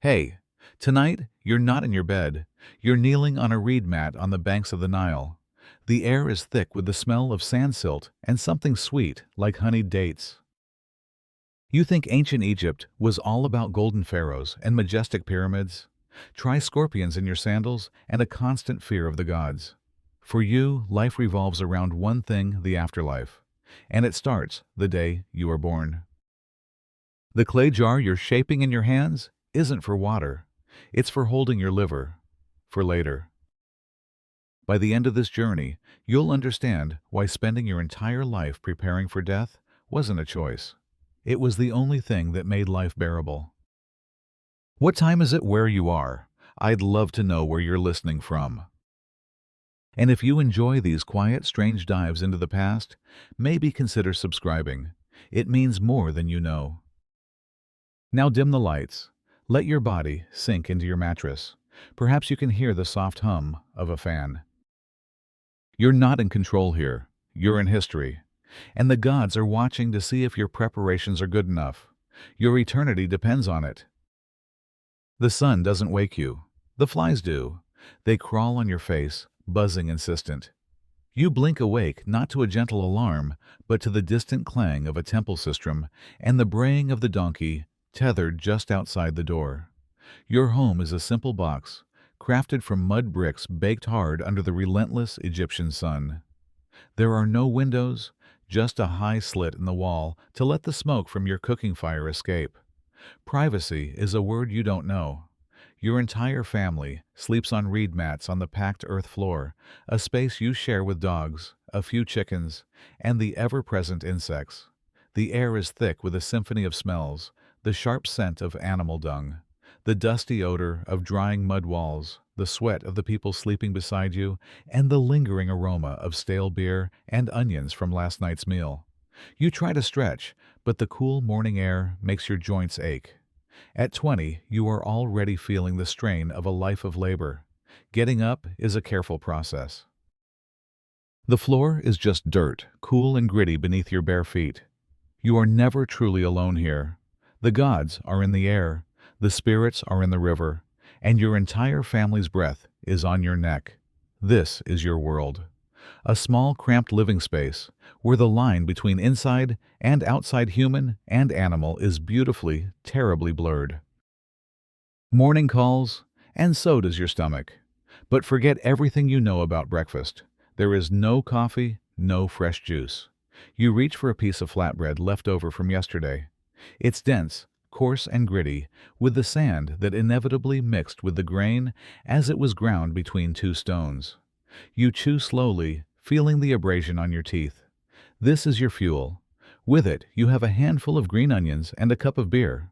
Hey, tonight you're not in your bed. You're kneeling on a reed mat on the banks of the Nile. The air is thick with the smell of sand silt and something sweet like honeyed dates. You think ancient Egypt was all about golden pharaohs and majestic pyramids? Try scorpions in your sandals and a constant fear of the gods. For you, life revolves around one thing, the afterlife. And it starts the day you are born. The clay jar you're shaping in your hands isn't for water. It's for holding your liver. For later. By the end of this journey, you'll understand why spending your entire life preparing for death wasn't a choice. It was the only thing that made life bearable. What time is it where you are? I'd love to know where you're listening from. And if you enjoy these quiet, strange dives into the past, maybe consider subscribing. It means more than you know. Now dim the lights. Let your body sink into your mattress. Perhaps you can hear the soft hum of a fan. You're not in control here. You're in history. And the gods are watching to see if your preparations are good enough. Your eternity depends on it. The sun doesn't wake you. The flies do. They crawl on your face, buzzing insistent. You blink awake not to a gentle alarm, but to the distant clang of a temple sistrum and the braying of the donkey tethered just outside the door. Your home is a simple box, crafted from mud bricks baked hard under the relentless Egyptian sun. There are no windows, just a high slit in the wall to let the smoke from your cooking fire escape. Privacy is a word you don't know. Your entire family sleeps on reed mats on the packed earth floor, a space you share with dogs, a few chickens, and the ever-present insects. The air is thick with a symphony of smells, the sharp scent of animal dung, the dusty odor of drying mud walls, the sweat of the people sleeping beside you, and the lingering aroma of stale beer and onions from last night's meal. You try to stretch, but the cool morning air makes your joints ache. At 20, you are already feeling the strain of a life of labor. Getting up is a careful process. The floor is just dirt, cool and gritty beneath your bare feet. You are never truly alone here. The gods are in the air, the spirits are in the river, and your entire family's breath is on your neck. This is your world. A small, cramped living space where the line between inside and outside human and animal is beautifully, terribly blurred. Morning calls, and so does your stomach. But forget everything you know about breakfast. There is no coffee, no fresh juice. You reach for a piece of flatbread left over from yesterday. It's dense, coarse and gritty, with the sand that inevitably mixed with the grain as it was ground between two stones. You chew slowly, feeling the abrasion on your teeth. This is your fuel. With it, you have a handful of green onions and a cup of beer.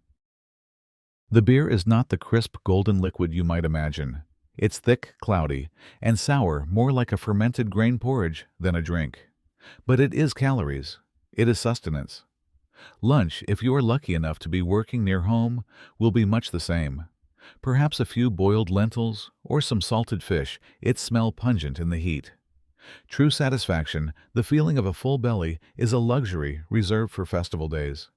The beer is not the crisp golden liquid you might imagine. It's thick, cloudy, and sour, more like a fermented grain porridge than a drink. But it is calories. It is sustenance. Lunch, if you are lucky enough to be working near home, will be much the same. Perhaps a few boiled lentils or some salted fish, its smell pungent in the heat. True satisfaction, the feeling of a full belly, is a luxury reserved for festival days.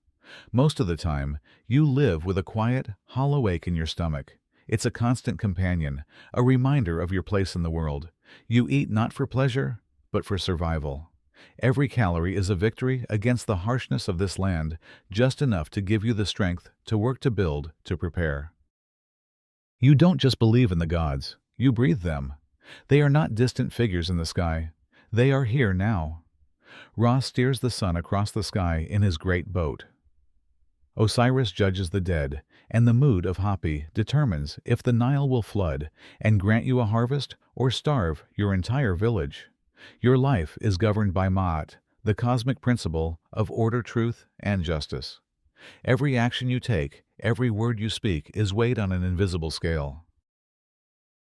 Most of the time, you live with a quiet, hollow ache in your stomach. It's a constant companion, a reminder of your place in the world. You eat not for pleasure, but for survival. Every calorie is a victory against the harshness of this land, just enough to give you the strength to work, to build, to prepare. You don't just believe in the gods, you breathe them. They are not distant figures in the sky. They are here now. Ra steers the sun across the sky in his great boat. Osiris judges the dead, and the mood of Hapi determines if the Nile will flood and grant you a harvest or starve your entire village. Your life is governed by Ma'at, the cosmic principle of order, truth, and justice. Every action you take, every word you speak is weighed on an invisible scale.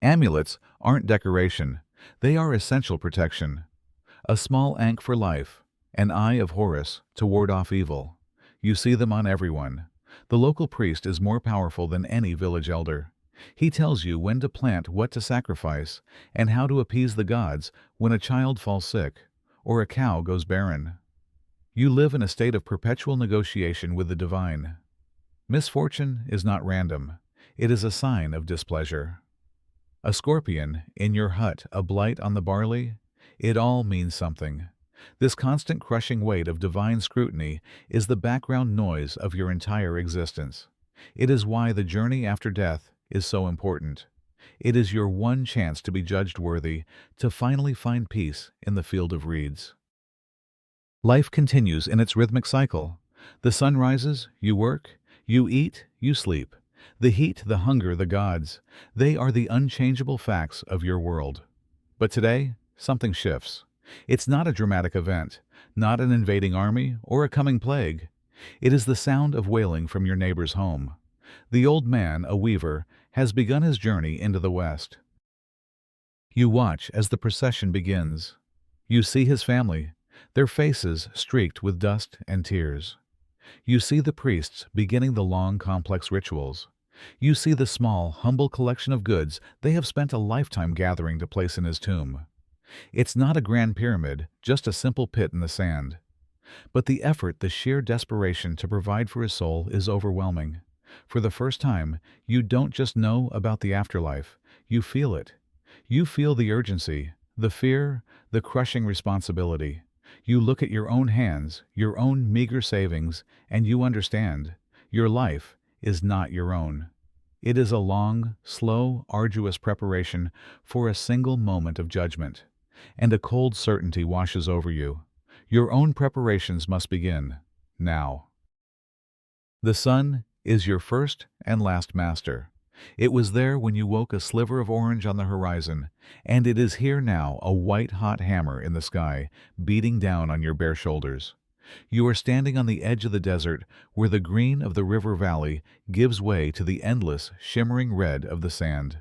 Amulets aren't decoration. They are essential protection. A small ankh for life, an eye of Horus to ward off evil. You see them on everyone. The local priest is more powerful than any village elder. He tells you when to plant, what to sacrifice, and how to appease the gods when a child falls sick or a cow goes barren. You live in a state of perpetual negotiation with the divine. Misfortune is not random. It is a sign of displeasure. A scorpion in your hut, a blight on the barley, it all means something. This constant crushing weight of divine scrutiny is the background noise of your entire existence. It is why the journey after death is so important. It is your one chance to be judged worthy, to finally find peace in the field of reeds. Life continues in its rhythmic cycle. The sun rises, you work, you eat, you sleep. The heat, the hunger, the gods, they are the unchangeable facts of your world. But today, something shifts. It's not a dramatic event, not an invading army or a coming plague. It is the sound of wailing from your neighbor's home. The old man, a weaver, has begun his journey into the west. You watch as the procession begins. You see his family, their faces streaked with dust and tears. You see the priests beginning the long, complex rituals. You see the small, humble collection of goods they have spent a lifetime gathering to place in his tomb. It's not a grand pyramid, just a simple pit in the sand. But the effort, the sheer desperation to provide for his soul is overwhelming. For the first time, you don't just know about the afterlife, you feel it. You feel the urgency, the fear, the crushing responsibility. You look at your own hands, your own meager savings, and you understand. Your life is not your own. It is a long, slow, arduous preparation for a single moment of judgment. And a cold certainty washes over you. Your own preparations must begin now. The sun is your first and last master. It was there when you woke, a sliver of orange on the horizon, and it is here now, a white-hot hammer in the sky, beating down on your bare shoulders. You are standing on the edge of the desert, where the green of the river valley gives way to the endless, shimmering red of the sand.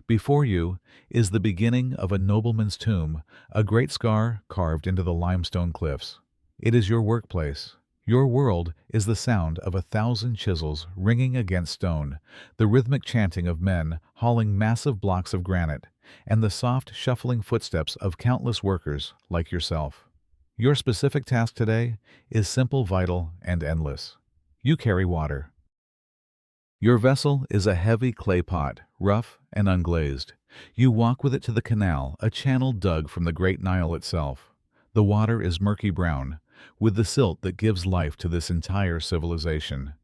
Before you is the beginning of a nobleman's tomb, a great scar carved into the limestone cliffs. It is your workplace. Your world is the sound of 1,000 chisels ringing against stone, the rhythmic chanting of men hauling massive blocks of granite, and the soft, shuffling footsteps of countless workers like yourself. Your specific task today is simple, vital, and endless. You carry water. Your vessel is a heavy clay pot, rough and unglazed. You walk with it to the canal, a channel dug from the great Nile itself. The water is murky brown, with the silt that gives life to this entire civilization.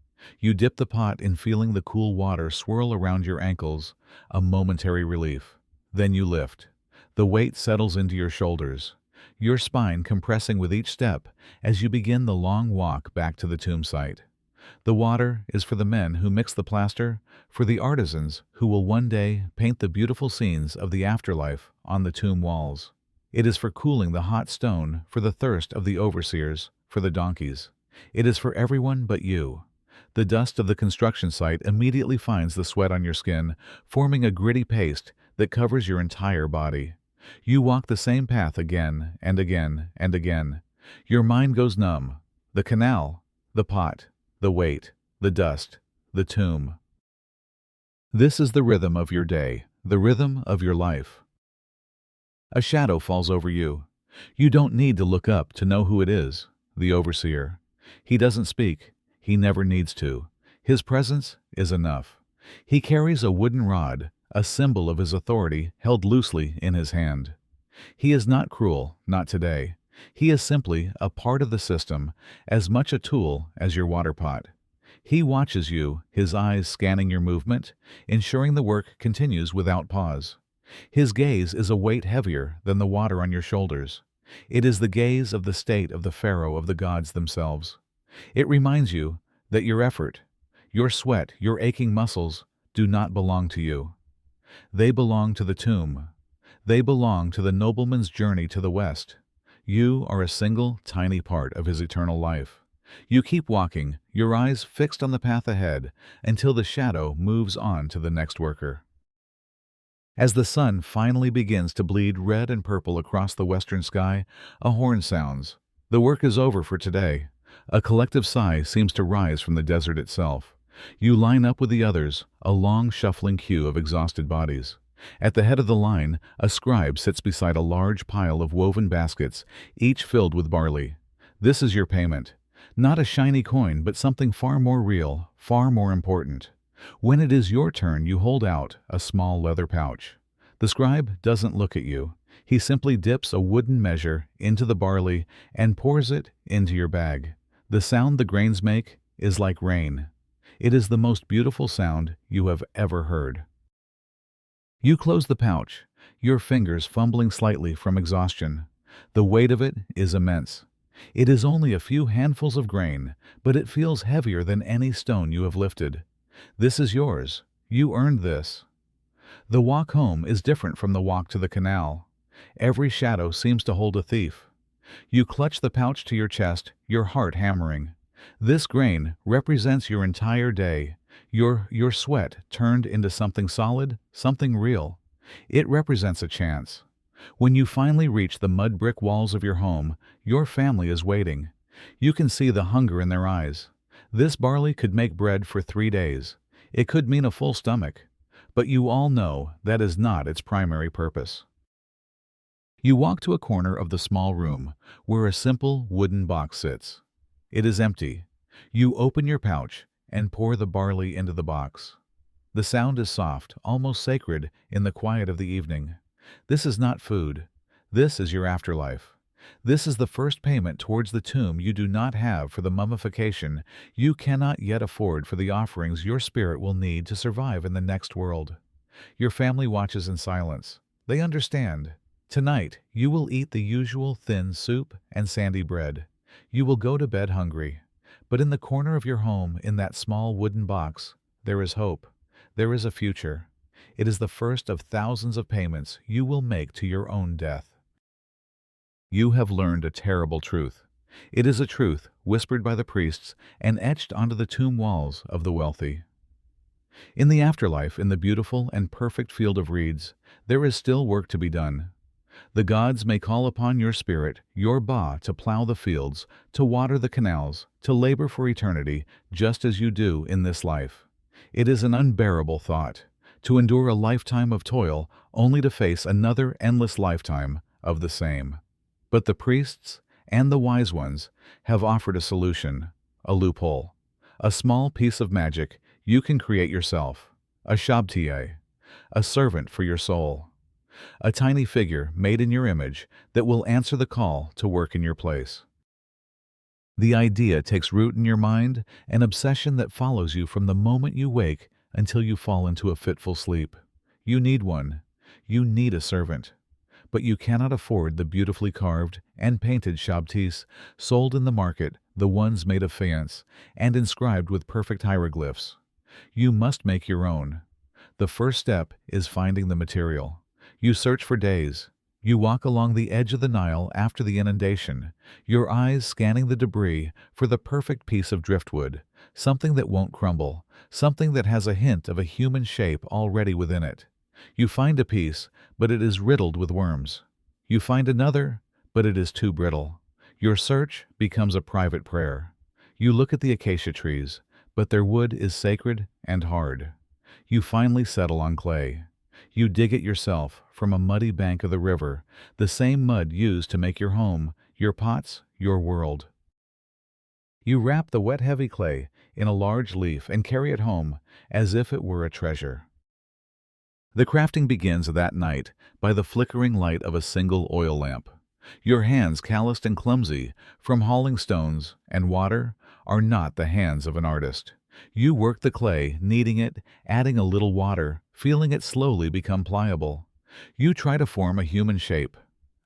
You dip the pot in, feeling the cool water swirl around your ankles, a momentary relief. Then you lift. The weight settles into your shoulders, your spine compressing with each step as you begin the long walk back to the tomb site. The water is for the men who mix the plaster, for the artisans who will one day paint the beautiful scenes of the afterlife on the tomb walls. It is for cooling the hot stone, for the thirst of the overseers, for the donkeys. It is for everyone but you. The dust of the construction site immediately finds the sweat on your skin, forming a gritty paste that covers your entire body. You walk the same path again and again and again. Your mind goes numb. The canal, the pot, the weight, the dust, the tomb. This is the rhythm of your day, the rhythm of your life. A shadow falls over you. You don't need to look up to know who it is, the overseer. He doesn't speak. He never needs to. His presence is enough. He carries a wooden rod, a symbol of his authority held loosely in his hand. He is not cruel, not today. He is simply a part of the system, as much a tool as your water pot. He watches you, his eyes scanning your movement, ensuring the work continues without pause. His gaze is a weight heavier than the water on your shoulders. It is the gaze of the state of the pharaoh of the gods themselves. It reminds you that your effort, your sweat, your aching muscles do not belong to you. They belong to the tomb. They belong to the nobleman's journey to the west. You are a single, tiny part of his eternal life. You keep walking, your eyes fixed on the path ahead, until the shadow moves on to the next worker. As the sun finally begins to bleed red and purple across the western sky, a horn sounds. The work is over for today. A collective sigh seems to rise from the desert itself. You line up with the others, a long shuffling queue of exhausted bodies. At the head of the line, a scribe sits beside a large pile of woven baskets, each filled with barley. This is your payment. Not a shiny coin, but something far more real, far more important. When it is your turn, you hold out a small leather pouch. The scribe doesn't look at you. He simply dips a wooden measure into the barley and pours it into your bag. The sound the grains make is like rain. It is the most beautiful sound you have ever heard. You close the pouch, your fingers fumbling slightly from exhaustion. The weight of it is immense. It is only a few handfuls of grain, but it feels heavier than any stone you have lifted. This is yours. You earned this. The walk home is different from the walk to the canal. Every shadow seems to hold a thief. You clutch the pouch to your chest, your heart hammering. This grain represents your entire day, your sweat turned into something solid, something real. It represents a chance. When you finally reach the mud brick walls of your home, your family is waiting. You can see the hunger in their eyes. This barley could make bread for 3 days. It could mean a full stomach. But you all know that is not its primary purpose. You walk to a corner of the small room where a simple wooden box sits. It is empty. You open your pouch and pour the barley into the box. The sound is soft, almost sacred in the quiet of the evening. This is not food. This is your afterlife. This is the first payment towards the tomb you do not have for the mummification you cannot yet afford for the offerings your spirit will need to survive in the next world. Your family watches in silence. They understand. Tonight, you will eat the usual thin soup and sandy bread. You will go to bed hungry. But in the corner of your home, in that small wooden box, there is hope. There is a future. It is the first of thousands of payments you will make to your own death. You have learned a terrible truth. It is a truth whispered by the priests and etched onto the tomb walls of the wealthy. In the afterlife, in the beautiful and perfect field of reeds, there is still work to be done. The gods may call upon your spirit, your Ba, to plow the fields, to water the canals, to labor for eternity, just as you do in this life. It is an unbearable thought, to endure a lifetime of toil only to face another endless lifetime of the same. But the priests and the wise ones have offered a solution, a loophole, a small piece of magic you can create yourself, a shabtiye, a servant for your soul, a tiny figure made in your image that will answer the call to work in your place. The idea takes root in your mind, an obsession that follows you from the moment you wake until you fall into a fitful sleep. You need one. You need a servant. But you cannot afford the beautifully carved and painted shabtis sold in the market, the ones made of faience and inscribed with perfect hieroglyphs. You must make your own. The first step is finding the material. You search for days. You walk along the edge of the Nile after the inundation, your eyes scanning the debris for the perfect piece of driftwood, something that won't crumble, something that has a hint of a human shape already within it. You find a piece, but it is riddled with worms. You find another, but it is too brittle. Your search becomes a private prayer. You look at the acacia trees, but their wood is sacred and hard. You finally settle on clay. You dig it yourself from a muddy bank of the river, the same mud used to make your home, your pots, your world. You wrap the wet heavy clay in a large leaf and carry it home as if it were a treasure. The crafting begins that night by the flickering light of a single oil lamp. Your hands, calloused and clumsy from hauling stones and water, are not the hands of an artist. You work the clay, kneading it, adding a little water, feeling it slowly become pliable. You try to form a human shape.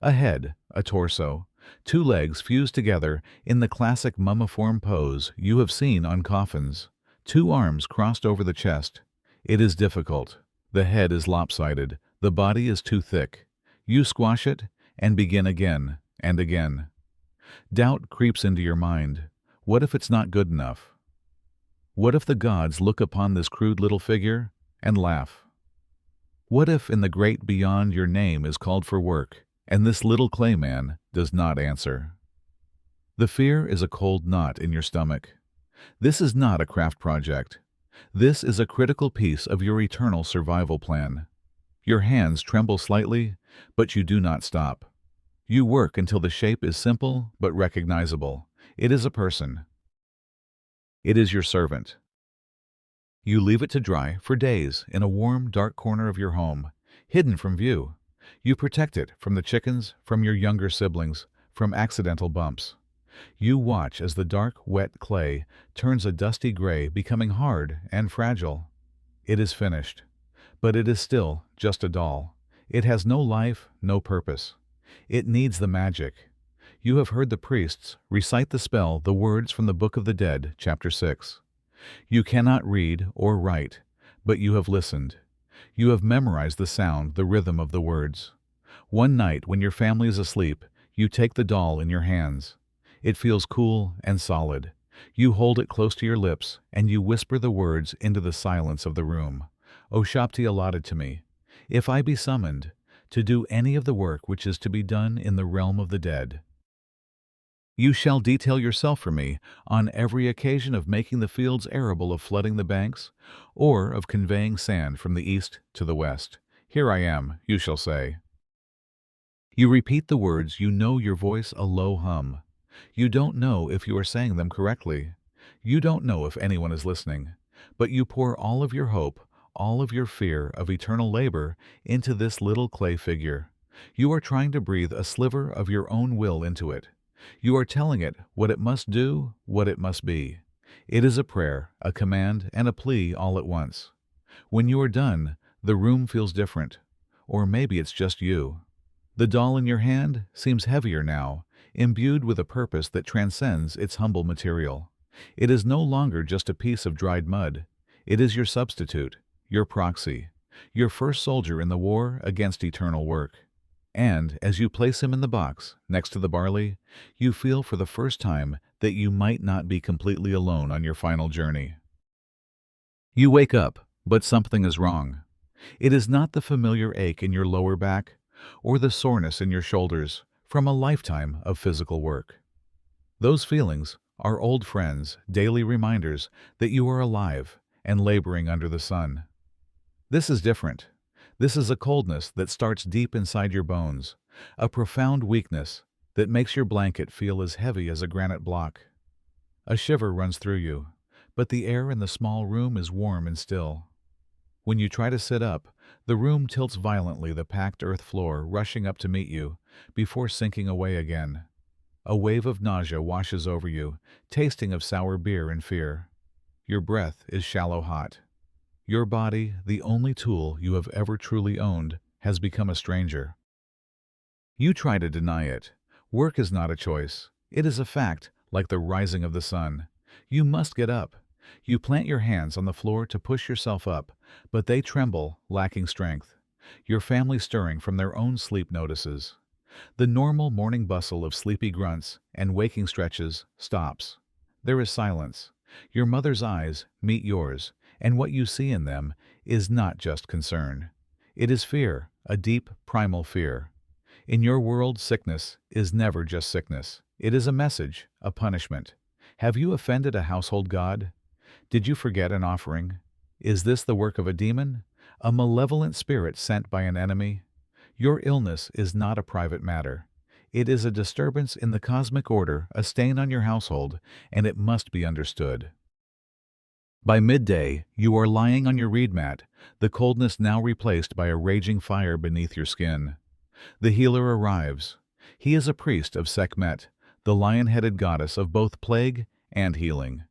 A head, a torso, 2 legs fused together in the classic mummiform pose you have seen on coffins, 2 arms crossed over the chest. It is difficult. The head is lopsided, the body is too thick. You squash it and begin again and again. Doubt creeps into your mind. What if it's not good enough? What if the gods look upon this crude little figure and laugh? What if in the great beyond your name is called for work, and this little clay man does not answer? The fear is a cold knot in your stomach. This is not a craft project. This is a critical piece of your eternal survival plan. Your hands tremble slightly, but you do not stop. You work until the shape is simple but recognizable. It is a person. It is your servant. You leave it to dry for days in a warm, dark corner of your home, hidden from view. You protect it from the chickens, from your younger siblings, from accidental bumps. You watch as the dark, wet clay turns a dusty gray, becoming hard and fragile. It is finished, but it is still just a doll. It has no life, no purpose. It needs the magic. You have heard the priests recite the spell, the words from the Book of the Dead, chapter 6. You cannot read or write, but you have listened. You have memorized the sound, the rhythm of the words. One night, when your family is asleep, you take the doll in your hands. It feels cool and solid. You hold it close to your lips, and you whisper the words into the silence of the room. O Shakti allotted to me, if I be summoned, to do any of the work which is to be done in the realm of the dead. You shall detail yourself for me on every occasion of making the fields arable, of flooding the banks, or of conveying sand from the east to the west. Here I am, you shall say. You repeat the words, you know your voice a low hum. You don't know if you are saying them correctly. You don't know if anyone is listening. But you pour all of your hope, all of your fear of eternal labor into this little clay figure. You are trying to breathe a sliver of your own will into it. You are telling it what it must do, what it must be. It is a prayer, a command, and a plea all at once. When you are done, the room feels different. Or maybe it's just you. The doll in your hand seems heavier now, imbued with a purpose that transcends its humble material. It is no longer just a piece of dried mud. It is your substitute, your proxy, your first soldier in the war against eternal work. And as you place him in the box next to the barley, you feel for the first time that you might not be completely alone on your final journey. You wake up, but something is wrong. It is not the familiar ache in your lower back or the soreness in your shoulders from a lifetime of physical work. Those feelings are old friends, daily reminders that you are alive and laboring under the sun. This is different. This is a coldness that starts deep inside your bones, a profound weakness that makes your blanket feel as heavy as a granite block. A shiver runs through you, but the air in the small room is warm and still. When you try to sit up, the room tilts violently, the packed earth floor rushing up to meet you before sinking away again. A wave of nausea washes over you, tasting of sour beer and fear. Your breath is shallow hot. Your body, the only tool you have ever truly owned, has become a stranger. You try to deny it. Work is not a choice. It is a fact, like the rising of the sun. You must get up. You plant your hands on the floor to push yourself up, but they tremble, lacking strength. Your family stirring from their own sleep notices. The normal morning bustle of sleepy grunts and waking stretches stops. There is silence. Your mother's eyes meet yours, and what you see in them is not just concern. It is fear, a deep, primal fear. In your world, sickness is never just sickness. It is a message, a punishment. Have you offended a household god? Did you forget an offering? Is this the work of a demon? A malevolent spirit sent by an enemy? Your illness is not a private matter. It is a disturbance in the cosmic order, a stain on your household, and it must be understood. By midday, you are lying on your reed mat, the coldness now replaced by a raging fire beneath your skin. The healer arrives. He is a priest of Sekhmet, the lion-headed goddess of both plague and healing.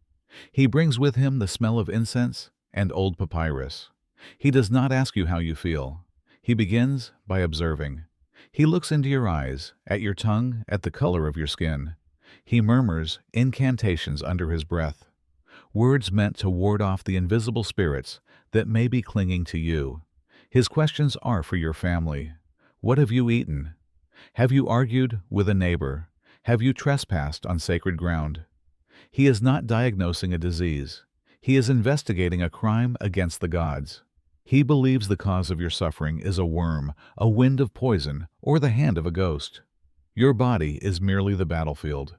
He brings with him the smell of incense and old papyrus. He does not ask you how you feel. He begins by observing. He looks into your eyes, at your tongue, at the color of your skin. He murmurs incantations under his breath, words meant to ward off the invisible spirits that may be clinging to you. His questions are for your family. What have you eaten? Have you argued with a neighbor? Have you trespassed on sacred ground? He is not diagnosing a disease. He is investigating a crime against the gods. He believes the cause of your suffering is a worm, a wind of poison, or the hand of a ghost. Your body is merely the battlefield.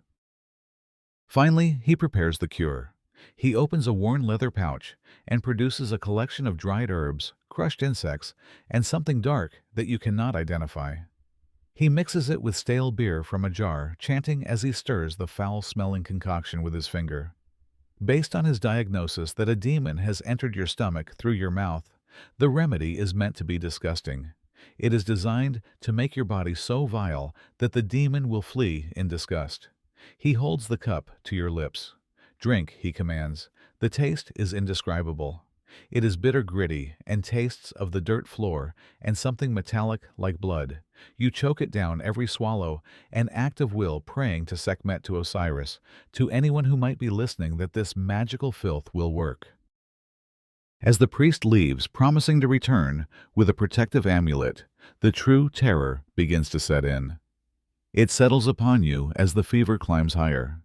Finally, he prepares the cure. He opens a worn leather pouch and produces a collection of dried herbs, crushed insects, and something dark that you cannot identify. He mixes it with stale beer from a jar, chanting as he stirs the foul-smelling concoction with his finger. Based on his diagnosis that a demon has entered your stomach through your mouth, the remedy is meant to be disgusting. It is designed to make your body so vile that the demon will flee in disgust. He holds the cup to your lips. Drink, he commands. The taste is indescribable. It is bitter gritty and tastes of the dirt floor and something metallic like blood. You choke it down every swallow, an act of will praying to Sekhmet, to Osiris, to anyone who might be listening, that this magical filth will work. As the priest leaves, promising to return with a protective amulet, the true terror begins to set in. It settles upon you as the fever climbs higher.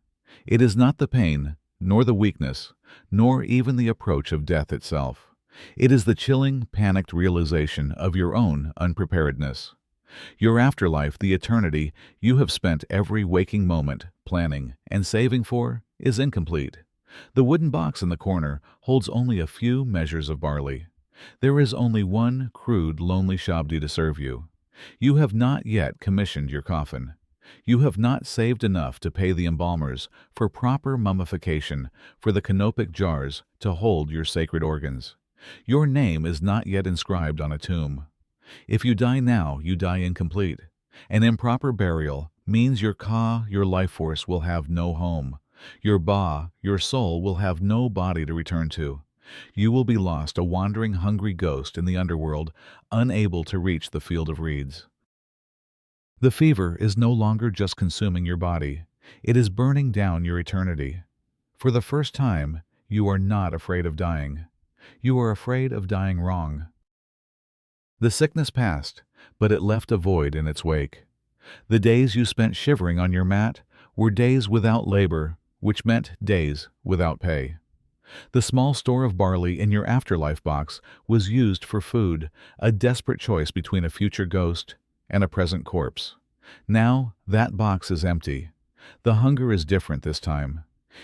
It is not the pain, nor the weakness, nor even the approach of death itself. It is the chilling, panicked realization of your own unpreparedness. Your afterlife, the eternity you have spent every waking moment planning and saving for, is incomplete. The wooden box in the corner holds only a few measures of barley. There is only one crude, lonely shabdi to serve you. You have not yet commissioned your coffin. You have not saved enough to pay the embalmers for proper mummification, for the canopic jars to hold your sacred organs. Your name is not yet inscribed on a tomb. If you die now, you die incomplete. An improper burial means your ka, your life force, will have no home. Your ba, your soul, will have no body to return to. You will be lost, a wandering, hungry ghost in the underworld, unable to reach the field of reeds. The fever is no longer just consuming your body. It is burning down your eternity. For the first time, you are not afraid of dying. You are afraid of dying wrong. The sickness passed, but it left a void in its wake. The days you spent shivering on your mat were days without labor, which meant days without pay. The small store of barley in your afterlife box was used for food, a desperate choice between a future ghost and a present corpse. Now that box is empty. The hunger is different this time.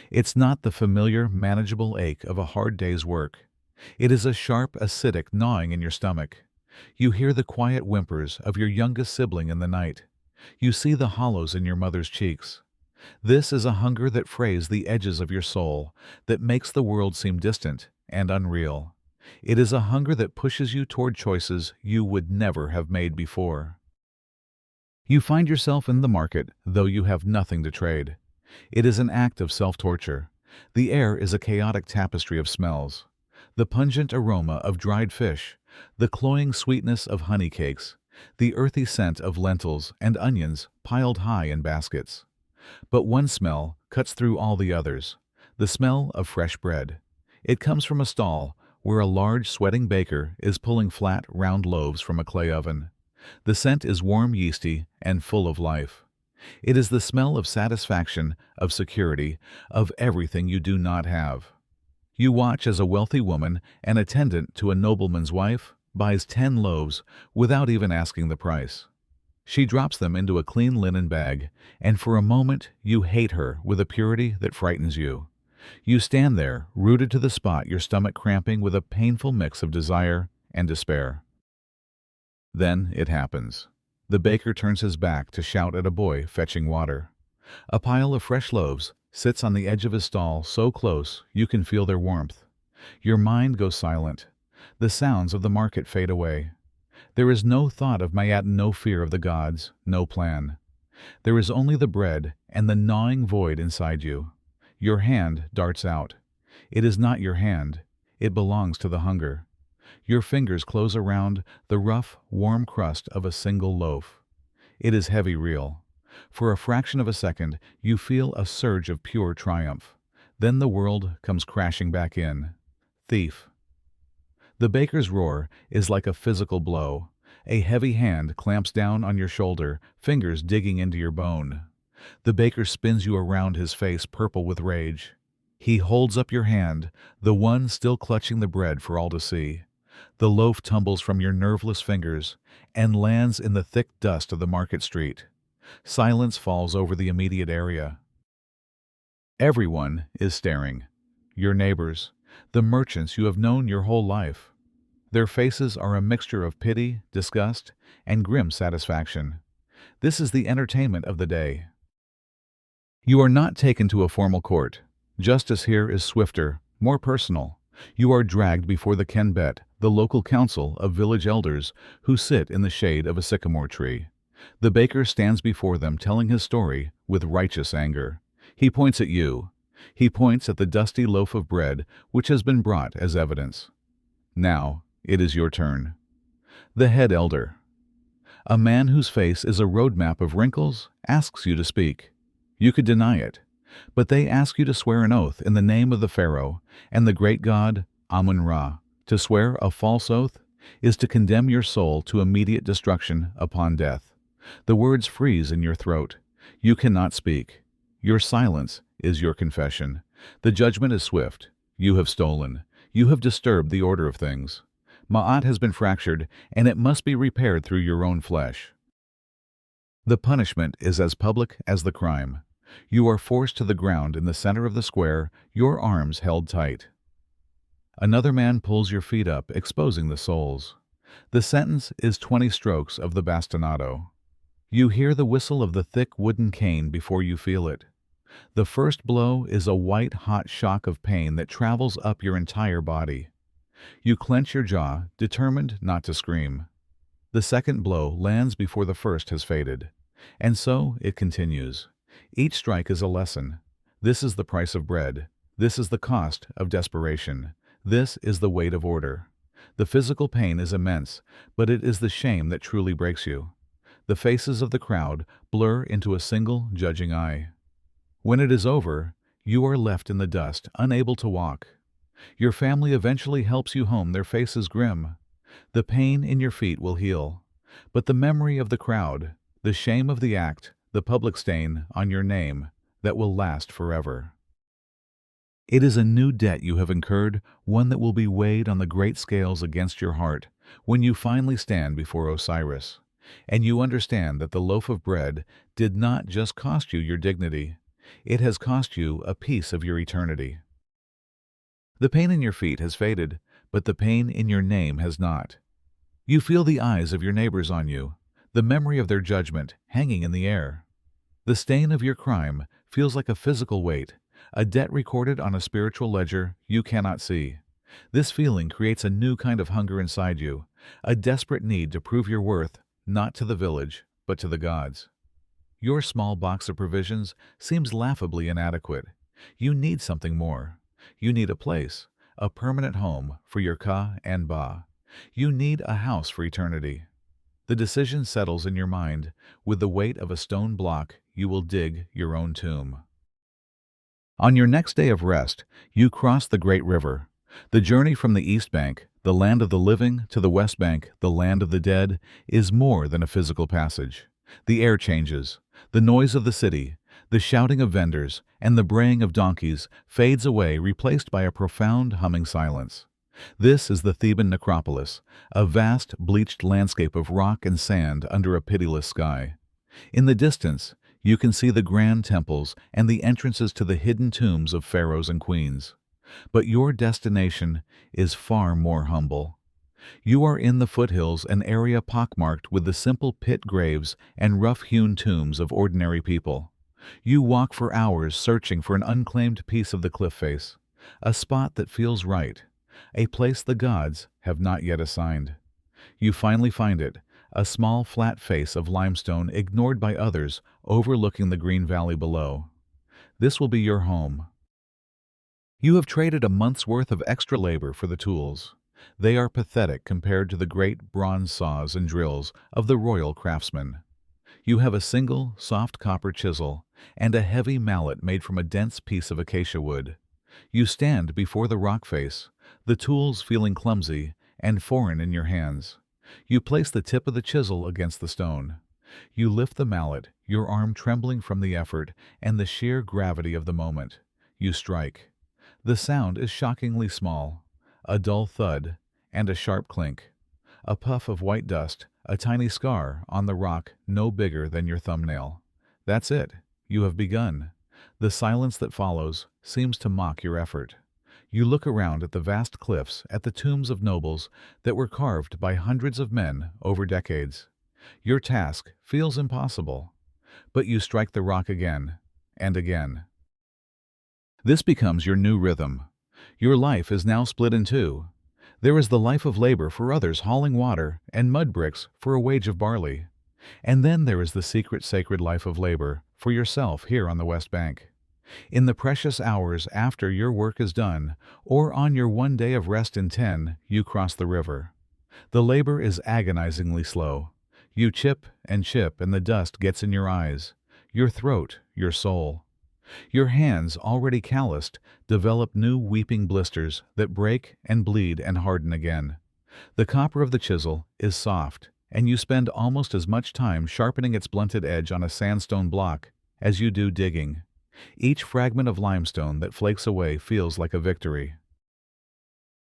It's not the familiar, manageable ache of a hard day's work. It is a sharp, acidic gnawing in your stomach. You hear the quiet whimpers of your youngest sibling in the night. You see the hollows in your mother's cheeks. This is a hunger that frays the edges of your soul, that makes the world seem distant and unreal. It is a hunger that pushes you toward choices you would never have made before. You find yourself in the market, though you have nothing to trade. It is an act of self-torture. The air is a chaotic tapestry of smells. The pungent aroma of dried fish, the cloying sweetness of honey cakes, the earthy scent of lentils and onions piled high in baskets. But one smell cuts through all the others, the smell of fresh bread. It comes from a stall where a large, sweating baker is pulling flat, round loaves from a clay oven. The scent is warm, yeasty, and full of life. It is the smell of satisfaction, of security, of everything you do not have. You watch as a wealthy woman, an attendant to a nobleman's wife, buys 10 loaves without even asking the price. She drops them into a clean linen bag, and for a moment you hate her with a purity that frightens you. You stand there, rooted to the spot, your stomach cramping with a painful mix of desire and despair. Then it happens. The baker turns his back to shout at a boy fetching water. A pile of fresh loaves sits on the edge of his stall, so close you can feel their warmth. Your mind goes silent. The sounds of the market fade away. There is no thought of Mayat, no fear of the gods, no plan. There is only the bread and the gnawing void inside you. Your hand darts out. It is not your hand. It belongs to the hunger. Your fingers close around the rough, warm crust of a single loaf. It is heavy, real. For a fraction of a second, you feel a surge of pure triumph. Then the world comes crashing back in. Thief. The baker's roar is like a physical blow. A heavy hand clamps down on your shoulder, fingers digging into your bone. The baker spins you around, his face purple with rage. He holds up your hand, the one still clutching the bread for all to see. The loaf tumbles from your nerveless fingers and lands in the thick dust of the market street. Silence falls over the immediate area. Everyone is staring. Your neighbors, the merchants you have known your whole life. Their faces are a mixture of pity, disgust, and grim satisfaction. This is the entertainment of the day. You are not taken to a formal court. Justice here is swifter, more personal. You are dragged before the Kenbet, the local council of village elders who sit in the shade of a sycamore tree. The baker stands before them telling his story with righteous anger. He points at you. He points at the dusty loaf of bread which has been brought as evidence. Now, it is your turn. The head elder, a man whose face is a roadmap of wrinkles, asks you to speak. You could deny it, but they ask you to swear an oath in the name of the Pharaoh and the great god Amun-Ra. To swear a false oath is to condemn your soul to immediate destruction upon death. The words freeze in your throat. You cannot speak. Your silence is your confession. The judgment is swift. You have stolen. You have disturbed the order of things. Ma'at has been fractured, and it must be repaired through your own flesh. The punishment is as public as the crime. You are forced to the ground in the center of the square, your arms held tight. Another man pulls your feet up, exposing the soles. The sentence is 20 strokes of the bastonado. You hear the whistle of the thick wooden cane before you feel it. The first blow is a white-hot shock of pain that travels up your entire body. You clench your jaw, determined not to scream. The second blow lands before the first has faded. And so it continues. Each strike is a lesson. This is the price of bread. This is the cost of desperation. This is the weight of order. The physical pain is immense, but it is the shame that truly breaks you. The faces of the crowd blur into a single judging eye. When it is over, you are left in the dust, unable to walk. Your family eventually helps you home, their faces grim. The pain in your feet will heal, but the memory of the crowd, the shame of the act, the public stain on your name, that will last forever. It is a new debt you have incurred, one that will be weighed on the great scales against your heart when you finally stand before Osiris, and you understand that the loaf of bread did not just cost you your dignity, it has cost you a piece of your eternity. The pain in your feet has faded, but the pain in your name has not. You feel the eyes of your neighbors on you, the memory of their judgment hanging in the air. The stain of your crime feels like a physical weight, a debt recorded on a spiritual ledger you cannot see. This feeling creates a new kind of hunger inside you, a desperate need to prove your worth, not to the village, but to the gods. Your small box of provisions seems laughably inadequate. You need something more. You need a place, a permanent home for your Ka and Ba. You need a house for eternity. The decision settles in your mind. With the weight of a stone block, you will dig your own tomb. On your next day of rest, you cross the great river. The journey from the east bank, the land of the living, to the west bank, the land of the dead, is more than a physical passage. The air changes. The noise of the city, the shouting of vendors, and the braying of donkeys fades away, replaced by a profound humming silence. This is the Theban necropolis, a vast, bleached landscape of rock and sand under a pitiless sky. In the distance, you can see the grand temples and the entrances to the hidden tombs of pharaohs and queens. But your destination is far more humble. You are in the foothills, an area pockmarked with the simple pit graves and rough-hewn tombs of ordinary people. You walk for hours searching for an unclaimed piece of the cliff face, a spot that feels right, a place the gods have not yet assigned. You finally find it, a small flat face of limestone ignored by others, overlooking the green valley below. This will be your home. You have traded a month's worth of extra labor for the tools. They are pathetic compared to the great bronze saws and drills of the royal craftsmen. You have a single, soft copper chisel and a heavy mallet made from a dense piece of acacia wood. You stand before the rock face, the tools feeling clumsy and foreign in your hands. You place the tip of the chisel against the stone. You lift the mallet, your arm trembling from the effort and the sheer gravity of the moment. You strike. The sound is shockingly small, a dull thud and a sharp clink. A puff of white dust, a tiny scar on the rock no bigger than your thumbnail. That's it. You have begun. The silence that follows seems to mock your effort. You look around at the vast cliffs, at the tombs of nobles that were carved by hundreds of men over decades. Your task feels impossible, but you strike the rock again and again. This becomes your new rhythm. Your life is now split in two. There is the life of labor for others hauling water and mud bricks for a wage of barley. And then there is the secret sacred life of labor for yourself here on the West Bank. In the precious hours after your work is done, or on your one day of rest in 10, you cross the river. The labor is agonizingly slow. You chip and the dust gets in your eyes, your throat, your soul. Your hands, already calloused, develop new weeping blisters that break and bleed and harden again. The copper of the chisel is soft, and you spend almost as much time sharpening its blunted edge on a sandstone block as you do digging. Each fragment of limestone that flakes away feels like a victory.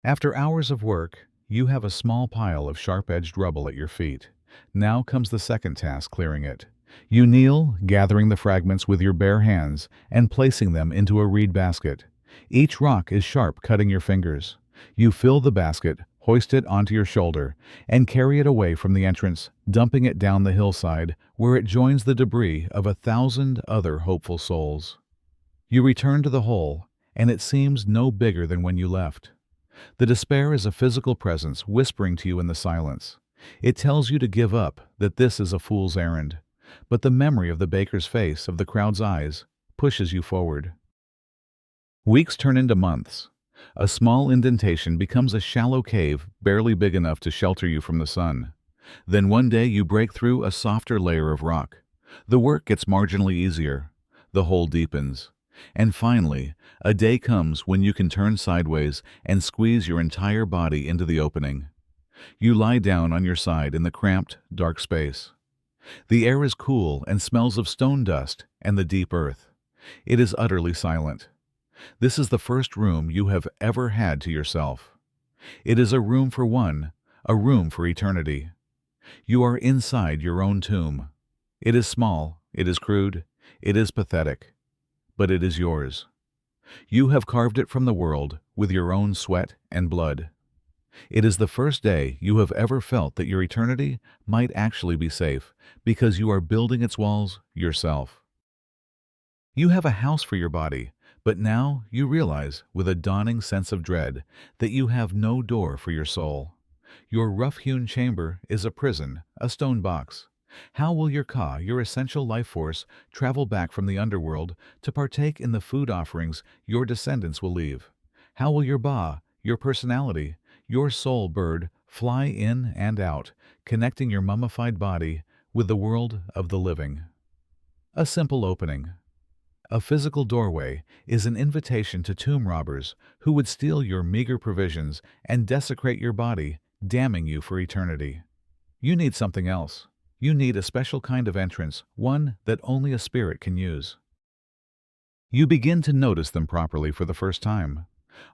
After hours of work, you have a small pile of sharp-edged rubble at your feet. Now comes the second task, clearing it. You kneel, gathering the fragments with your bare hands and placing them into a reed basket. Each rock is sharp, cutting your fingers. You fill the basket, hoist it onto your shoulder, and carry it away from the entrance, dumping it down the hillside, where it joins the debris of 1,000 other hopeful souls. You return to the hole, and it seems no bigger than when you left. The despair is a physical presence whispering to you in the silence. It tells you to give up, that this is a fool's errand. But the memory of the baker's face, of the crowd's eyes, pushes you forward. Weeks turn into months. A small indentation becomes a shallow cave barely big enough to shelter you from the sun. Then one day you break through a softer layer of rock. The work gets marginally easier. The hole deepens. And finally, a day comes when you can turn sideways and squeeze your entire body into the opening. You lie down on your side in the cramped, dark space. The air is cool and smells of stone dust and the deep earth. It is utterly silent. This is the first room you have ever had to yourself. It is a room for one, a room for eternity. You are inside your own tomb. It is small, it is crude, it is pathetic, but it is yours. You have carved it from the world with your own sweat and blood. It is the first day you have ever felt that your eternity might actually be safe, because you are building its walls yourself. You have a house for your body, but now you realize, with a dawning sense of dread, that you have no door for your soul. Your rough-hewn chamber is a prison, a stone box. How will your ka, your essential life force, travel back from the underworld to partake in the food offerings your descendants will leave? How will your ba, your personality, your soul bird, fly in and out, connecting your mummified body with the world of the living? A simple opening. A physical doorway is an invitation to tomb robbers who would steal your meager provisions and desecrate your body, damning you for eternity. You need something else. You need a special kind of entrance, one that only a spirit can use. You begin to notice them properly for the first time.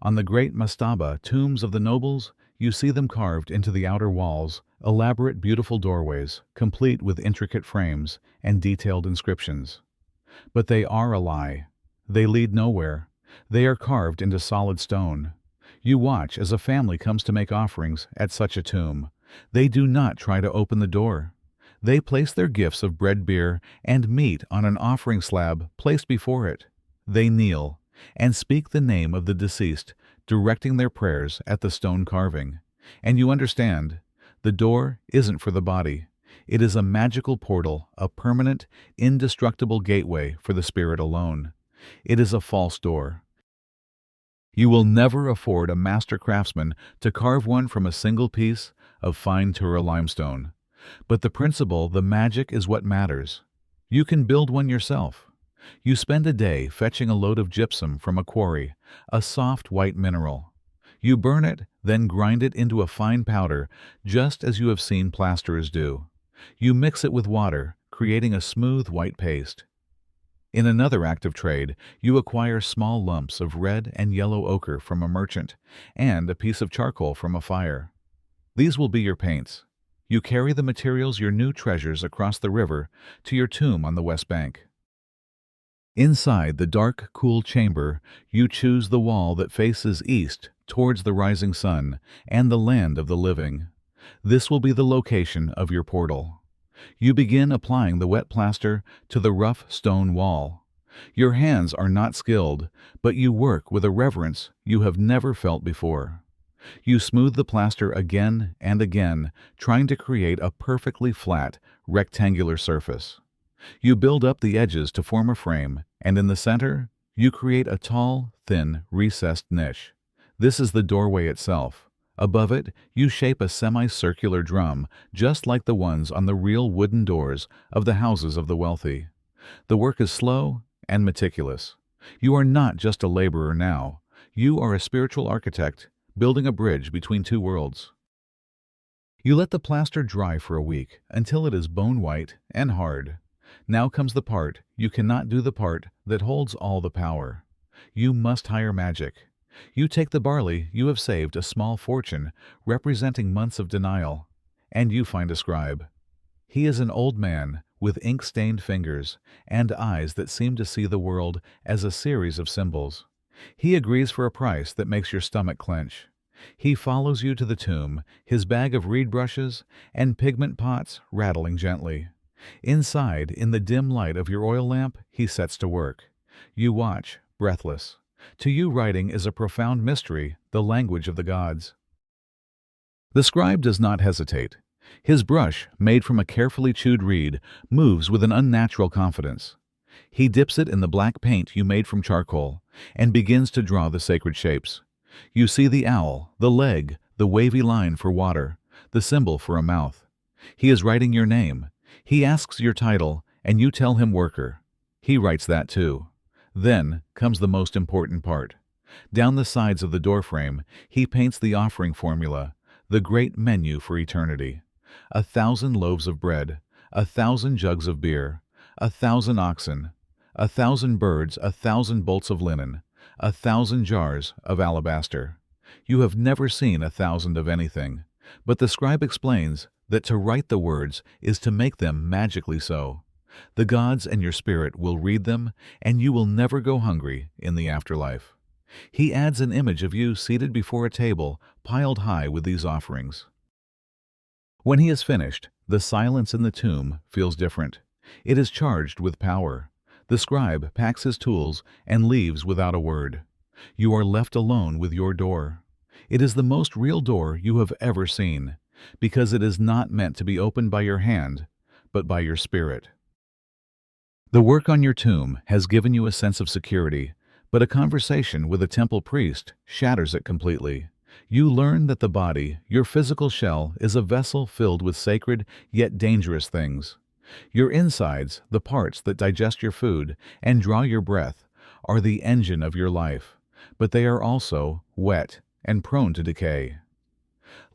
On the great mastaba tombs of the nobles, you see them carved into the outer walls, elaborate beautiful doorways, complete with intricate frames and detailed inscriptions. But they are a lie. They lead nowhere. They are carved into solid stone. You watch as a family comes to make offerings at such a tomb. They do not try to open the door. They place their gifts of bread, beer, and meat on an offering slab placed before it. They kneel and speak the name of the deceased, directing their prayers at the stone carving. And you understand, the door isn't for the body. It is a magical portal, a permanent, indestructible gateway for the spirit alone. It is a false door. You will never afford a master craftsman to carve one from a single piece of fine Tura limestone. But the principle, the magic, is what matters. You can build one yourself. You spend a day fetching a load of gypsum from a quarry, a soft white mineral. You burn it, then grind it into a fine powder, just as you have seen plasterers do. You mix it with water, creating a smooth white paste. In another act of trade, you acquire small lumps of red and yellow ochre from a merchant, and a piece of charcoal from a fire. These will be your paints. You carry the materials, your new treasures, across the river to your tomb on the West Bank. Inside the dark, cool chamber, you choose the wall that faces east towards the rising sun and the land of the living. This will be the location of your portal. You begin applying the wet plaster to the rough stone wall. Your hands are not skilled, but you work with a reverence you have never felt before. You smooth the plaster again and again, trying to create a perfectly flat, rectangular surface. You build up the edges to form a frame, and in the center, you create a tall, thin, recessed niche. This is the doorway itself. Above it, you shape a semicircular drum, just like the ones on the real wooden doors of the houses of the wealthy. The work is slow and meticulous. You are not just a laborer now. You are a spiritual architect, building a bridge between two worlds. You let the plaster dry for a week until it is bone white and hard. Now comes the part you cannot do, the part that holds all the power. You must hire magic. You take the barley you have saved, a small fortune representing months of denial, and you find a scribe. He is an old man with ink-stained fingers and eyes that seem to see the world as a series of symbols. He agrees for a price that makes your stomach clench. He follows you to the tomb, his bag of reed brushes and pigment pots rattling gently. Inside, in the dim light of your oil lamp, he sets to work. You watch, breathless. To you, writing is a profound mystery, the language of the gods. The scribe does not hesitate. His brush, made from a carefully chewed reed, moves with an unnatural confidence. He dips it in the black paint you made from charcoal and begins to draw the sacred shapes. You see the owl, the leg, the wavy line for water, the symbol for a mouth. He is writing your name. He asks your title, and you tell him worker. He writes that too. Then comes the most important part. Down the sides of the doorframe, he paints the offering formula, the great menu for eternity. 1,000 loaves of bread, 1,000 jugs of beer, 1,000 oxen, 1,000 birds, 1,000 bolts of linen, 1,000 jars of alabaster. You have never seen 1,000 of anything, but the scribe explains that to write the words is to make them magically so. The gods and your spirit will read them, and you will never go hungry in the afterlife. He adds an image of you seated before a table piled high with these offerings. When he is finished, the silence in the tomb feels different. It is charged with power. The scribe packs his tools and leaves without a word. You are left alone with your door. It is the most real door you have ever seen, because it is not meant to be opened by your hand, but by your spirit. The work on your tomb has given you a sense of security, but a conversation with a temple priest shatters it completely. You learn that the body, your physical shell, is a vessel filled with sacred yet dangerous things. Your insides, the parts that digest your food and draw your breath, are the engine of your life, but they are also wet and prone to decay.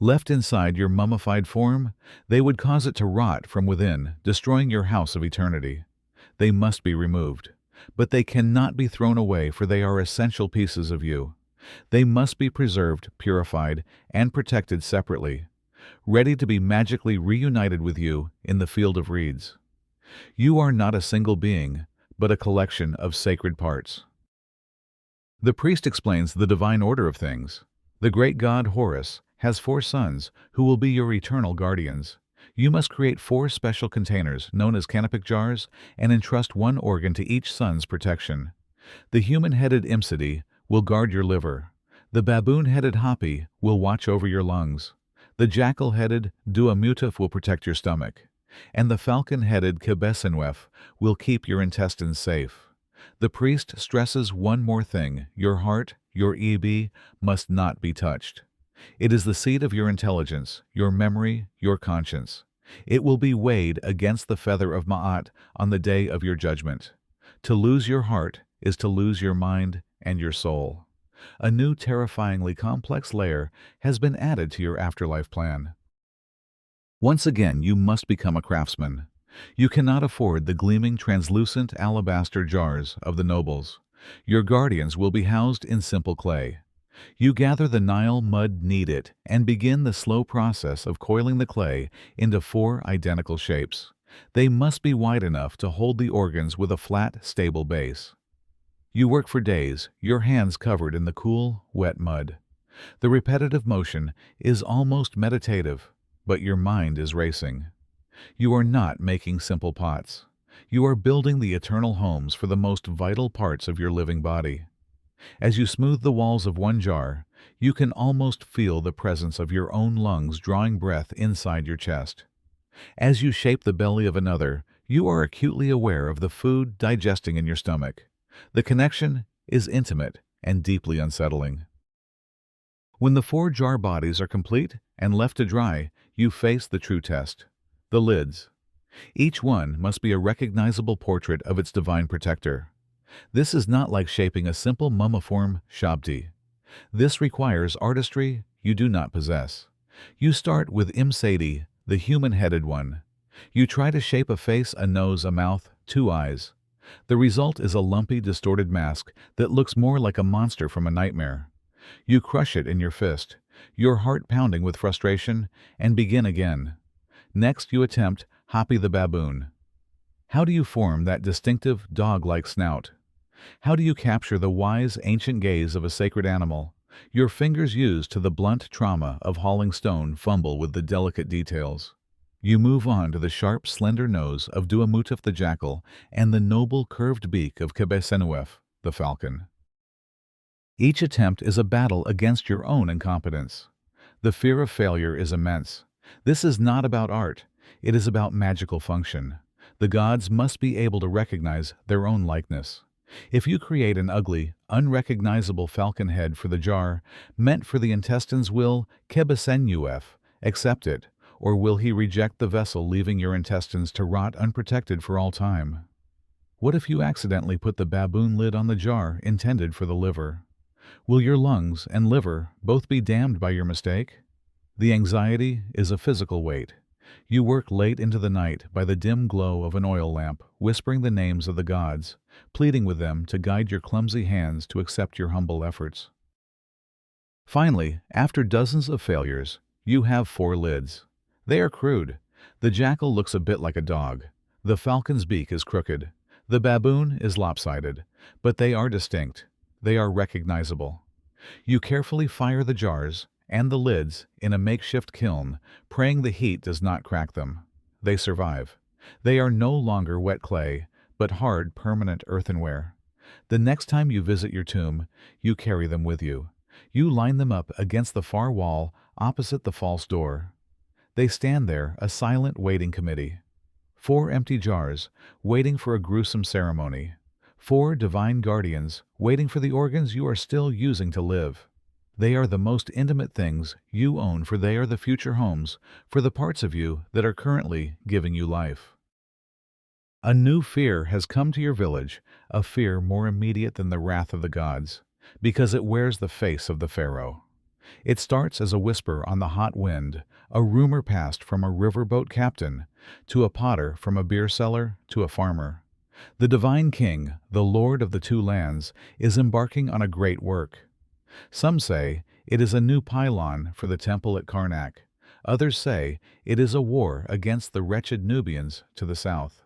Left inside your mummified form, they would cause it to rot from within, destroying your house of eternity. They must be removed, but they cannot be thrown away, for they are essential pieces of you. They must be preserved, purified, and protected separately, ready to be magically reunited with you in the field of reeds. You are not a single being, but a collection of sacred parts. The priest explains the divine order of things. The great god Horus has 4 sons who will be your eternal guardians. You must create 4 special containers, known as canopic jars, and entrust 1 organ to each son's protection. The human-headed Imsidy will guard your liver. The baboon-headed Hapi will watch over your lungs. The jackal-headed Duamutuf will protect your stomach. And the falcon-headed Kebesenwef will keep your intestines safe. The priest stresses one more thing: your heart, your EB, must not be touched. It is the seat of your intelligence, your memory, your conscience. It will be weighed against the feather of Ma'at on the day of your judgment. To lose your heart is to lose your mind and your soul. A new terrifyingly complex layer has been added to your afterlife plan. Once again, you must become a craftsman. You cannot afford the gleaming translucent alabaster jars of the nobles. Your guardians will be housed in simple clay. You gather the Nile mud, knead it, and begin the slow process of coiling the clay into 4 identical shapes. They must be wide enough to hold the organs with a flat, stable base. You work for days, your hands covered in the cool, wet mud. The repetitive motion is almost meditative, but your mind is racing. You are not making simple pots. You are building the eternal homes for the most vital parts of your living body. As you smooth the walls of one jar, you can almost feel the presence of your own lungs drawing breath inside your chest. As you shape the belly of another, you are acutely aware of the food digesting in your stomach. The connection is intimate and deeply unsettling. When the four jar bodies are complete and left to dry, you face the true test: the lids. Each one must be a recognizable portrait of its divine protector. This is not like shaping a simple mummiform shabti. This requires artistry you do not possess. You start with Imsadi, the human-headed one. You try to shape a face, a nose, a mouth, two eyes. The result is a lumpy, distorted mask that looks more like a monster from a nightmare. You crush it in your fist, your heart pounding with frustration, and begin again. Next you attempt Hapi the baboon. How do you form that distinctive, dog-like snout? How do you capture the wise, ancient gaze of a sacred animal? Your fingers used to the blunt trauma of hauling stone fumble with the delicate details. You move on to the sharp, slender nose of Duamutef the jackal and the noble, curved beak of Kebesenuef, the falcon. Each attempt is a battle against your own incompetence. The fear of failure is immense. This is not about art. It is about magical function. The gods must be able to recognize their own likeness. If you create an ugly, unrecognizable falcon head for the jar, meant for the intestines, will Kebesenuef accept it, or will he reject the vessel, leaving your intestines to rot unprotected for all time? What if you accidentally put the baboon lid on the jar intended for the liver? Will your lungs and liver both be damned by your mistake? The anxiety is a physical weight. You work late into the night by the dim glow of an oil lamp, whispering the names of the gods, pleading with them to guide your clumsy hands to accept your humble efforts. Finally, after dozens of failures, you have four lids. They are crude. The jackal looks a bit like a dog. The falcon's beak is crooked. The baboon is lopsided. But they are distinct. They are recognizable. You carefully fire the jars and the lids in a makeshift kiln, praying the heat does not crack them. They survive. They are no longer wet clay, but hard, permanent earthenware. The next time you visit your tomb, you carry them with you. You line them up against the far wall opposite the false door. They stand there, a silent waiting committee. Four empty jars, waiting for a gruesome ceremony. Four divine guardians, waiting for the organs you are still using to live. They are the most intimate things you own, for they are the future homes for the parts of you that are currently giving you life. A new fear has come to your village, a fear more immediate than the wrath of the gods, because it wears the face of the pharaoh. It starts as a whisper on the hot wind, a rumor passed from a riverboat captain to a potter, from a beer cellar to a farmer. The divine king, the lord of the two lands, is embarking on a great work. Some say it is a new pylon for the temple at Karnak. Others say it is a war against the wretched Nubians to the south.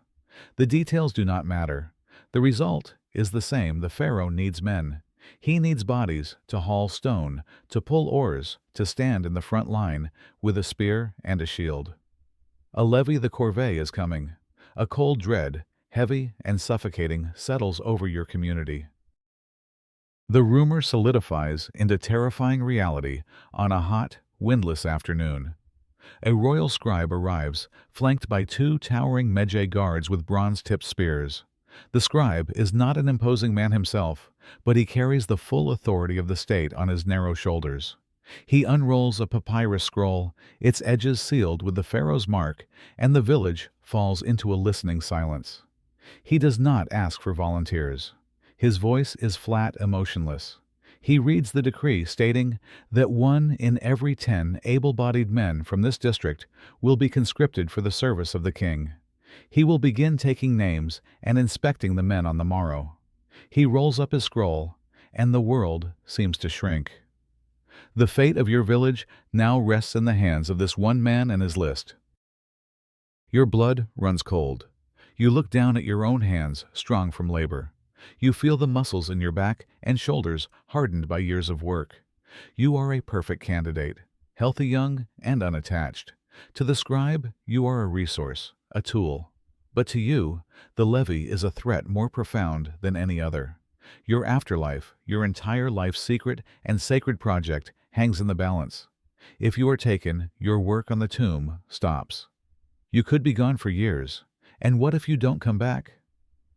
The details do not matter. The result is the same. The pharaoh needs men. He needs bodies to haul stone, to pull oars, to stand in the front line with a spear and a shield. A levy the corvée is coming. A cold dread, heavy and suffocating, settles over your community. The rumor solidifies into terrifying reality on a hot, windless afternoon. A royal scribe arrives, flanked by two towering Medjay guards with bronze-tipped spears. The scribe is not an imposing man himself, but he carries the full authority of the state on his narrow shoulders. He unrolls a papyrus scroll, its edges sealed with the pharaoh's mark, and the village falls into a listening silence. He does not ask for volunteers. His voice is flat, emotionless. He reads the decree, stating that 1 in every 10 able-bodied men from this district will be conscripted for the service of the king. He will begin taking names and inspecting the men on the morrow. He rolls up his scroll, and the world seems to shrink. The fate of your village now rests in the hands of this one man and his list. Your blood runs cold. You look down at your own hands, strong from labor. You feel the muscles in your back and shoulders hardened by years of work. You are a perfect candidate, healthy, young, and unattached. To the scribe, you are a resource, a tool. But to you, the levee is a threat more profound than any other. Your afterlife, your entire life's secret and sacred project, hangs in the balance. If you are taken, your work on the tomb stops. You could be gone for years. And what if you don't come back?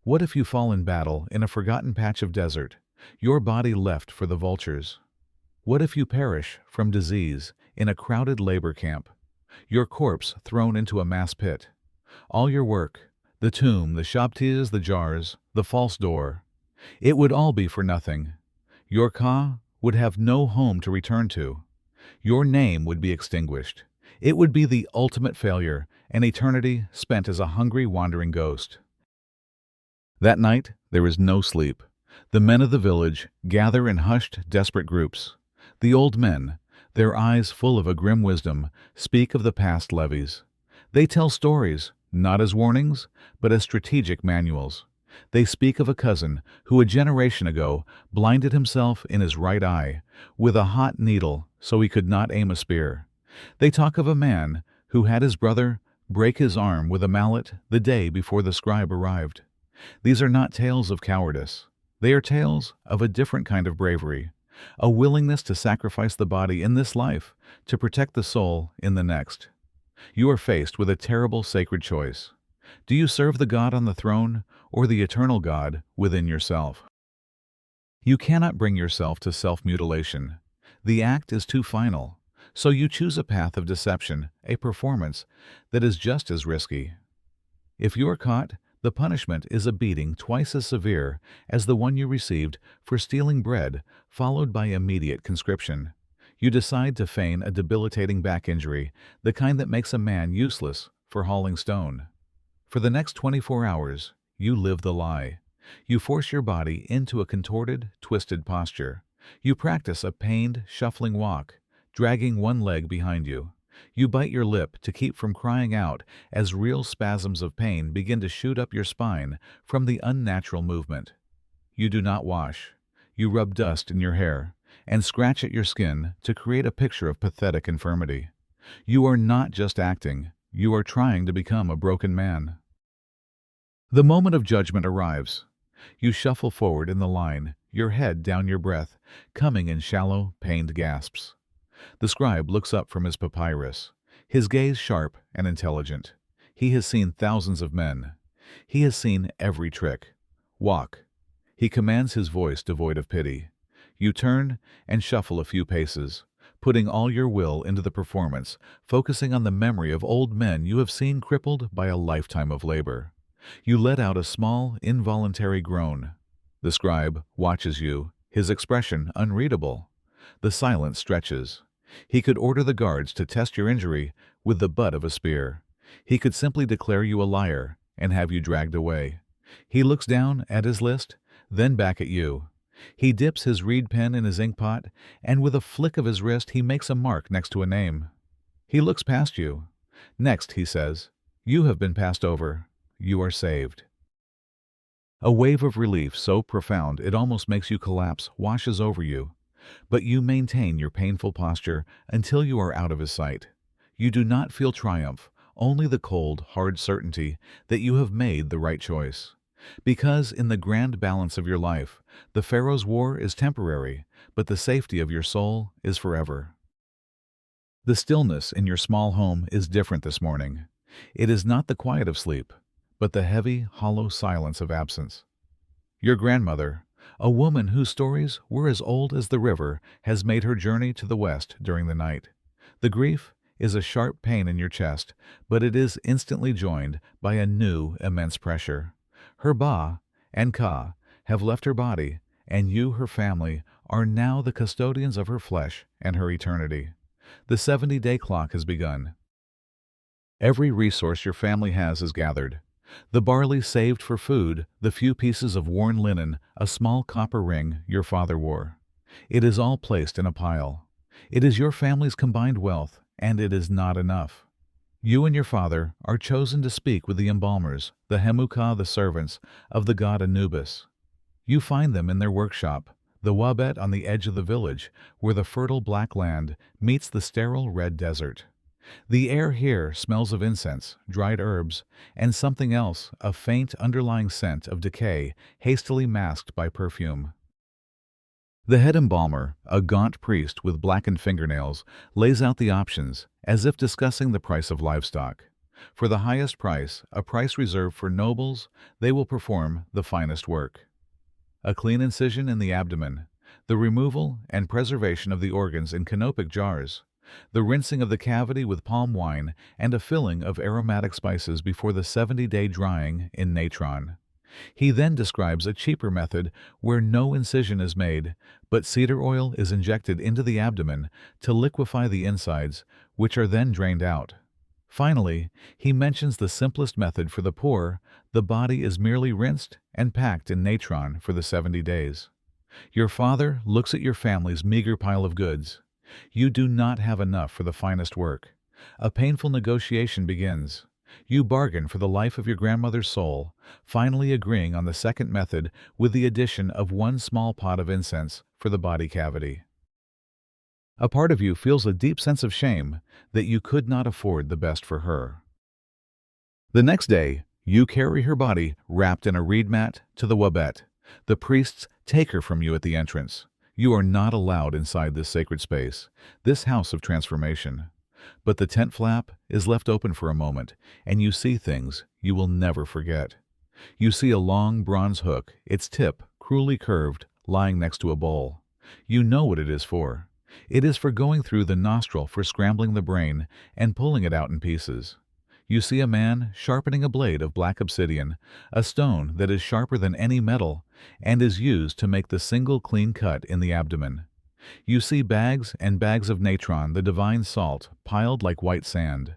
What if you fall in battle in a forgotten patch of desert, your body left for the vultures? What if you perish from disease in a crowded labor camp, your corpse thrown into a mass pit? All your work, the tomb, the shabtis, the jars, the false door, it would all be for nothing. Your ka would have no home to return to. Your name would be extinguished. It would be the ultimate failure, an eternity spent as a hungry, wandering ghost. That night, there is no sleep. The men of the village gather in hushed, desperate groups. The old men, their eyes full of a grim wisdom, speak of the past levees. They tell stories, not as warnings, but as strategic manuals. They speak of a cousin who a generation ago blinded himself in his right eye with a hot needle so he could not aim a spear. They talk of a man who had his brother break his arm with a mallet the day before the scribe arrived. These are not tales of cowardice. They are tales of a different kind of bravery, a willingness to sacrifice the body in this life to protect the soul in the next. You are faced with a terrible sacred choice. Do you serve the God on the throne or the eternal God within yourself? You cannot bring yourself to self-mutilation. The act is too final, so you choose a path of deception, a performance that is just as risky. If you are caught, the punishment is a beating twice as severe as the one you received for stealing bread, followed by immediate conscription. You decide to feign a debilitating back injury, the kind that makes a man useless for hauling stone. For the next 24 hours, you live the lie. You force your body into a contorted, twisted posture. You practice a pained, shuffling walk, dragging one leg behind you. You bite your lip to keep from crying out as real spasms of pain begin to shoot up your spine from the unnatural movement. You do not wash. You rub dust in your hair and scratch at your skin to create a picture of pathetic infirmity. You are not just acting, you are trying to become a broken man. The moment of judgment arrives. You shuffle forward in the line, your head down your breath, coming in shallow, pained gasps. The scribe looks up from his papyrus, his gaze sharp and intelligent. He has seen thousands of men. He has seen every trick. Walk. He commands, his voice devoid of pity. You turn and shuffle a few paces, putting all your will into the performance, focusing on the memory of old men you have seen crippled by a lifetime of labor. You let out a small, involuntary groan. The scribe watches you, his expression unreadable. The silence stretches. He could order the guards to test your injury with the butt of a spear. He could simply declare you a liar and have you dragged away. He looks down at his list, then back at you. He dips his reed pen in his inkpot, and with a flick of his wrist he makes a mark next to a name. He looks past you. Next, he says, "You have been passed over. You are saved." A wave of relief so profound it almost makes you collapse washes over you. But you maintain your painful posture until you are out of his sight. You do not feel triumph, only the cold, hard certainty that you have made the right choice. Because in the grand balance of your life, the Pharaoh's war is temporary, but the safety of your soul is forever. The stillness in your small home is different this morning. It is not the quiet of sleep, but the heavy, hollow silence of absence. Your grandmother, a woman whose stories were as old as the river, has made her journey to the west during the night. The grief is a sharp pain in your chest, but it is instantly joined by a new, immense pressure. Her Ba and Ka have left her body, and you, her family, are now the custodians of her flesh and her eternity. The 70-day clock has begun. Every resource your family has is gathered. The barley saved for food, the few pieces of worn linen, a small copper ring your father wore. It is all placed in a pile. It is your family's combined wealth, and it is not enough. You and your father are chosen to speak with the embalmers, the Hemuka, the servants of the god Anubis. You find them in their workshop, the Wabet on the edge of the village, where the fertile black land meets the sterile red desert. The air here smells of incense, dried herbs, and something else, a faint underlying scent of decay hastily masked by perfume. The head embalmer, a gaunt priest with blackened fingernails, lays out the options, as if discussing the price of livestock. For the highest price, a price reserved for nobles, they will perform the finest work. A clean incision in the abdomen, the removal and preservation of the organs in canopic jars, the rinsing of the cavity with palm wine, and a filling of aromatic spices before the 70-day drying in natron. He then describes a cheaper method where no incision is made, but cedar oil is injected into the abdomen to liquefy the insides, which are then drained out. Finally, he mentions the simplest method for the poor. The body is merely rinsed and packed in natron for the 70 days. Your father looks at your family's meager pile of goods. You do not have enough for the finest work. A painful negotiation begins. You bargain for the life of your grandmother's soul, finally agreeing on the second method with the addition of one small pot of incense for the body cavity. A part of you feels a deep sense of shame that you could not afford the best for her. The next day, you carry her body wrapped in a reed mat to the wabet. The priests take her from you at the entrance. You are not allowed inside this sacred space, this house of transformation. But the tent flap is left open for a moment, and you see things you will never forget. You see a long bronze hook, its tip cruelly curved, lying next to a bowl. You know what it is for. It is for going through the nostril for scrambling the brain and pulling it out in pieces. You see a man sharpening a blade of black obsidian, a stone that is sharper than any metal, and is used to make the single clean cut in the abdomen. You see bags and bags of natron, the divine salt, piled like white sand.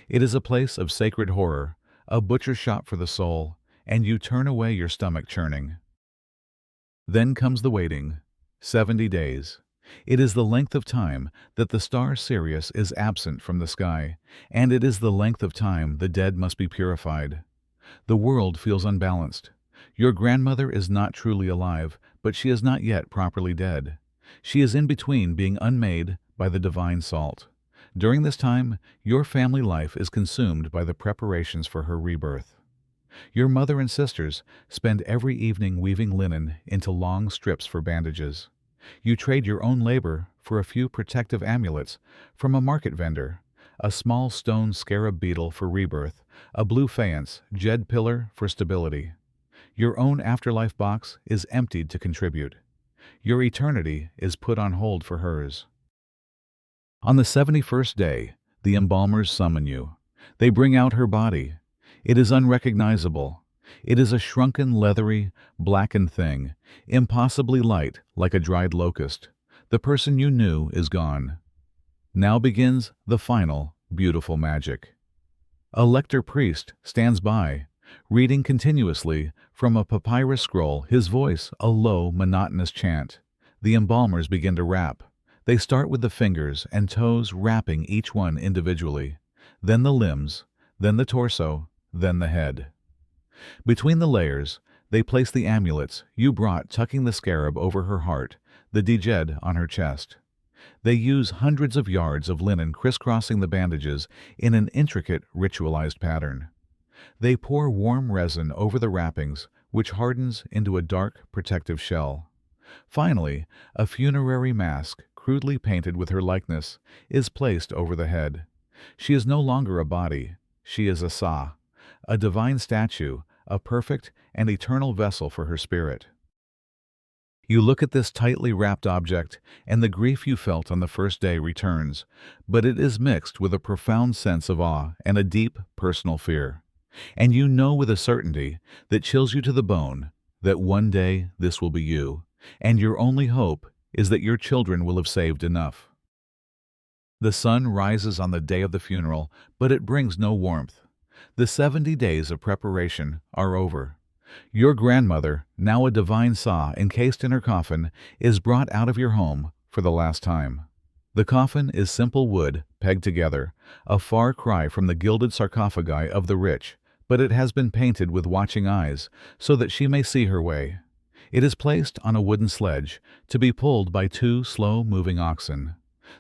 It is a place of sacred horror, a butcher shop for the soul, and you turn away, your stomach churning. Then comes the waiting. 70 days. It is the length of time that the star Sirius is absent from the sky, and it is the length of time the dead must be purified. The world feels unbalanced. Your grandmother is not truly alive, but she is not yet properly dead. She is in between being unmade by the divine salt. During this time, your family life is consumed by the preparations for her rebirth. Your mother and sisters spend every evening weaving linen into long strips for bandages. You trade your own labor for a few protective amulets from a market vendor, a small stone scarab beetle for rebirth, a blue faience, jed pillar for stability. Your own afterlife box is emptied to contribute. Your eternity is put on hold for hers. On the 71st day, the embalmers summon you. They bring out her body. It is unrecognizable. It is a shrunken, leathery, blackened thing, impossibly light like a dried locust. The person you knew is gone. Now begins the final, beautiful magic. A lector priest stands by, reading continuously from a papyrus scroll, his voice a low, monotonous chant. The embalmers begin to wrap. They start with the fingers and toes, wrapping each one individually, then the limbs, then the torso, then the head. Between the layers, they place the amulets you brought, tucking the scarab over her heart, the djed on her chest. They use hundreds of yards of linen crisscrossing the bandages in an intricate, ritualized pattern. They pour warm resin over the wrappings, which hardens into a dark, protective shell. Finally, a funerary mask, crudely painted with her likeness, is placed over the head. She is no longer a body. She is a sa, a divine statue, a perfect and eternal vessel for her spirit. You look at this tightly wrapped object, and the grief you felt on the first day returns, but it is mixed with a profound sense of awe and a deep, personal fear. And you know with a certainty that chills you to the bone that one day this will be you, and your only hope is that your children will have saved enough. The sun rises on the day of the funeral, but it brings no warmth. The 70 days of preparation are over. Your grandmother, now a divine sa encased in her coffin, is brought out of your home for the last time. The coffin is simple wood pegged together, a far cry from the gilded sarcophagi of the rich, but it has been painted with watching eyes so that she may see her way. It is placed on a wooden sledge to be pulled by 2 slow-moving oxen.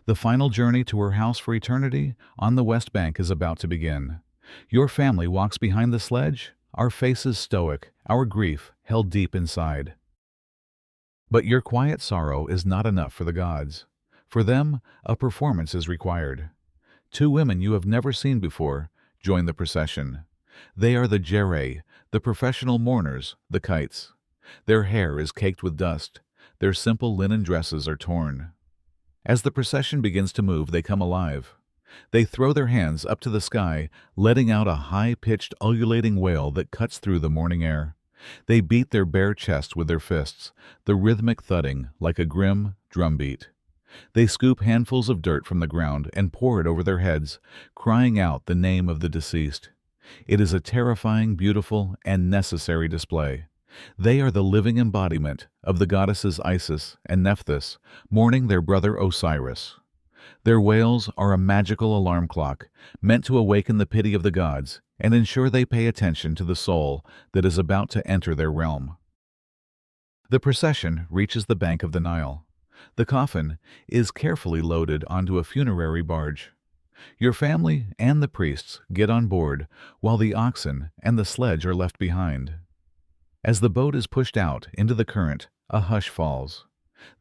The final journey to her house for eternity on the West Bank is about to begin. Your family walks behind the sledge, our faces stoic, our grief held deep inside. But your quiet sorrow is not enough for the gods. For them, a performance is required. Two women you have never seen before join the procession. They are the Jere, the professional mourners, the kites. Their hair is caked with dust. Their simple linen dresses are torn. As the procession begins to move, they come alive. They throw their hands up to the sky, letting out a high-pitched, ululating wail that cuts through the morning air. They beat their bare chest with their fists, the rhythmic thudding like a grim drumbeat. They scoop handfuls of dirt from the ground and pour it over their heads, crying out the name of the deceased. It is a terrifying, beautiful, and necessary display. They are the living embodiment of the goddesses Isis and Nephthys, mourning their brother Osiris. Their wails are a magical alarm clock, meant to awaken the pity of the gods and ensure they pay attention to the soul that is about to enter their realm. The procession reaches the bank of the Nile. The coffin is carefully loaded onto a funerary barge. Your family and the priests get on board, while the oxen and the sledge are left behind. As the boat is pushed out into the current, a hush falls.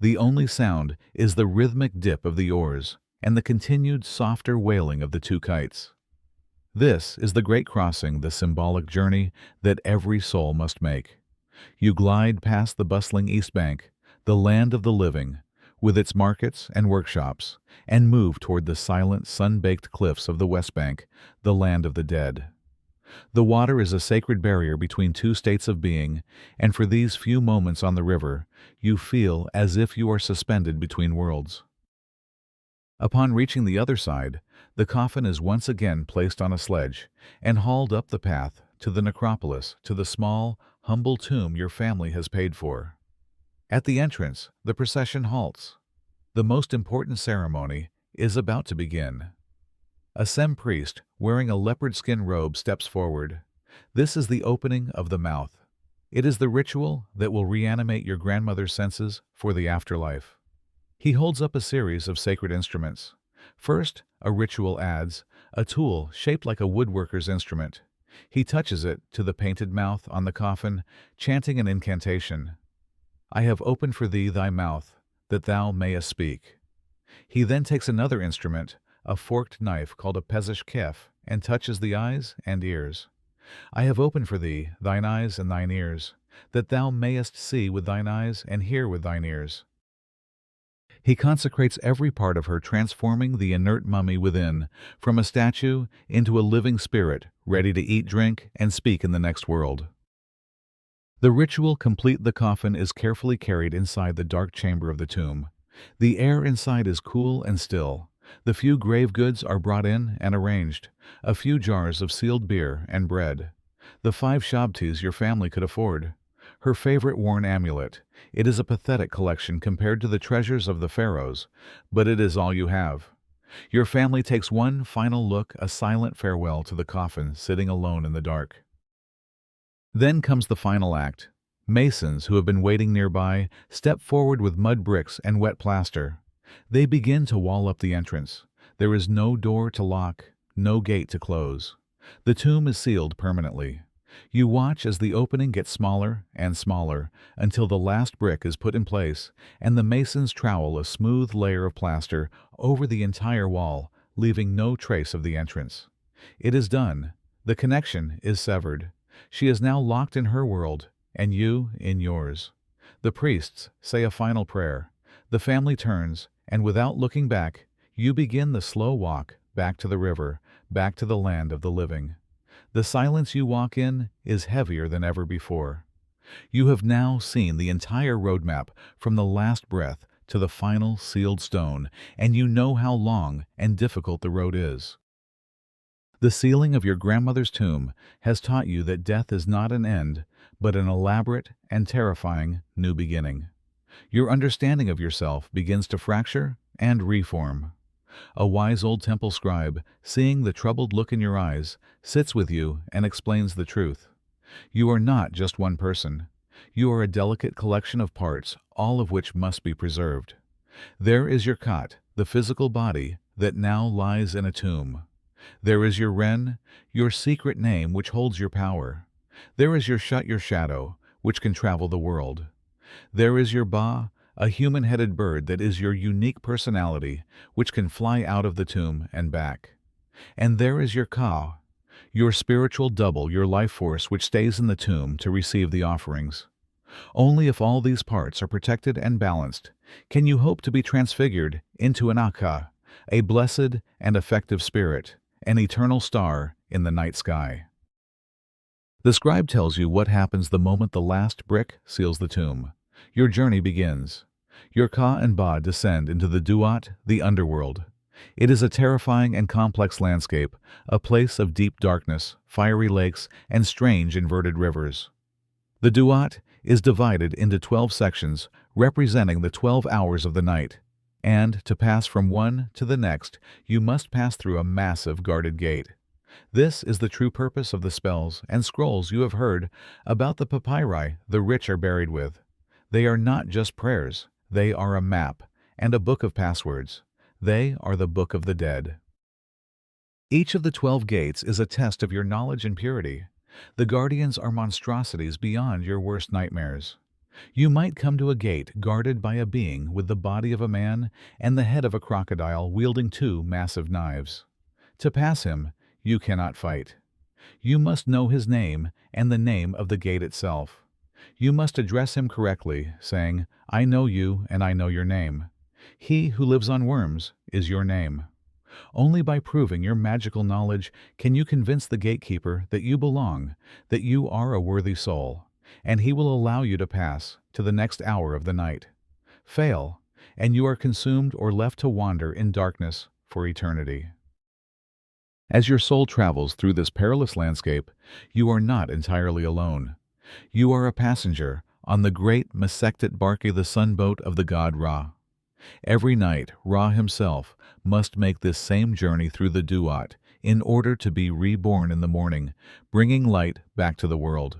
The only sound is the rhythmic dip of the oars and the continued softer wailing of the two kites. This is the great crossing, the symbolic journey that every soul must make. You glide past the bustling East Bank, the land of the living, with its markets and workshops, and move toward the silent, sun-baked cliffs of the West Bank, the land of the dead. The water is a sacred barrier between two states of being, and for these few moments on the river, you feel as if you are suspended between worlds. Upon reaching the other side, the coffin is once again placed on a sledge and hauled up the path to the necropolis, to the small, humble tomb your family has paid for. At the entrance, the procession halts. The most important ceremony is about to begin. A Sem priest, wearing a leopard skin robe, steps forward. This is the opening of the mouth. It is the ritual that will reanimate your grandmother's senses for the afterlife. He holds up a series of sacred instruments. First, a ritual adze, a tool shaped like a woodworker's instrument. He touches it to the painted mouth on the coffin, chanting an incantation. I have opened for thee thy mouth, that thou mayest speak. He then takes another instrument, a forked knife called a pezish kef, and touches the eyes and ears. I have opened for thee thine eyes and thine ears, that thou mayest see with thine eyes and hear with thine ears. He consecrates every part of her, transforming the inert mummy within from a statue into a living spirit, ready to eat, drink, and speak in the next world. The ritual complete, the coffin is carefully carried inside the dark chamber of the tomb. The air inside is cool and still. The few grave goods are brought in and arranged, a few jars of sealed beer and bread. The 5 shabtis your family could afford. Her favorite worn amulet. It is a pathetic collection compared to the treasures of the pharaohs, but it is all you have. Your family takes one final look, a silent farewell to the coffin sitting alone in the dark. Then comes the final act. Masons who have been waiting nearby step forward with mud bricks and wet plaster. They begin to wall up the entrance. There is no door to lock, no gate to close. The tomb is sealed permanently. You watch as the opening gets smaller and smaller until the last brick is put in place and the masons trowel a smooth layer of plaster over the entire wall, leaving no trace of the entrance. It is done. The connection is severed. She is now locked in her world, and you in yours. The priests say a final prayer. The family turns, and without looking back, you begin the slow walk back to the river, back to the land of the living. The silence you walk in is heavier than ever before. You have now seen the entire roadmap from the last breath to the final sealed stone, and you know how long and difficult the road is. The sealing of your grandmother's tomb has taught you that death is not an end, but an elaborate and terrifying new beginning. Your understanding of yourself begins to fracture and reform. A wise old temple scribe, seeing the troubled look in your eyes, sits with you and explains the truth. You are not just one person. You are a delicate collection of parts, all of which must be preserved. There is your cot, the physical body that now lies in a tomb. There is your Ren, your secret name which holds your power. There is your Shut, your shadow, which can travel the world. There is your Ba, a human-headed bird that is your unique personality, which can fly out of the tomb and back. And there is your Ka, your spiritual double, your life force which stays in the tomb to receive the offerings. Only if all these parts are protected and balanced can you hope to be transfigured into an Akka, a blessed and effective spirit, an eternal star in the night sky. The scribe tells you what happens the moment the last brick seals the tomb. Your journey begins. Your Ka and Ba descend into the Duat, the underworld. It is a terrifying and complex landscape, a place of deep darkness, fiery lakes, and strange inverted rivers. The Duat is divided into 12 sections, representing the 12 hours of the night, and to pass from one to the next, you must pass through a massive guarded gate. This is the true purpose of the spells and scrolls you have heard about the papyri the rich are buried with. They are not just prayers, they are a map and a book of passwords. They are the book of the dead. Each of the 12 gates is a test of your knowledge and purity. The guardians are monstrosities beyond your worst nightmares. You might come to a gate guarded by a being with the body of a man and the head of a crocodile wielding 2 massive knives. To pass him, you cannot fight. You must know his name and the name of the gate itself. You must address him correctly, saying, "I know you and I know your name." He who lives on worms is your name. Only by proving your magical knowledge can you convince the gatekeeper that you belong, that you are a worthy soul, and he will allow you to pass to the next hour of the night. Fail, and you are consumed or left to wander in darkness for eternity. As your soul travels through this perilous landscape, you are not entirely alone. You are a passenger on the great Masektet Barke, the sunboat of the god Ra. Every night, Ra himself must make this same journey through the Duat in order to be reborn in the morning, bringing light back to the world.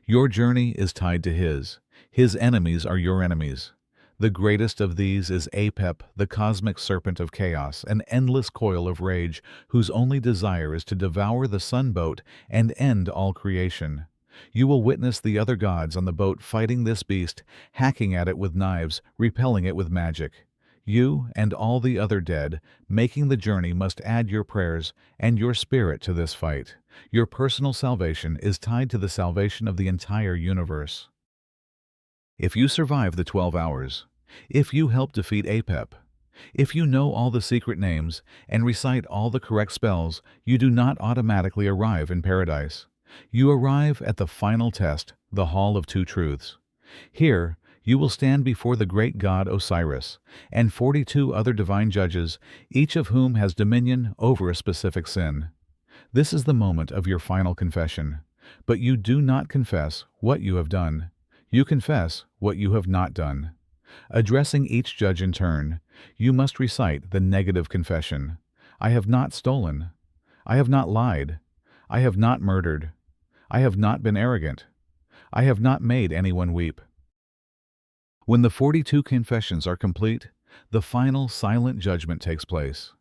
Your journey is tied to his. His enemies are your enemies. The greatest of these is Apep, the cosmic serpent of chaos, an endless coil of rage whose only desire is to devour the sunboat and end all creation. You will witness the other gods on the boat fighting this beast, hacking at it with knives, repelling it with magic. You and all the other dead making the journey must add your prayers and your spirit to this fight. Your personal salvation is tied to the salvation of the entire universe. If you survive the 12 hours, if you help defeat Apep, if you know all the secret names and recite all the correct spells, you do not automatically arrive in paradise. You arrive at the final test, the Hall of Two Truths. Here, you will stand before the great god Osiris and 42 other divine judges, each of whom has dominion over a specific sin. This is the moment of your final confession. But you do not confess what you have done. You confess what you have not done. Addressing each judge in turn, you must recite the negative confession. I have not stolen. I have not lied. I have not murdered. I have not been arrogant. I have not made anyone weep. When the 42 confessions are complete, the final silent judgment takes place.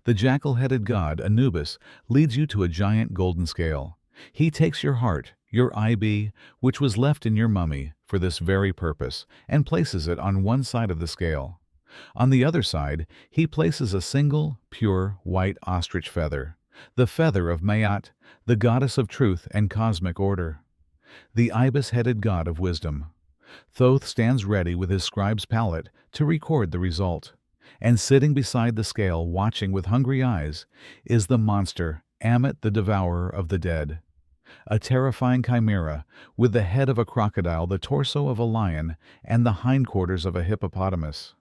The jackal-headed god Anubis leads you to a giant golden scale. He takes your heart, your IB, which was left in your mummy for this very purpose, and places it on one side of the scale. On the other side, he places a single, pure, white ostrich feather, the feather of Maat, the goddess of truth and cosmic order, the ibis-headed god of wisdom. Thoth stands ready with his scribe's palette to record the result, and sitting beside the scale watching with hungry eyes is the monster Ammit, the devourer of the dead, a terrifying chimera with the head of a crocodile, the torso of a lion, and the hindquarters of a hippopotamus.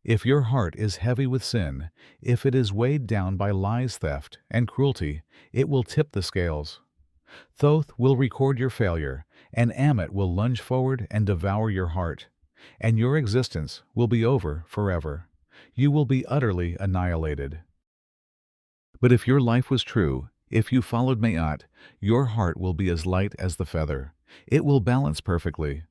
If your heart is heavy with sin, if it is weighed down by lies, theft, and cruelty, it will tip the scales. Thoth will record your failure, and Ammit will lunge forward and devour your heart, and your existence will be over forever. You will be utterly annihilated. But if your life was true, if you followed Maat, your heart will be as light as the feather. It will balance perfectly.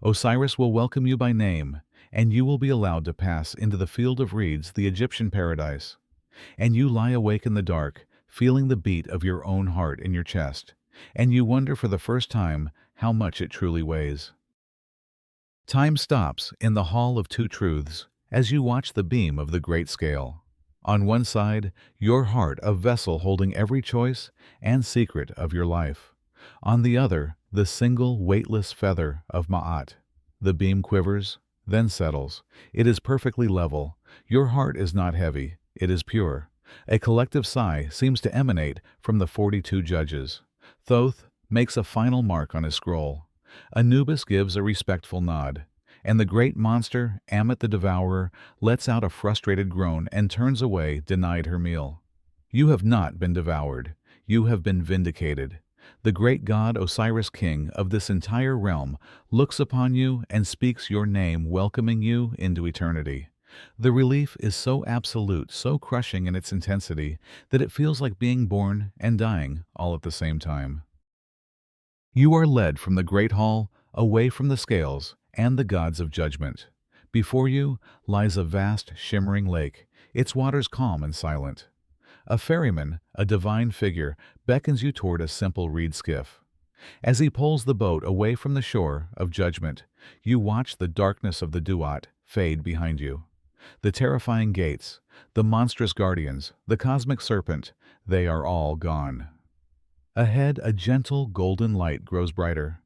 Osiris will welcome you by name, and you will be allowed to pass into the field of reeds, the Egyptian paradise. And you lie awake in the dark, feeling the beat of your own heart in your chest, and you wonder for the first time how much it truly weighs. Time stops in the Hall of Two Truths as you watch the beam of the great scale. On one side, your heart, a vessel holding every choice and secret of your life. On the other, the single weightless feather of Ma'at. The beam quivers, then settles. It is perfectly level. Your heart is not heavy. It is pure. A collective sigh seems to emanate from the 42 judges. Thoth makes a final mark on his scroll. Anubis gives a respectful nod, and the great monster, Ammit the Devourer, lets out a frustrated groan and turns away, denied her meal. You have not been devoured. You have been vindicated. The great god Osiris, king of this entire realm, looks upon you and speaks your name, welcoming you into eternity. The relief is so absolute, so crushing in its intensity, that it feels like being born and dying all at the same time. You are led from the great hall, away from the scales and the gods of judgment. Before you lies a vast, shimmering lake, its waters calm and silent. A ferryman, a divine figure, beckons you toward a simple reed skiff. As he pulls the boat away from the shore of judgment, you watch the darkness of the Duat fade behind you. The terrifying gates, the monstrous guardians, the cosmic serpent, they are all gone. Ahead, a gentle golden light grows brighter.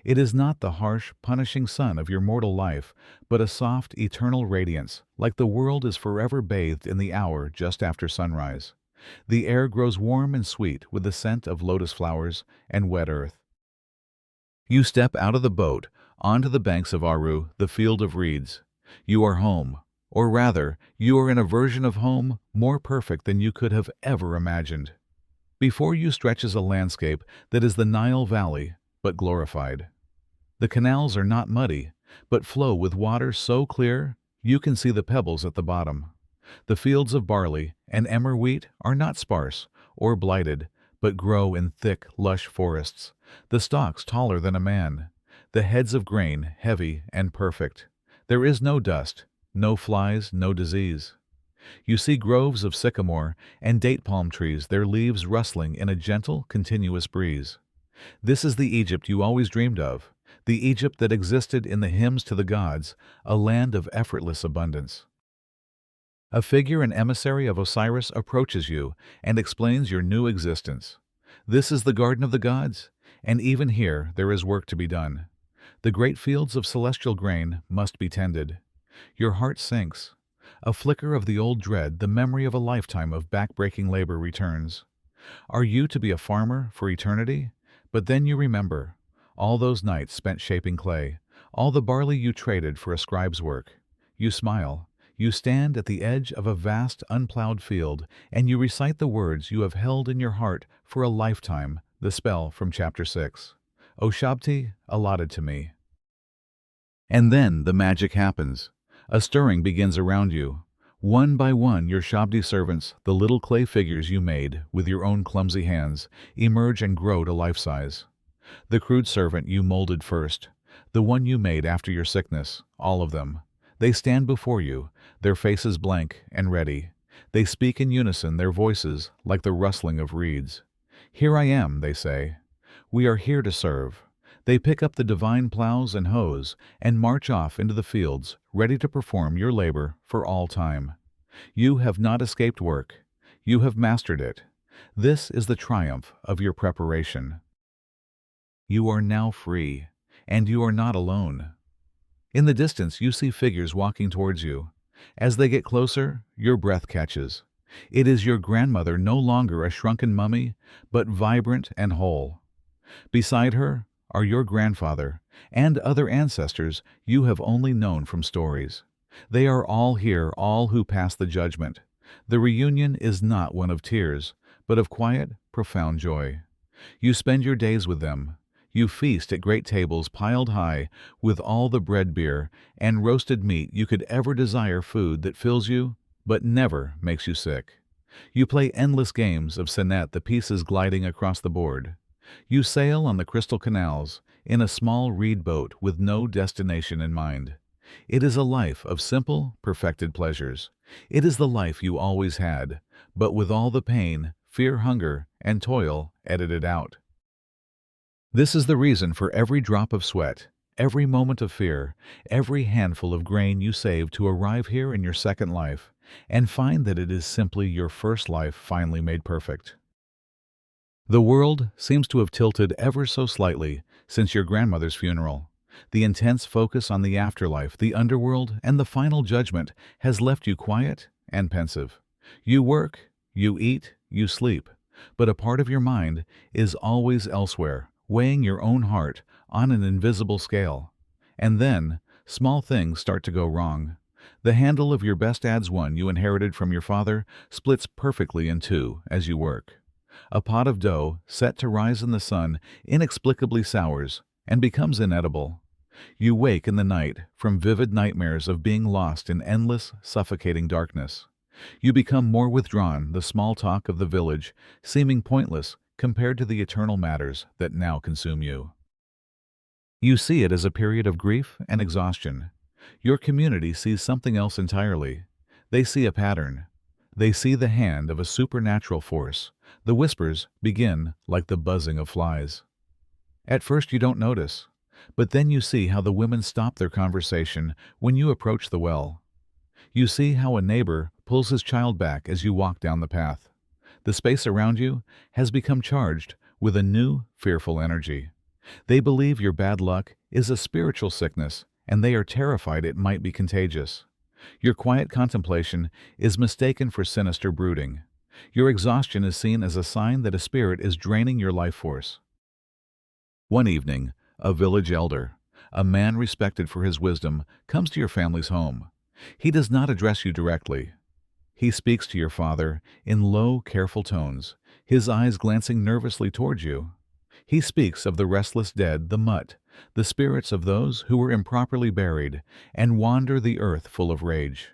It is not the harsh, punishing sun of your mortal life, but a soft, eternal radiance, like the world is forever bathed in the hour just after sunrise. The air grows warm and sweet with the scent of lotus flowers and wet earth. You step out of the boat, onto the banks of Aru, the field of reeds. You are home, or rather, you are in a version of home more perfect than you could have ever imagined. Before you stretches a landscape that is the Nile Valley, but glorified. The canals are not muddy, but flow with water so clear you can see the pebbles at the bottom. The fields of barley and emmer wheat are not sparse or blighted, but grow in thick, lush forests, the stalks taller than a man, the heads of grain heavy and perfect. There is no dust, no flies, no disease. You see groves of sycamore and date palm trees, their leaves rustling in a gentle, continuous breeze. This is the Egypt you always dreamed of, the Egypt that existed in the hymns to the gods, a land of effortless abundance. A figure, an emissary of Osiris, approaches you and explains your new existence. This is the garden of the gods, and even here there is work to be done. The great fields of celestial grain must be tended. Your heart sinks. A flicker of the old dread, the memory of a lifetime of back-breaking labor returns. Are you to be a farmer for eternity? But then you remember all those nights spent shaping clay, all the barley you traded for a scribe's work. You smile. You stand at the edge of a vast, unplowed field, and you recite the words you have held in your heart for a lifetime, the spell from chapter 6. O Shabti, allotted to me. And then the magic happens. A stirring begins around you. One by one, your Shabdi servants, the little clay figures you made with your own clumsy hands, emerge and grow to life-size. The crude servant you molded first, the one you made after your sickness, all of them. They stand before you, their faces blank and ready. They speak in unison, their voices like the rustling of reeds. Here I am, they say. We are here to serve. They pick up the divine plows and hoes and march off into the fields, ready to perform your labor for all time. You have not escaped work. You have mastered it. This is the triumph of your preparation. You are now free, and you are not alone. In the distance, you see figures walking towards you. As they get closer, your breath catches. It is your grandmother, no longer a shrunken mummy, but vibrant and whole. Beside her are your grandfather and other ancestors you have only known from stories. They are all here, all who pass the judgment. The reunion is not one of tears, but of quiet, profound joy. You spend your days with them. You feast at great tables piled high with all the bread, beer, and roasted meat you could ever desire, food that fills you but never makes you sick. You play endless games of senet, the pieces gliding across the board. You sail on the crystal canals in a small reed boat with no destination in mind. It is a life of simple, perfected pleasures. It is the life you always had, but with all the pain, fear, hunger, and toil edited out. This is the reason for every drop of sweat, every moment of fear, every handful of grain you save to arrive here in your second life and find that it is simply your first life finally made perfect. The world seems to have tilted ever so slightly since your grandmother's funeral. The intense focus on the afterlife, the underworld, and the final judgment has left you quiet and pensive. You work, you eat, you sleep, but a part of your mind is always elsewhere, weighing your own heart on an invisible scale. And then, small things start to go wrong. The handle of your best adz one you inherited from your father splits perfectly in two as you work. A pot of dough set to rise in the sun inexplicably sours and becomes inedible. You wake in the night from vivid nightmares of being lost in endless, suffocating darkness. You become more withdrawn, the small talk of the village seeming pointless compared to the eternal matters that now consume you. You see it as a period of grief and exhaustion. Your community sees something else entirely. They see a pattern. They see the hand of a supernatural force. The whispers begin like the buzzing of flies. At first you don't notice, but then you see how the women stop their conversation when you approach the well. You see how a neighbor pulls his child back as you walk down the path. The space around you has become charged with a new, fearful energy. They believe your bad luck is a spiritual sickness, and they are terrified it might be contagious. Your quiet contemplation is mistaken for sinister brooding. Your exhaustion is seen as a sign that a spirit is draining your life force. One evening, a village elder, a man respected for his wisdom, comes to your family's home. He does not address you directly. He speaks to your father in low, careful tones, his eyes glancing nervously towards you. He speaks of the restless dead, the mutt, the spirits of those who were improperly buried and wander the earth full of rage.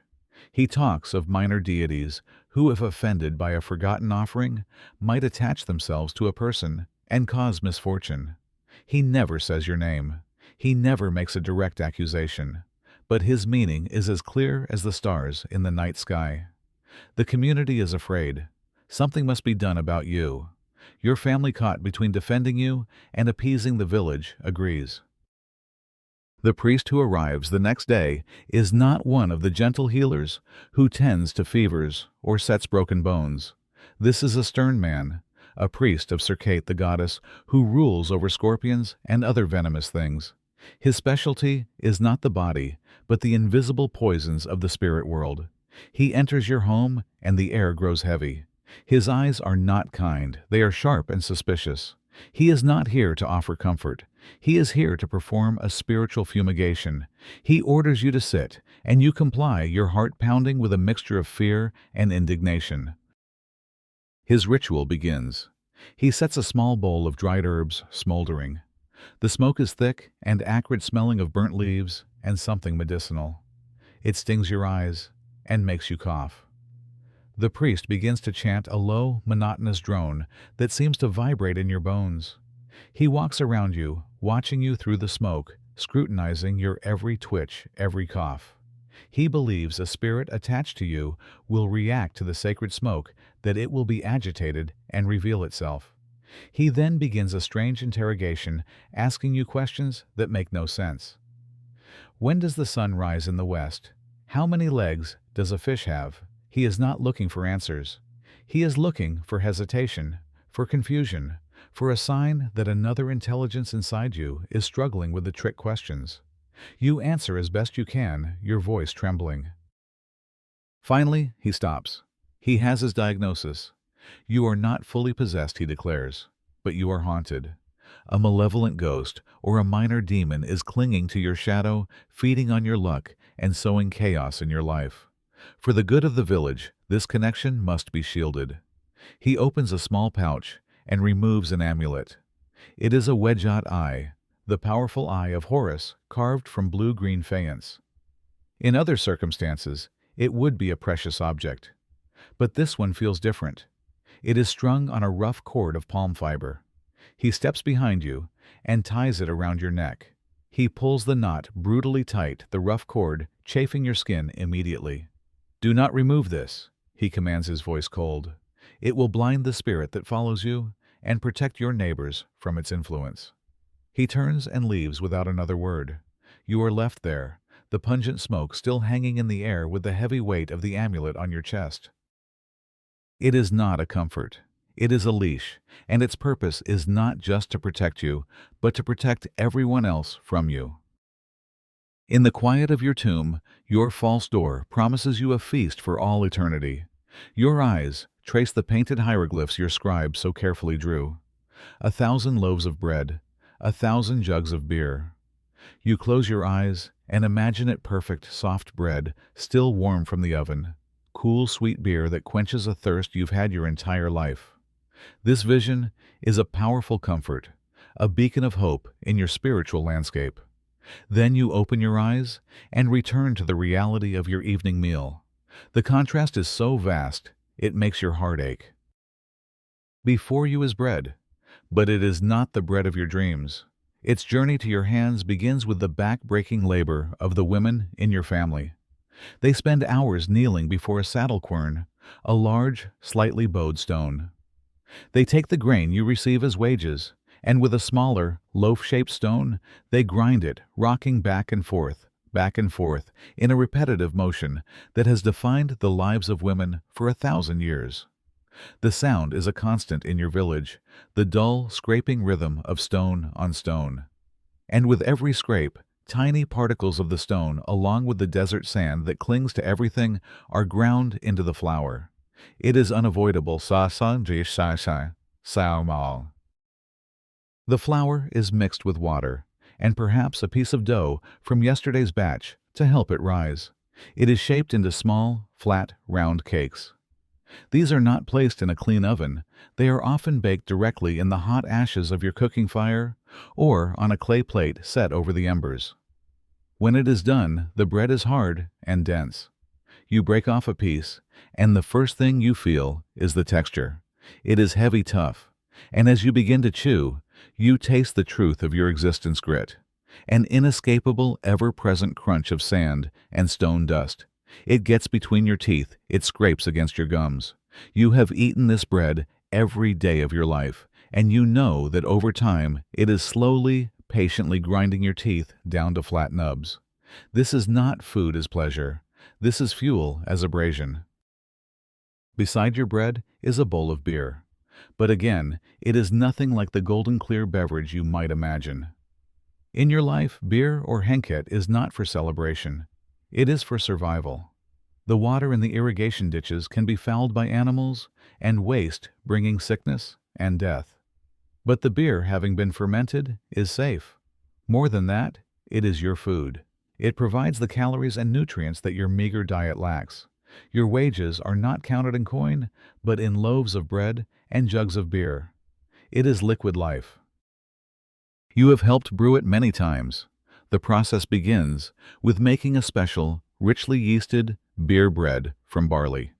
He talks of minor deities who, if offended by a forgotten offering, might attach themselves to a person and cause misfortune. He never says your name. He never makes a direct accusation, but his meaning is as clear as the stars in the night sky. The community is afraid. Something must be done about you. Your family, caught between defending you and appeasing the village, agrees. The priest who arrives the next day is not one of the gentle healers who tends to fevers or sets broken bones. This is a stern man, a priest of Serkate, the goddess, who rules over scorpions and other venomous things. His specialty is not the body, but the invisible poisons of the spirit world. He enters your home, and the air grows heavy. His eyes are not kind, they are sharp and suspicious. He is not here to offer comfort. He is here to perform a spiritual fumigation. He orders you to sit, and you comply, your heart pounding with a mixture of fear and indignation. His ritual begins. He sets a small bowl of dried herbs smoldering. The smoke is thick and acrid, smelling of burnt leaves and something medicinal. It stings your eyes and makes you cough. The priest begins to chant a low, monotonous drone that seems to vibrate in your bones. He walks around you, watching you through the smoke, scrutinizing your every twitch, every cough. He believes a spirit attached to you will react to the sacred smoke, that it will be agitated and reveal itself. He then begins a strange interrogation, asking you questions that make no sense. When does the sun rise in the west? How many legs does a fish have? He is not looking for answers. He is looking for hesitation, for confusion, for a sign that another intelligence inside you is struggling with the trick questions. You answer as best you can, your voice trembling. Finally, he stops. He has his diagnosis. You are not fully possessed, he declares, but you are haunted. A malevolent ghost or a minor demon is clinging to your shadow, feeding on your luck and sowing chaos in your life. For the good of the village, this connection must be shielded. He opens a small pouch and removes an amulet. It is a wedge-out eye, the powerful eye of Horus, carved from blue-green faience. In other circumstances, it would be a precious object. But this one feels different. It is strung on a rough cord of palm fiber. He steps behind you and ties it around your neck. He pulls the knot brutally tight, the rough cord chafing your skin immediately. "Do not remove this," he commands, his voice cold. "It will blind the spirit that follows you and protect your neighbors from its influence." He turns and leaves without another word. You are left there, the pungent smoke still hanging in the air with the heavy weight of the amulet on your chest. It is not a comfort. It is a leash, and its purpose is not just to protect you, but to protect everyone else from you. In the quiet of your tomb, your false door promises you a feast for all eternity. Your eyes trace the painted hieroglyphs your scribe so carefully drew. 1,000 loaves of bread, 1,000 jugs of beer. You close your eyes and imagine it perfect, soft bread, still warm from the oven. Cool, sweet beer that quenches a thirst you've had your entire life. This vision is a powerful comfort, a beacon of hope in your spiritual landscape. Then you open your eyes and return to the reality of your evening meal. The contrast is so vast, it makes your heart ache. Before you is bread, but it is not the bread of your dreams. Its journey to your hands begins with the back-breaking labor of the women in your family. They spend hours kneeling before a saddle quern, a large, slightly bowed stone. They take the grain you receive as wages, and with a smaller, loaf-shaped stone, they grind it, rocking back and forth, in a repetitive motion that has defined the lives of women for 1,000 years. The sound is a constant in your village, the dull, scraping rhythm of stone on stone. And with every scrape, tiny particles of the stone, along with the desert sand that clings to everything, are ground into the flour. It is unavoidable. The flour is mixed with water, and perhaps a piece of dough from yesterday's batch to help it rise. It is shaped into small, flat, round cakes. These are not placed in a clean oven. They are often baked directly in the hot ashes of your cooking fire or on a clay plate set over the embers. When it is done, the bread is hard and dense. You break off a piece, and the first thing you feel is the texture. It is heavy, tough, and as you begin to chew, you taste the truth of your existence grit, an inescapable, ever-present crunch of sand and stone dust. It gets between your teeth, it scrapes against your gums. You have eaten this bread every day of your life, and you know that over time it is slowly, patiently grinding your teeth down to flat nubs. This is not food as pleasure. This is fuel as abrasion. Beside your bread is a bowl of beer. But again, it is nothing like the golden clear beverage you might imagine. In your life, beer or henket is not for celebration. It is for survival. The water in the irrigation ditches can be fouled by animals and waste, bringing sickness and death. But the beer, having been fermented, is safe. More than that, it is your food. It provides the calories and nutrients that your meager diet lacks. Your wages are not counted in coin, but in loaves of bread and jugs of beer. It is liquid life. You have helped brew it many times. The process begins with making a special, richly yeasted beer bread from barley.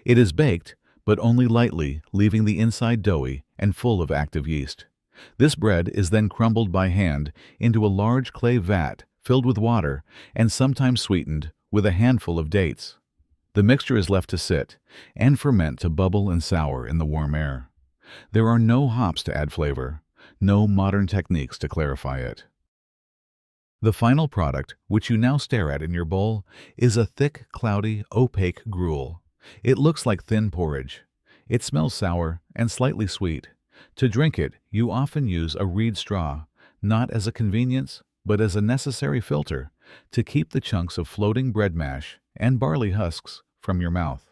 It is baked, but only lightly, leaving the inside doughy and full of active yeast. This bread is then crumbled by hand into a large clay vat filled with water and sometimes sweetened with a handful of dates. The mixture is left to sit and ferment to bubble and sour in the warm air. There are no hops to add flavor, no modern techniques to clarify it. The final product, which you now stare at in your bowl, is a thick, cloudy, opaque gruel. It looks like thin porridge. It smells sour and slightly sweet. To drink it, you often use a reed straw, not as a convenience, but as a necessary filter to keep the chunks of floating bread mash and barley husks from your mouth.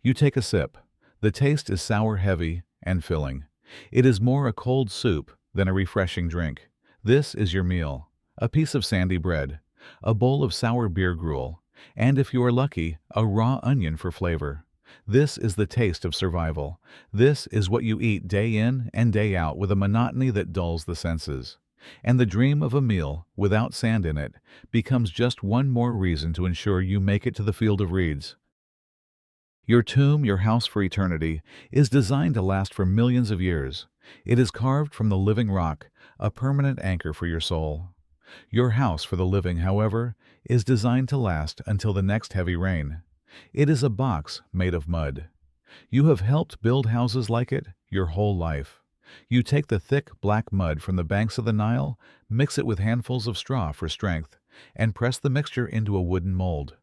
You take a sip. The taste is sour, heavy, and filling. It is more a cold soup than a refreshing drink. This is your meal: a piece of sandy bread, a bowl of sour beer gruel, and if you are lucky, a raw onion for flavor. This is the taste of survival. This is what you eat day in and day out with a monotony that dulls the senses. And the dream of a meal without sand in it becomes just one more reason to ensure you make it to the field of reeds. Your tomb, your house for eternity, is designed to last for millions of years. It is carved from the living rock, a permanent anchor for your soul. Your house for the living, however, is designed to last until the next heavy rain. It is a box made of mud. You have helped build houses like it your whole life. You take the thick black mud from the banks of the Nile, mix it with handfuls of straw for strength, and press the mixture into a wooden mold.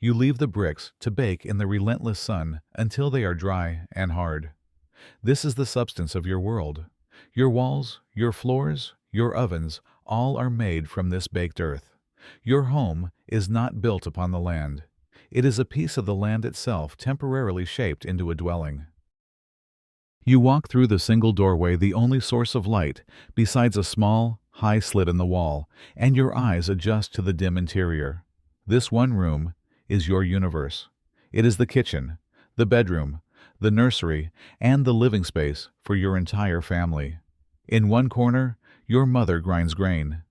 You leave the bricks to bake in the relentless sun until they are dry and hard. This is the substance of your world. Your walls, your floors, your ovens, all are made from this baked earth. Your home is not built upon the land. It is a piece of the land itself temporarily shaped into a dwelling. You walk through the single doorway, the only source of light, besides a small, high slit in the wall, and your eyes adjust to the dim interior. This one room is your universe. It is the kitchen, the bedroom, the nursery, and the living space for your entire family. In one corner, your mother grinds grain.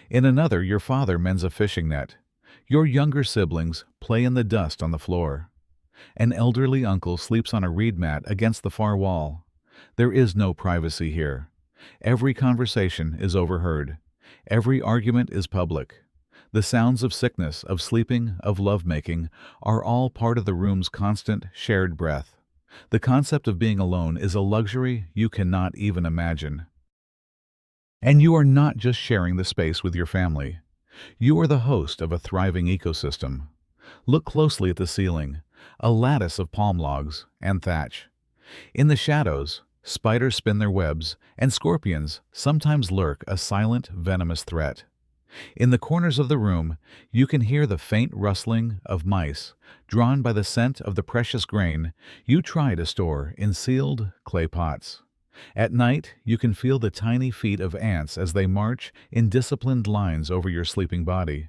In another, your father mends a fishing net. Your younger siblings play in the dust on the floor. An elderly uncle sleeps on a reed mat against the far wall. There is no privacy here. Every conversation is overheard. Every argument is public. The sounds of sickness, of sleeping, of lovemaking are all part of the room's constant, shared breath. The concept of being alone is a luxury you cannot even imagine. And you are not just sharing the space with your family. You are the host of a thriving ecosystem. Look closely at the ceiling, a lattice of palm logs and thatch. In the shadows, spiders spin their webs, and scorpions sometimes lurk, a silent, venomous threat. In the corners of the room, you can hear the faint rustling of mice, drawn by the scent of the precious grain you try to store in sealed clay pots. At night, you can feel the tiny feet of ants as they march in disciplined lines over your sleeping body.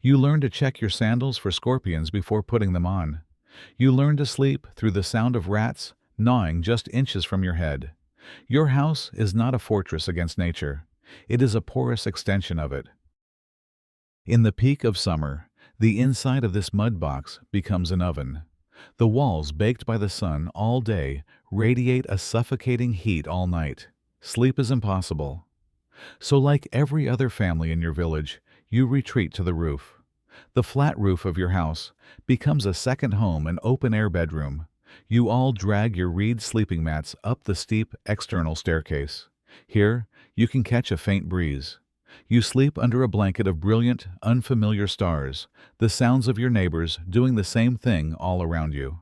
You learn to check your sandals for scorpions before putting them on. You learn to sleep through the sound of rats gnawing just inches from your head. Your house is not a fortress against nature. It is a porous extension of it. In the peak of summer, the inside of this mud box becomes an oven. The walls, baked by the sun all day, radiate a suffocating heat all night. Sleep is impossible. So, like every other family in your village, you retreat to the roof. The flat roof of your house becomes a second home, an open-air bedroom. You all drag your reed sleeping mats up the steep external staircase. Here, you can catch a faint breeze. You sleep under a blanket of brilliant, unfamiliar stars, the sounds of your neighbors doing the same thing all around you.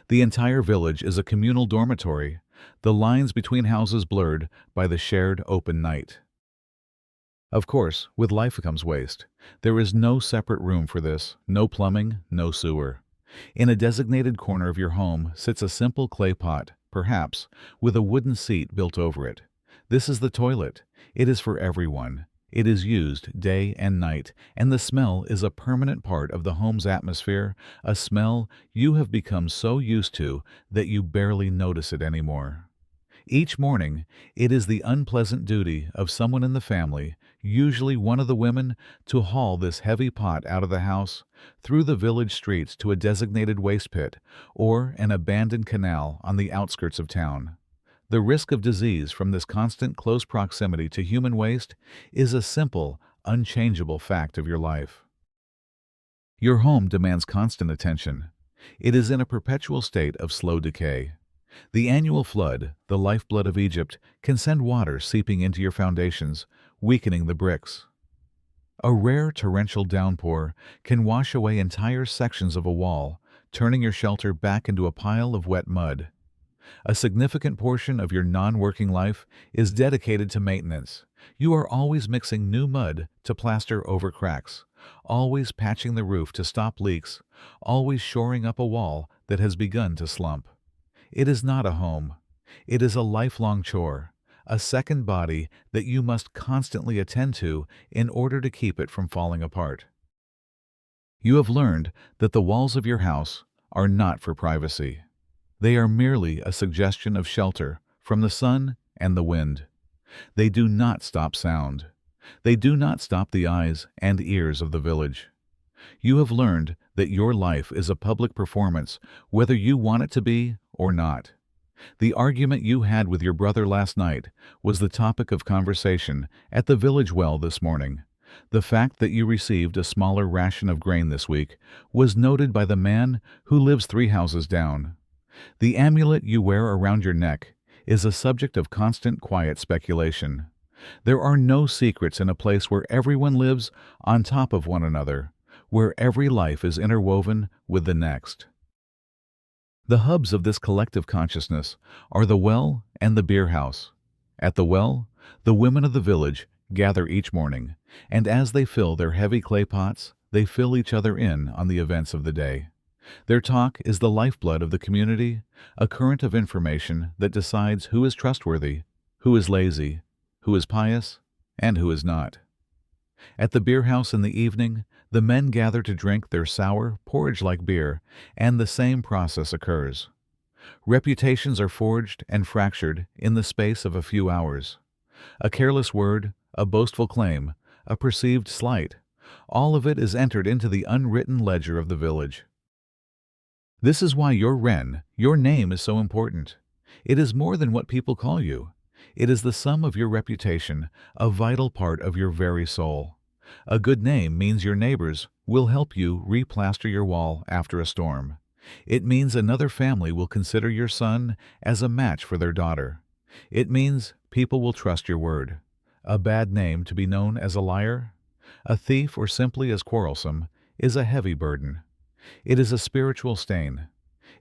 The entire village is a communal dormitory, the lines between houses blurred by the shared open night. Of course, with life comes waste. There is no separate room for this, no plumbing, no sewer. In a designated corner of your home sits a simple clay pot, perhaps, with a wooden seat built over it. This is the toilet. It is for everyone. It is used day and night, and the smell is a permanent part of the home's atmosphere, a smell you have become so used to that you barely notice it anymore. Each morning, it is the unpleasant duty of someone in the family, usually one of the women, to haul this heavy pot out of the house, through the village streets to a designated waste pit, or an abandoned canal on the outskirts of town. The risk of disease from this constant close proximity to human waste is a simple, unchangeable fact of your life. Your home demands constant attention. It is in a perpetual state of slow decay. The annual flood, the lifeblood of Egypt, can send water seeping into your foundations, weakening the bricks. A rare torrential downpour can wash away entire sections of a wall, turning your shelter back into a pile of wet mud. A significant portion of your non-working life is dedicated to maintenance. You are always mixing new mud to plaster over cracks, always patching the roof to stop leaks, always shoring up a wall that has begun to slump. It is not a home. It is a lifelong chore, a second body that you must constantly attend to in order to keep it from falling apart. You have learned that the walls of your house are not for privacy. They are merely a suggestion of shelter from the sun and the wind. They do not stop sound. They do not stop the eyes and ears of the village. You have learned that your life is a public performance, whether you want it to be or not. The argument you had with your brother last night was the topic of conversation at the village well this morning. The fact that you received a smaller ration of grain this week was noted by the man who lives 3 houses down. The amulet you wear around your neck is a subject of constant quiet speculation. There are no secrets in a place where everyone lives on top of one another, where every life is interwoven with the next. The hubs of this collective consciousness are the well and the beer house. At the well, the women of the village gather each morning, and as they fill their heavy clay pots, they fill each other in on the events of the day. Their talk is the lifeblood of the community, a current of information that decides who is trustworthy, who is lazy, who is pious, and who is not. At the beer house in the evening, the men gather to drink their sour, porridge-like beer, and the same process occurs. Reputations are forged and fractured in the space of a few hours. A careless word, a boastful claim, a perceived slight, all of it is entered into the unwritten ledger of the village. This is why your Ren, your name, is so important. It is more than what people call you. It is the sum of your reputation, a vital part of your very soul. A good name means your neighbors will help you replaster your wall after a storm. It means another family will consider your son as a match for their daughter. It means people will trust your word. A bad name to be known as a liar, a thief, or simply as quarrelsome is a heavy burden. It is a spiritual stain.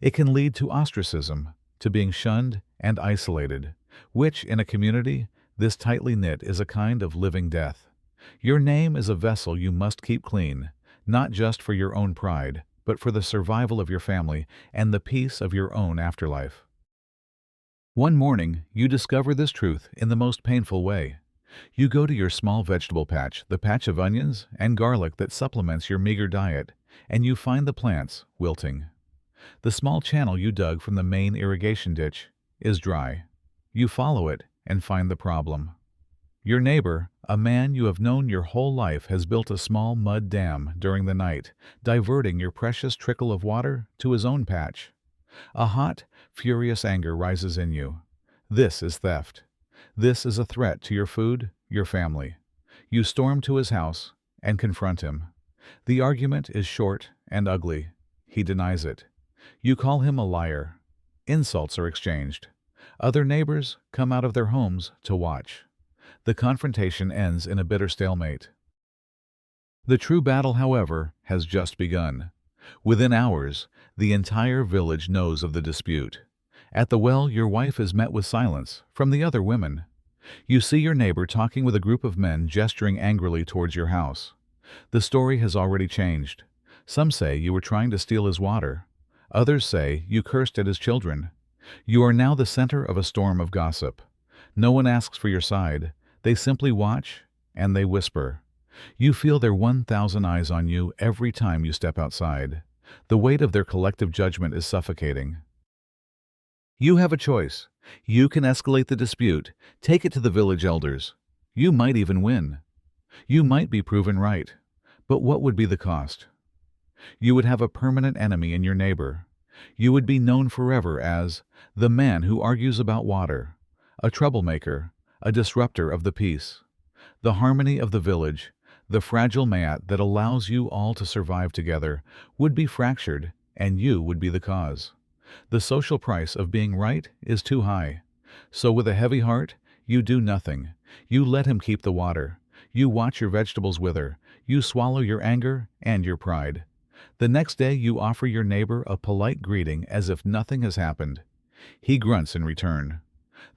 It can lead to ostracism, to being shunned and isolated, which, in a community this tightly knit, is a kind of living death. Your name is a vessel you must keep clean, not just for your own pride, but for the survival of your family and the peace of your own afterlife. One morning, you discover this truth in the most painful way. You go to your small vegetable patch, the patch of onions and garlic that supplements your meager diet, and you find the plants wilting. The small channel you dug from the main irrigation ditch is dry. You follow it and find the problem. Your neighbor, a man you have known your whole life, has built a small mud dam during the night, diverting your precious trickle of water to his own patch. A hot, furious anger rises in you. This is theft. This is a threat to your food, your family. You storm to his house and confront him. The argument is short and ugly. He denies it. You call him a liar. Insults are exchanged. Other neighbors come out of their homes to watch. The confrontation ends in a bitter stalemate. The true battle, however, has just begun. Within hours, the entire village knows of the dispute. At the well, your wife is met with silence from the other women. You see your neighbor talking with a group of men gesturing angrily towards your house. The story has already changed. Some say you were trying to steal his water. Others say you cursed at his children. You are now the center of a storm of gossip. No one asks for your side. They simply watch, and they whisper. You feel their 1,000 eyes on you every time you step outside. The weight of their collective judgment is suffocating. You have a choice. You can escalate the dispute, take it to the village elders. You might even win. You might be proven right. But what would be the cost? You would have a permanent enemy in your neighbor. You would be known forever as the man who argues about water, a troublemaker, a disruptor of the peace. The harmony of the village, the fragile mat that allows you all to survive together, would be fractured, and you would be the cause. The social price of being right is too high. So with a heavy heart, you do nothing. You let him keep the water. You watch your vegetables wither. You swallow your anger and your pride. The next day you offer your neighbor a polite greeting as if nothing has happened. He grunts in return.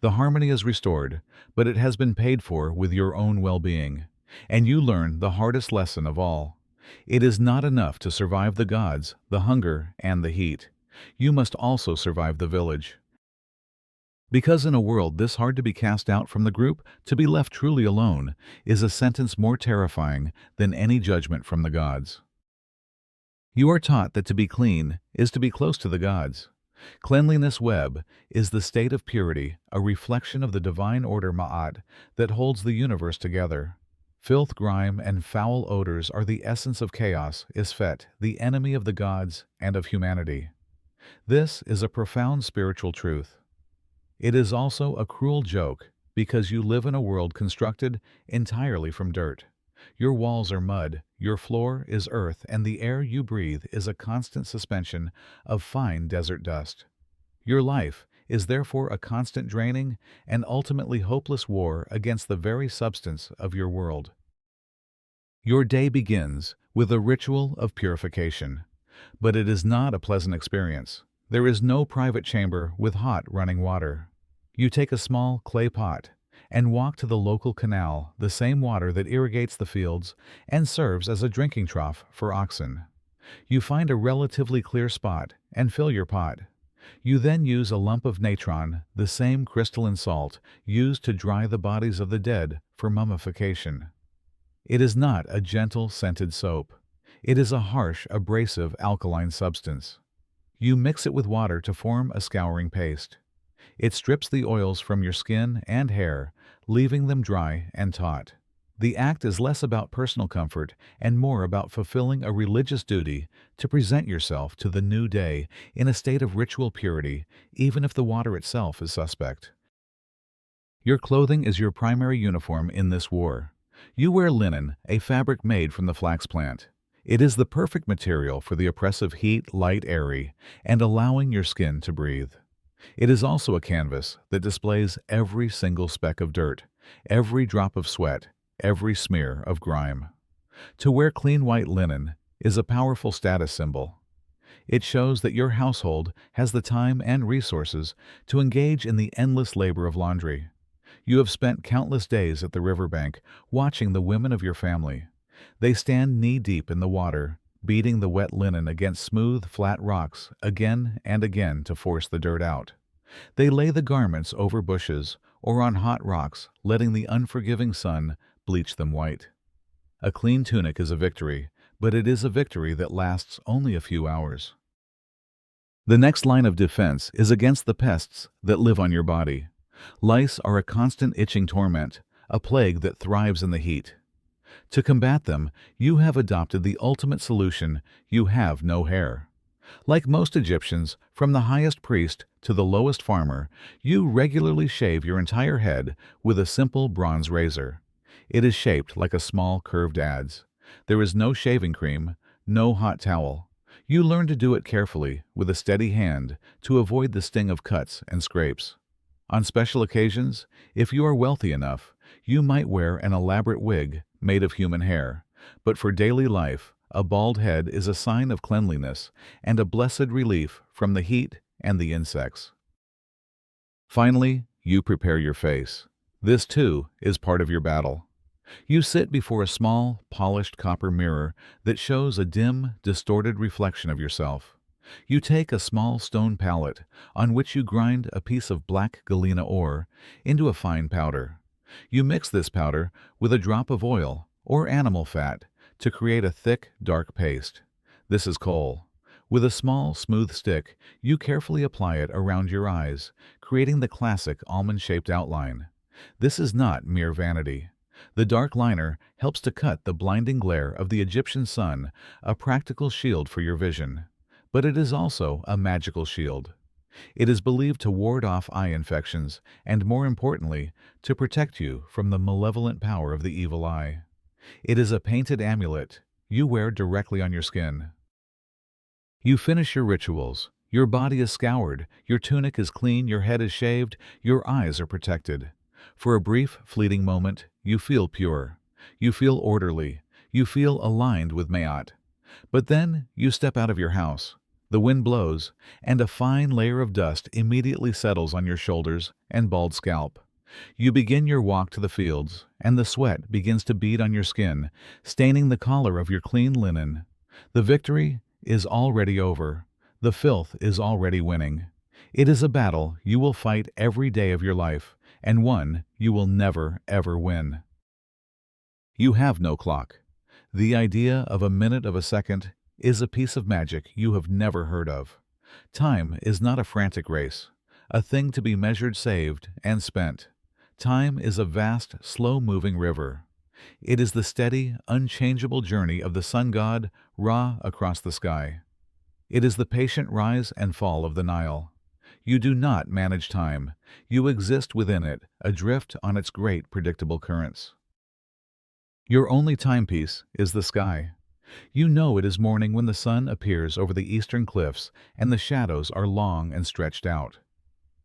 The harmony is restored, but it has been paid for with your own well-being. And you learn the hardest lesson of all. It is not enough to survive the gods, the hunger, and the heat. You must also survive the village. Because in a world this hard to be cast out from the group, to be left truly alone is a sentence more terrifying than any judgment from the gods. You are taught that to be clean is to be close to the gods. Cleanliness web is the state of purity, a reflection of the divine order Ma'at that holds the universe together. Filth, grime, and foul odors are the essence of chaos, Isfet, the enemy of the gods and of humanity. This is a profound spiritual truth. It is also a cruel joke because you live in a world constructed entirely from dirt. Your walls are mud, your floor is earth, and the air you breathe is a constant suspension of fine desert dust. Your life is therefore a constant draining and ultimately hopeless war against the very substance of your world. Your day begins with a ritual of purification, but it is not a pleasant experience. There is no private chamber with hot running water. You take a small clay pot and walk to the local canal, the same water that irrigates the fields and serves as a drinking trough for oxen. You find a relatively clear spot and fill your pot. You then use a lump of natron, the same crystalline salt used to dry the bodies of the dead for mummification. It is not a gentle scented soap. It is a harsh, abrasive alkaline substance. You mix it with water to form a scouring paste. It strips the oils from your skin and hair, leaving them dry and taut. The act is less about personal comfort and more about fulfilling a religious duty to present yourself to the new day in a state of ritual purity, even if the water itself is suspect. Your clothing is your primary uniform in this war. You wear linen, a fabric made from the flax plant. It is the perfect material for the oppressive heat, light, airy, and allowing your skin to breathe. It is also a canvas that displays every single speck of dirt, every drop of sweat, every smear of grime. To wear clean white linen is a powerful status symbol. It shows that your household has the time and resources to engage in the endless labor of laundry. You have spent countless days at the riverbank watching the women of your family. They stand knee-deep in the water, beating the wet linen against smooth, flat rocks again and again to force the dirt out. They lay the garments over bushes or on hot rocks, letting the unforgiving sun bleach them white. A clean tunic is a victory, but it is a victory that lasts only a few hours. The next line of defense is against the pests that live on your body. Lice are a constant itching torment, a plague that thrives in the heat. To combat them, you have adopted the ultimate solution: you have no hair. Like most Egyptians, from the highest priest to the lowest farmer, you regularly shave your entire head with a simple bronze razor. It is shaped like a small curved adze. There is no shaving cream, no hot towel. You learn to do it carefully, with a steady hand, to avoid the sting of cuts and scrapes. On special occasions, if you are wealthy enough, you might wear an elaborate wig made of human hair, but for daily life, a bald head is a sign of cleanliness and a blessed relief from the heat and the insects. Finally, you prepare your face. This, too, is part of your battle. You sit before a small, polished copper mirror that shows a dim, distorted reflection of yourself. You take a small stone pallet on which you grind a piece of black galena ore into a fine powder. You mix this powder with a drop of oil or animal fat to create a thick, dark paste. This is coal. With a small, smooth stick, you carefully apply it around your eyes, creating the classic almond-shaped outline. This is not mere vanity. The dark liner helps to cut the blinding glare of the Egyptian sun, a practical shield for your vision. But it is also a magical shield. It is believed to ward off eye infections and, more importantly, to protect you from the malevolent power of the evil eye. It is a painted amulet you wear directly on your skin. You finish your rituals. Your body is scoured, your tunic is clean, your head is shaved, your eyes are protected. For a brief, fleeting moment, you feel pure. You feel orderly. You feel aligned with Maat. But then you step out of your house. The wind blows, and a fine layer of dust immediately settles on your shoulders and bald scalp. You begin your walk to the fields, and the sweat begins to bead on your skin, staining the collar of your clean linen. The victory is already over. The filth is already winning. It is a battle you will fight every day of your life, and one you will never, ever win. You have no clock. The idea of a minute of a second is a piece of magic you have never heard of. Time is not a frantic race, a thing to be measured, saved, and spent. Time is a vast, slow-moving river. It is the steady, unchangeable journey of the sun god, Ra, across the sky. It is the patient rise and fall of the Nile. You do not manage time. You exist within it, adrift on its great, predictable currents. Your only timepiece is the sky. You know it is morning when the sun appears over the eastern cliffs and the shadows are long and stretched out.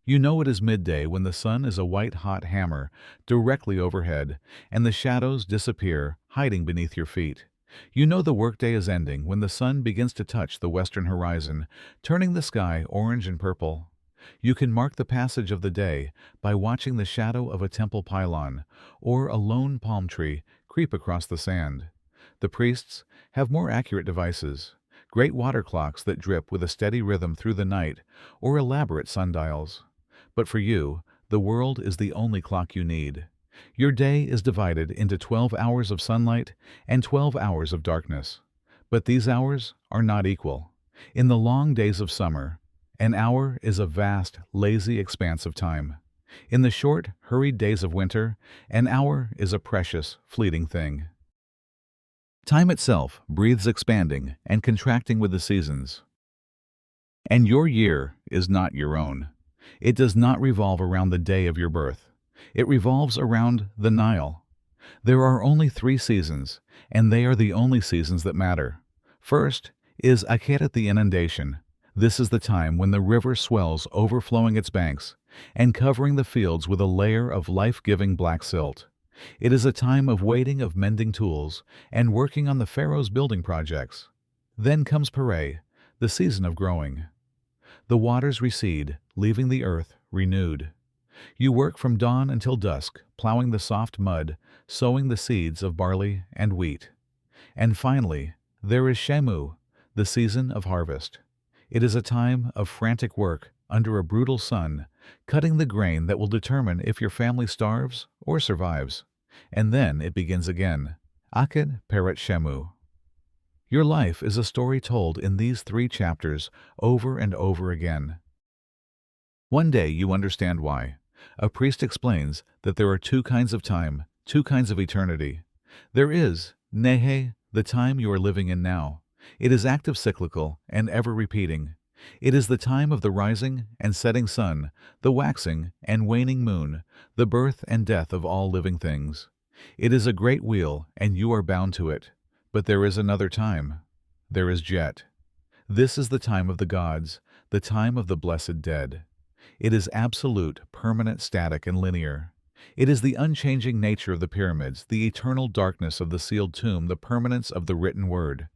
You know it is midday when the sun is a white-hot hammer directly overhead and the shadows disappear, hiding beneath your feet. You know the workday is ending when the sun begins to touch the western horizon, turning the sky orange and purple. You can mark the passage of the day by watching the shadow of a temple pylon or a lone palm tree creep across the sand. The priests have more accurate devices, great water clocks that drip with a steady rhythm through the night, or elaborate sundials. But for you, the world is the only clock you need. Your day is divided into 12 hours of sunlight and 12 hours of darkness. But these hours are not equal. In the long days of summer, an hour is a vast, lazy expanse of time. In the short, hurried days of winter, an hour is a precious, fleeting thing. Time itself breathes expanding and contracting with the seasons. And your year is not your own. It does not revolve around the day of your birth. It revolves around the Nile. There are only 3 seasons, and they are the only seasons that matter. First is Akhet, the inundation. This is the time when the river swells, overflowing its banks and covering the fields with a layer of life-giving black silt. It is a time of waiting, of mending tools, and working on the pharaoh's building projects. Then comes Pere, the season of growing. The waters recede, leaving the earth renewed. You work from dawn until dusk, plowing the soft mud, sowing the seeds of barley and wheat. And finally, there is Shemu, the season of harvest. It is a time of frantic work under a brutal sun, cutting the grain that will determine if your family starves or survives. And then it begins again. Akhet Peret Shemu. Your life is a story told in these 3 chapters over and over again. One day you understand why. A priest explains that there are 2 kinds of time, 2 kinds of eternity. There is Nehe, the time you are living in now. It is active, cyclical, and ever repeating. It is the time of the rising and setting sun, the waxing and waning moon, the birth and death of all living things. It is a great wheel, and you are bound to it. But there is another time. There is Jet. This is the time of the gods, the time of the blessed dead. It is absolute, permanent, static, and linear. It is the unchanging nature of the pyramids, the eternal darkness of the sealed tomb, the permanence of the written word.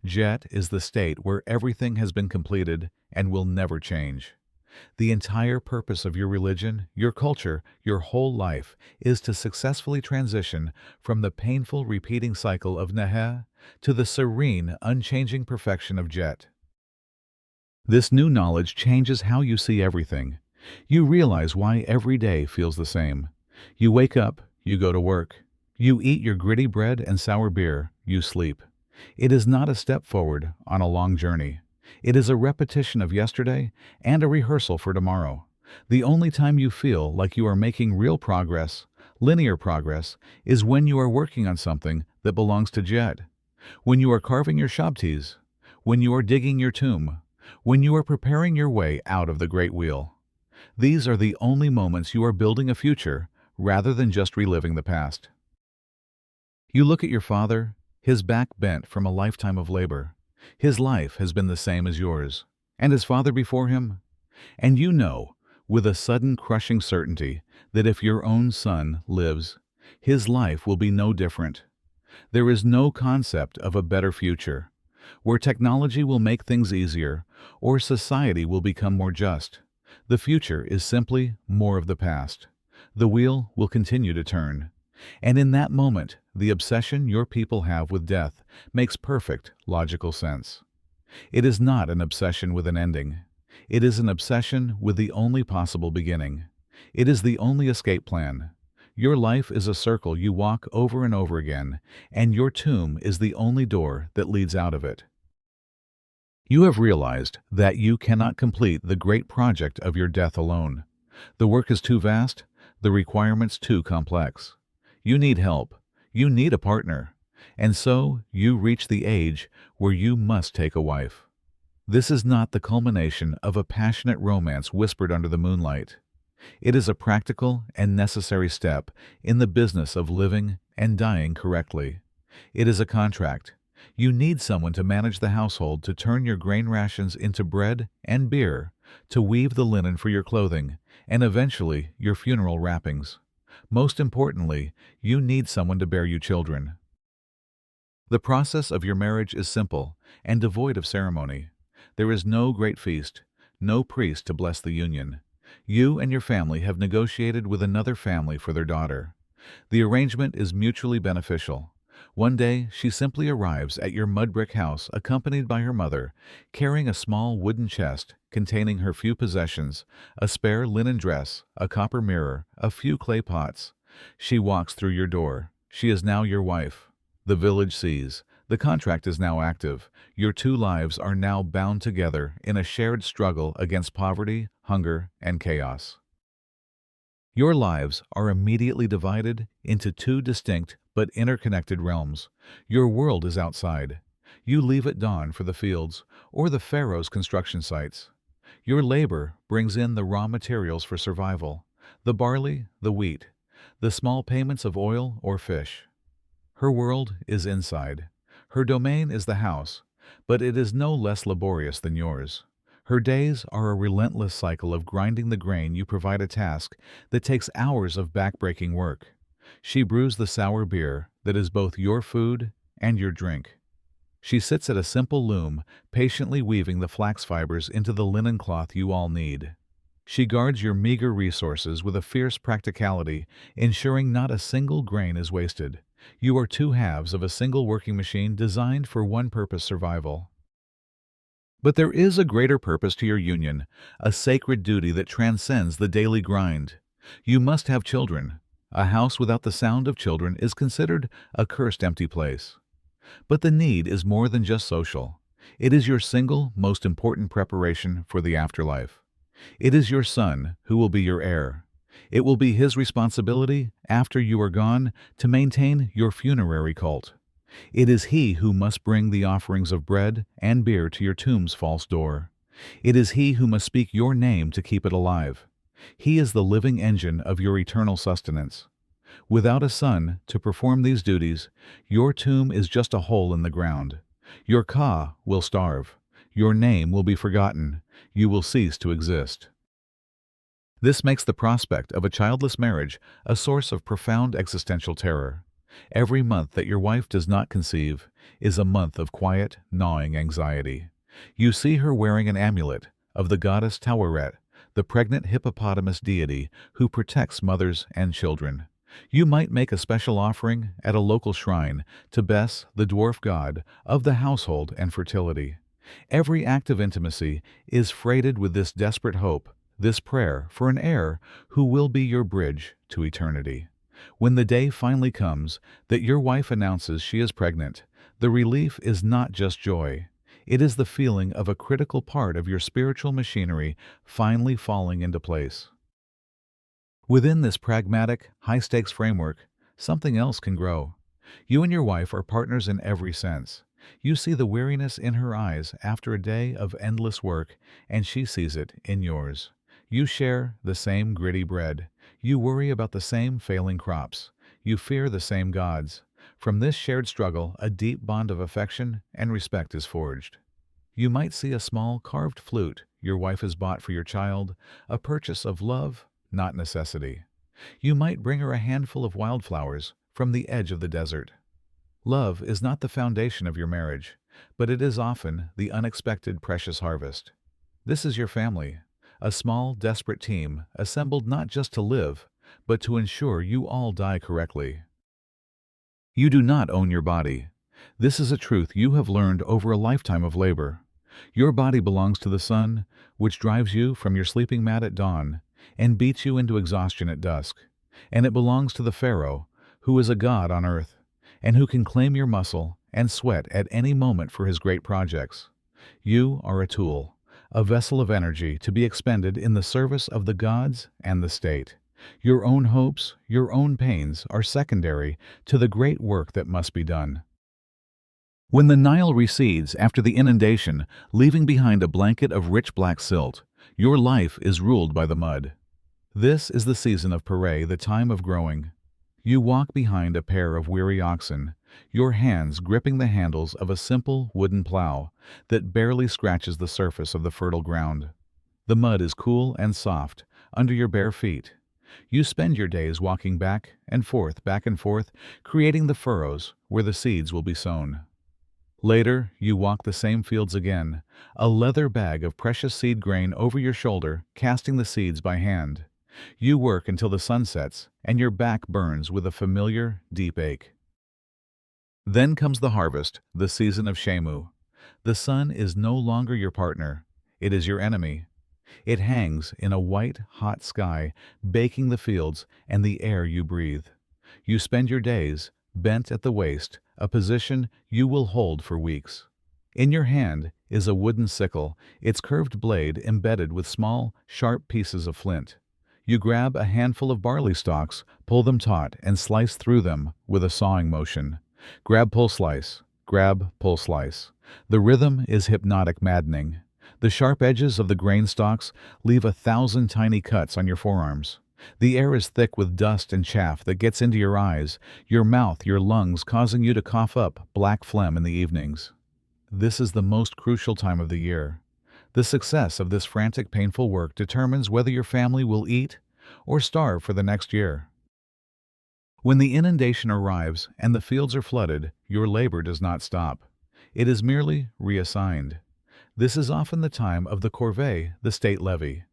Jet is the state where everything has been completed and will never change. The entire purpose of your religion, your culture, your whole life is to successfully transition from the painful repeating cycle of Nehe to the serene, unchanging perfection of Jet. This new knowledge changes how you see everything. You realize why every day feels the same. You wake up, you go to work. You eat your gritty bread and sour beer, you sleep. It is not a step forward on a long journey. It is a repetition of yesterday and a rehearsal for tomorrow. The only time you feel like you are making real progress, linear progress, is when you are working on something that belongs to Jet. When you are carving your shabtis, when you are digging your tomb, when you are preparing your way out of the great wheel. These are the only moments you are building a future rather than just reliving the past. You look at your father, his back bent from a lifetime of labor. His life has been the same as yours, and his father before him. And you know, with a sudden crushing certainty, that if your own son lives, his life will be no different. There is no concept of a better future, where technology will make things easier, or society will become more just. The future is simply more of the past. The wheel will continue to turn. And in that moment, the obsession your people have with death makes perfect, logical sense. It is not an obsession with an ending. It is an obsession with the only possible beginning. It is the only escape plan. Your life is a circle you walk over and over again, and your tomb is the only door that leads out of it. You have realized that you cannot complete the great project of your death alone. The work is too vast, the requirements too complex. You need help. You need a partner. And so you reach the age where you must take a wife. This is not the culmination of a passionate romance whispered under the moonlight. It is a practical and necessary step in the business of living and dying correctly. It is a contract. You need someone to manage the household, to turn your grain rations into bread and beer, to weave the linen for your clothing, and eventually your funeral wrappings. Most importantly, you need someone to bear you children. The process of your marriage is simple and devoid of ceremony. There is no great feast, no priest to bless the union. You and your family have negotiated with another family for their daughter. The arrangement is mutually beneficial. One day, she simply arrives at your mud brick house accompanied by her mother, carrying a small wooden chest containing her few possessions, a spare linen dress, a copper mirror, a few clay pots. She walks through your door. She is now your wife. The village sees. The contract is now active. Your two lives are now bound together in a shared struggle against poverty, hunger, and chaos. Your lives are immediately divided into two distinct but interconnected realms. Your world is outside. You leave at dawn for the fields or the Pharaoh's construction sites. Your labor brings in the raw materials for survival, the barley, the wheat, the small payments of oil or fish. Her world is inside. Her domain is the house, but it is no less laborious than yours. Her days are a relentless cycle of grinding the grain. You provide a task that takes hours of back-breaking work. She brews the sour beer that is both your food and your drink. She sits at a simple loom, patiently weaving the flax fibers into the linen cloth you all need. She guards your meager resources with a fierce practicality, ensuring not a single grain is wasted. You are two halves of a single working machine designed for one purpose: survival. But there is a greater purpose to your union, a sacred duty that transcends the daily grind. You must have children. A house without the sound of children is considered a cursed empty place. But the need is more than just social. It is your single most important preparation for the afterlife. It is your son who will be your heir. It will be his responsibility, after you are gone, to maintain your funerary cult. It is he who must bring the offerings of bread and beer to your tomb's false door. It is he who must speak your name to keep it alive. He is the living engine of your eternal sustenance. Without a son to perform these duties, your tomb is just a hole in the ground. Your ka will starve. Your name will be forgotten. You will cease to exist. This makes the prospect of a childless marriage a source of profound existential terror. Every month that your wife does not conceive is a month of quiet, gnawing anxiety. You see her wearing an amulet of the goddess Taweret, the pregnant hippopotamus deity who protects mothers and children. You might make a special offering at a local shrine to Bes, the dwarf god of the household and fertility. Every act of intimacy is freighted with this desperate hope, this prayer for an heir who will be your bridge to eternity. When the day finally comes that your wife announces she is pregnant, the relief is not just joy. It is the feeling of a critical part of your spiritual machinery finally falling into place. Within this pragmatic, high-stakes framework, something else can grow. You and your wife are partners in every sense. You see the weariness in her eyes after a day of endless work, and she sees it in yours. You share the same gritty bread. You worry about the same failing crops. You fear the same gods. From this shared struggle, a deep bond of affection and respect is forged. You might see a small carved flute your wife has bought for your child, a purchase of love, not necessity. You might bring her a handful of wildflowers from the edge of the desert. Love is not the foundation of your marriage, but it is often the unexpected precious harvest. This is your family, a small, desperate team assembled not just to live, but to ensure you all die correctly. You do not own your body. This is a truth you have learned over a lifetime of labor. Your body belongs to the sun, which drives you from your sleeping mat at dawn and beats you into exhaustion at dusk. And it belongs to the Pharaoh, who is a god on earth, and who can claim your muscle and sweat at any moment for his great projects. You are a tool, a vessel of energy to be expended in the service of the gods and the state. Your own hopes, your own pains are secondary to the great work that must be done. When the Nile recedes after the inundation, leaving behind a blanket of rich black silt, your life is ruled by the mud. This is the season of Pare, the time of growing. You walk behind a pair of weary oxen, your hands gripping the handles of a simple wooden plow that barely scratches the surface of the fertile ground. The mud is cool and soft under your bare feet. You spend your days walking back and forth, creating the furrows where the seeds will be sown. Later, you walk the same fields again, a leather bag of precious seed grain over your shoulder, casting the seeds by hand. You work until the sun sets, and your back burns with a familiar, deep ache. Then comes the harvest, the season of Shemu. The sun is no longer your partner. It is your enemy. It hangs in a white, hot sky, baking the fields and the air you breathe. You spend your days, bent at the waist, a position you will hold for weeks. In your hand is a wooden sickle, its curved blade embedded with small, sharp pieces of flint. You grab a handful of barley stalks, pull them taut, and slice through them with a sawing motion. Grab, pull, slice. Grab, pull, slice. The rhythm is hypnotic, maddening. The sharp edges of the grain stalks leave 1,000 tiny cuts on your forearms. The air is thick with dust and chaff that gets into your eyes, your mouth, your lungs, causing you to cough up black phlegm in the evenings. This is the most crucial time of the year. The success of this frantic, painful work determines whether your family will eat or starve for the next year. When the inundation arrives and the fields are flooded, your labor does not stop. It is merely reassigned. This is often the time of the corvée, the state levy.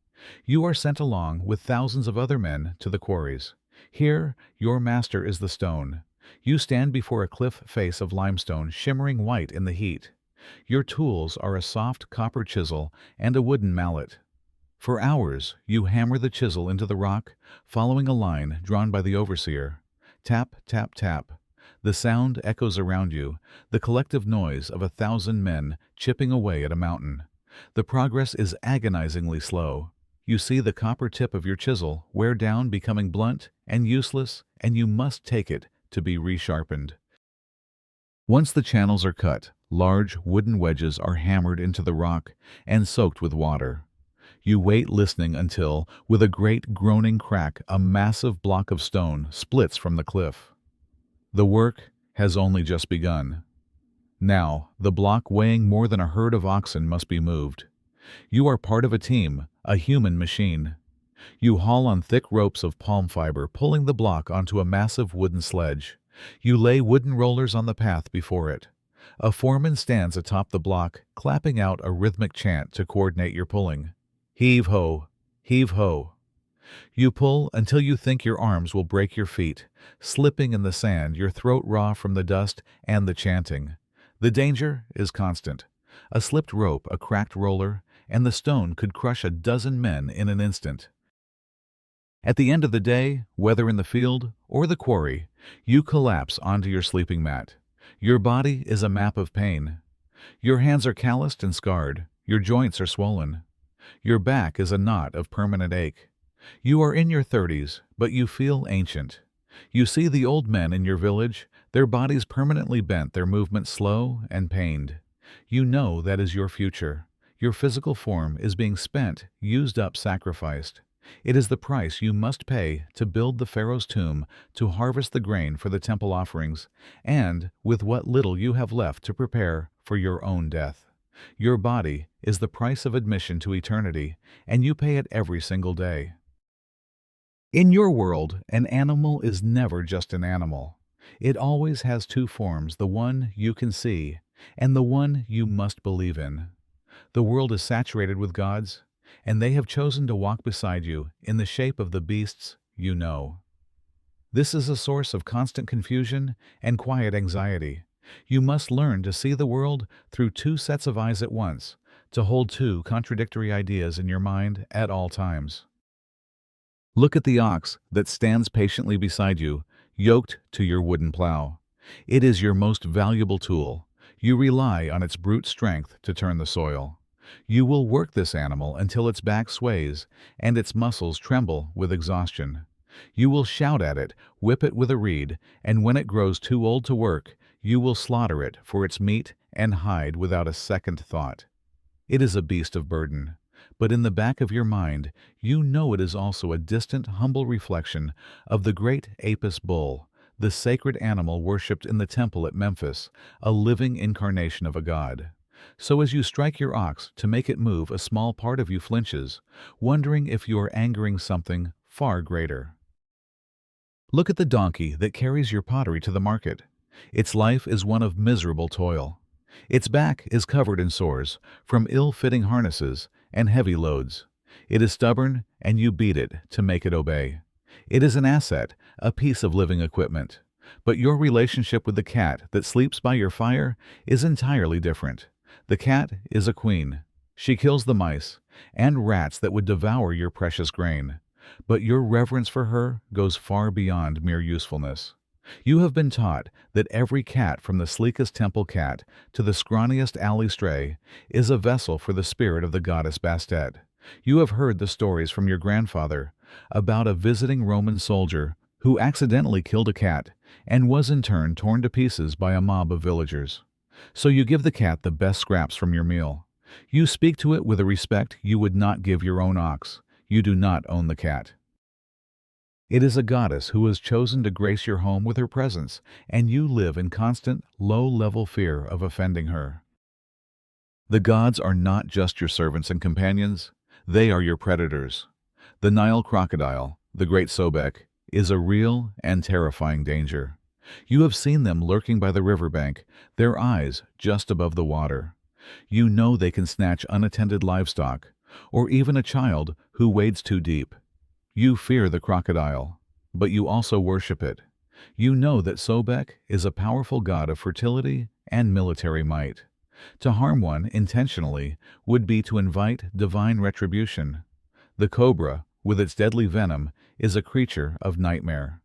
You are sent along with thousands of other men to the quarries. Here, your master is the stone. You stand before a cliff face of limestone shimmering white in the heat. Your tools are a soft copper chisel and a wooden mallet. For hours, you hammer the chisel into the rock, following a line drawn by the overseer. Tap, tap, tap. The sound echoes around you, the collective noise of 1,000 men chipping away at a mountain. The progress is agonizingly slow. You see the copper tip of your chisel wear down, becoming blunt and useless, and you must take it to be resharpened. Once the channels are cut, large wooden wedges are hammered into the rock and soaked with water. You wait, listening until, with a great groaning crack, a massive block of stone splits from the cliff. The work has only just begun. Now, the block weighing more than a herd of oxen must be moved. You are part of a team, a human machine. You haul on thick ropes of palm fiber, pulling the block onto a massive wooden sledge. You lay wooden rollers on the path before it. A foreman stands atop the block, clapping out a rhythmic chant to coordinate your pulling. Heave ho! Heave ho! You pull until you think your arms will break your feet, slipping in the sand, your throat raw from the dust and the chanting. The danger is constant. A slipped rope, a cracked roller, and the stone could crush a dozen men in an instant. At the end of the day, whether in the field or the quarry, you collapse onto your sleeping mat. Your body is a map of pain. Your hands are calloused and scarred. Your joints are swollen. Your back is a knot of permanent ache. You are in your 30s, but you feel ancient. You see the old men in your village, their bodies permanently bent, their movements slow and pained. You know that is your future. Your physical form is being spent, used up, sacrificed. It is the price you must pay to build the Pharaoh's tomb, to harvest the grain for the temple offerings, and with what little you have left to prepare for your own death. Your body is the price of admission to eternity, and you pay it every single day. In your world, an animal is never just an animal. It always has two forms, the one you can see and the one you must believe in. The world is saturated with gods, and they have chosen to walk beside you in the shape of the beasts you know. This is a source of constant confusion and quiet anxiety. You must learn to see the world through two sets of eyes at once, to hold two contradictory ideas in your mind at all times. Look at the ox that stands patiently beside you, yoked to your wooden plow. It is your most valuable tool. You rely on its brute strength to turn the soil. You will work this animal until its back sways and its muscles tremble with exhaustion. You will shout at it, whip it with a reed, and when it grows too old to work, you will slaughter it for its meat and hide without a second thought. It is a beast of burden. But in the back of your mind, you know it is also a distant, humble reflection of the great Apis bull, the sacred animal worshipped in the temple at Memphis, a living incarnation of a god. So as you strike your ox to make it move, a small part of you flinches, wondering if you are angering something far greater. Look at the donkey that carries your pottery to the market. Its life is one of miserable toil. Its back is covered in sores from ill-fitting harnesses and heavy loads. It is stubborn, and you beat it to make it obey. It is an asset, a piece of living equipment. But your relationship with the cat that sleeps by your fire is entirely different. The cat is a queen. She kills the mice and rats that would devour your precious grain. But your reverence for her goes far beyond mere usefulness. You have been taught that every cat, from the sleekest temple cat to the scrawniest alley stray, is a vessel for the spirit of the goddess Bastet. You have heard the stories from your grandfather about a visiting Roman soldier who accidentally killed a cat and was in turn torn to pieces by a mob of villagers. So you give the cat the best scraps from your meal. You speak to it with a respect you would not give your own ox. You do not own the cat. It is a goddess who has chosen to grace your home with her presence, and you live in constant, low-level fear of offending her. The gods are not just your servants and companions, they are your predators. The Nile crocodile, the great Sobek, is a real and terrifying danger. You have seen them lurking by the riverbank, their eyes just above the water. You know they can snatch unattended livestock, or even a child who wades too deep. You fear the crocodile, but you also worship it. You know that Sobek is a powerful god of fertility and military might. To harm one intentionally would be to invite divine retribution. The cobra, with its deadly venom, is a creature of nightmare.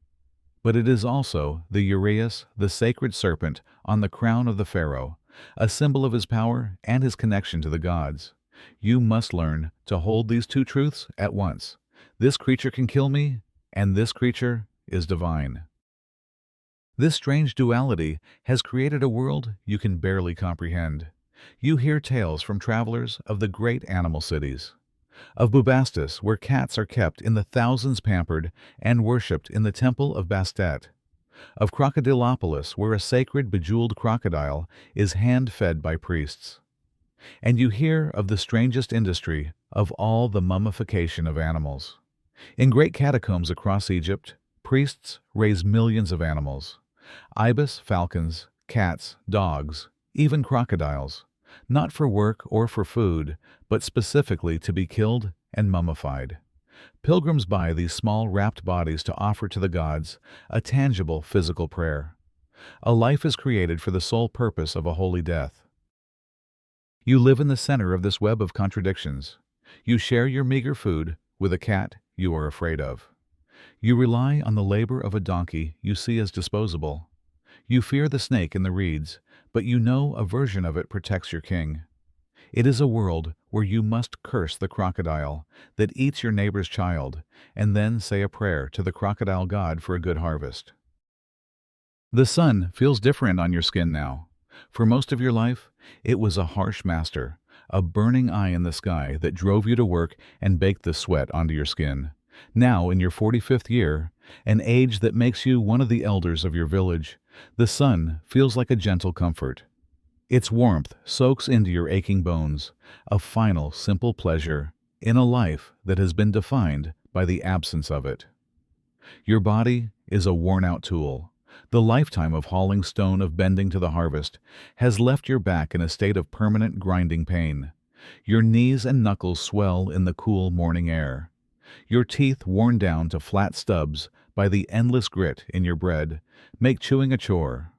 But it is also the uraeus, the sacred serpent, on the crown of the pharaoh, a symbol of his power and his connection to the gods. You must learn to hold these two truths at once. This creature can kill me, and this creature is divine. This strange duality has created a world you can barely comprehend. You hear tales from travelers of the great animal cities, of Bubastis, where cats are kept in the thousands pampered and worshipped in the temple of Bastet, of Crocodilopolis, where a sacred bejeweled crocodile is hand-fed by priests. And you hear of the strangest industry of all, the mummification of animals. In great catacombs across Egypt, priests raise millions of animals: ibis, falcons, cats, dogs, even crocodiles, not for work or for food, but specifically to be killed and mummified. Pilgrims buy these small wrapped bodies to offer to the gods a tangible physical prayer. A life is created for the sole purpose of a holy death. You live in the center of this web of contradictions. You share your meager food with a cat you are afraid of. You rely on the labor of a donkey you see as disposable. You fear the snake in the reeds, but you know a version of it protects your king. It is a world where you must curse the crocodile that eats your neighbor's child, and then say a prayer to the crocodile god for a good harvest. The sun feels different on your skin now. For most of your life, it was a harsh master, a burning eye in the sky that drove you to work and baked the sweat onto your skin. Now, in your 45th year, an age that makes you one of the elders of your village, the sun feels like a gentle comfort. Its warmth soaks into your aching bones, a final, simple pleasure in a life that has been defined by the absence of it. Your body is a worn-out tool. The lifetime of hauling stone, of bending to the harvest, has left your back in a state of permanent grinding pain. Your knees and knuckles swell in the cool morning air. Your teeth, worn down to flat stubs by the endless grit in your bread, make chewing a chore.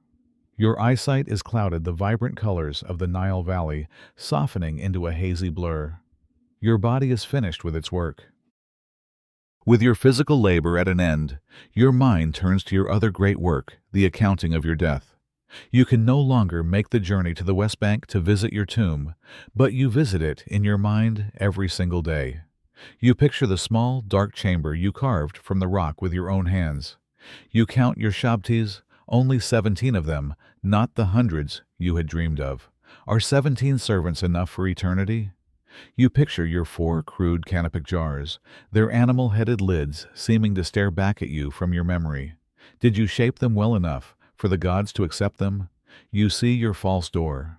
Your eyesight is clouded, the vibrant colors of the Nile Valley softening into a hazy blur. Your body is finished with its work. With your physical labor at an end, your mind turns to your other great work, the accounting of your death. You can no longer make the journey to the West Bank to visit your tomb, but you visit it in your mind every single day. You picture the small, dark chamber you carved from the rock with your own hands. You count your shabtis, only 17 of them, not the hundreds you had dreamed of. Are 17 servants enough for eternity? You picture your four crude canopic jars, their animal-headed lids seeming to stare back at you from your memory. Did you shape them well enough for the gods to accept them? You see your false door.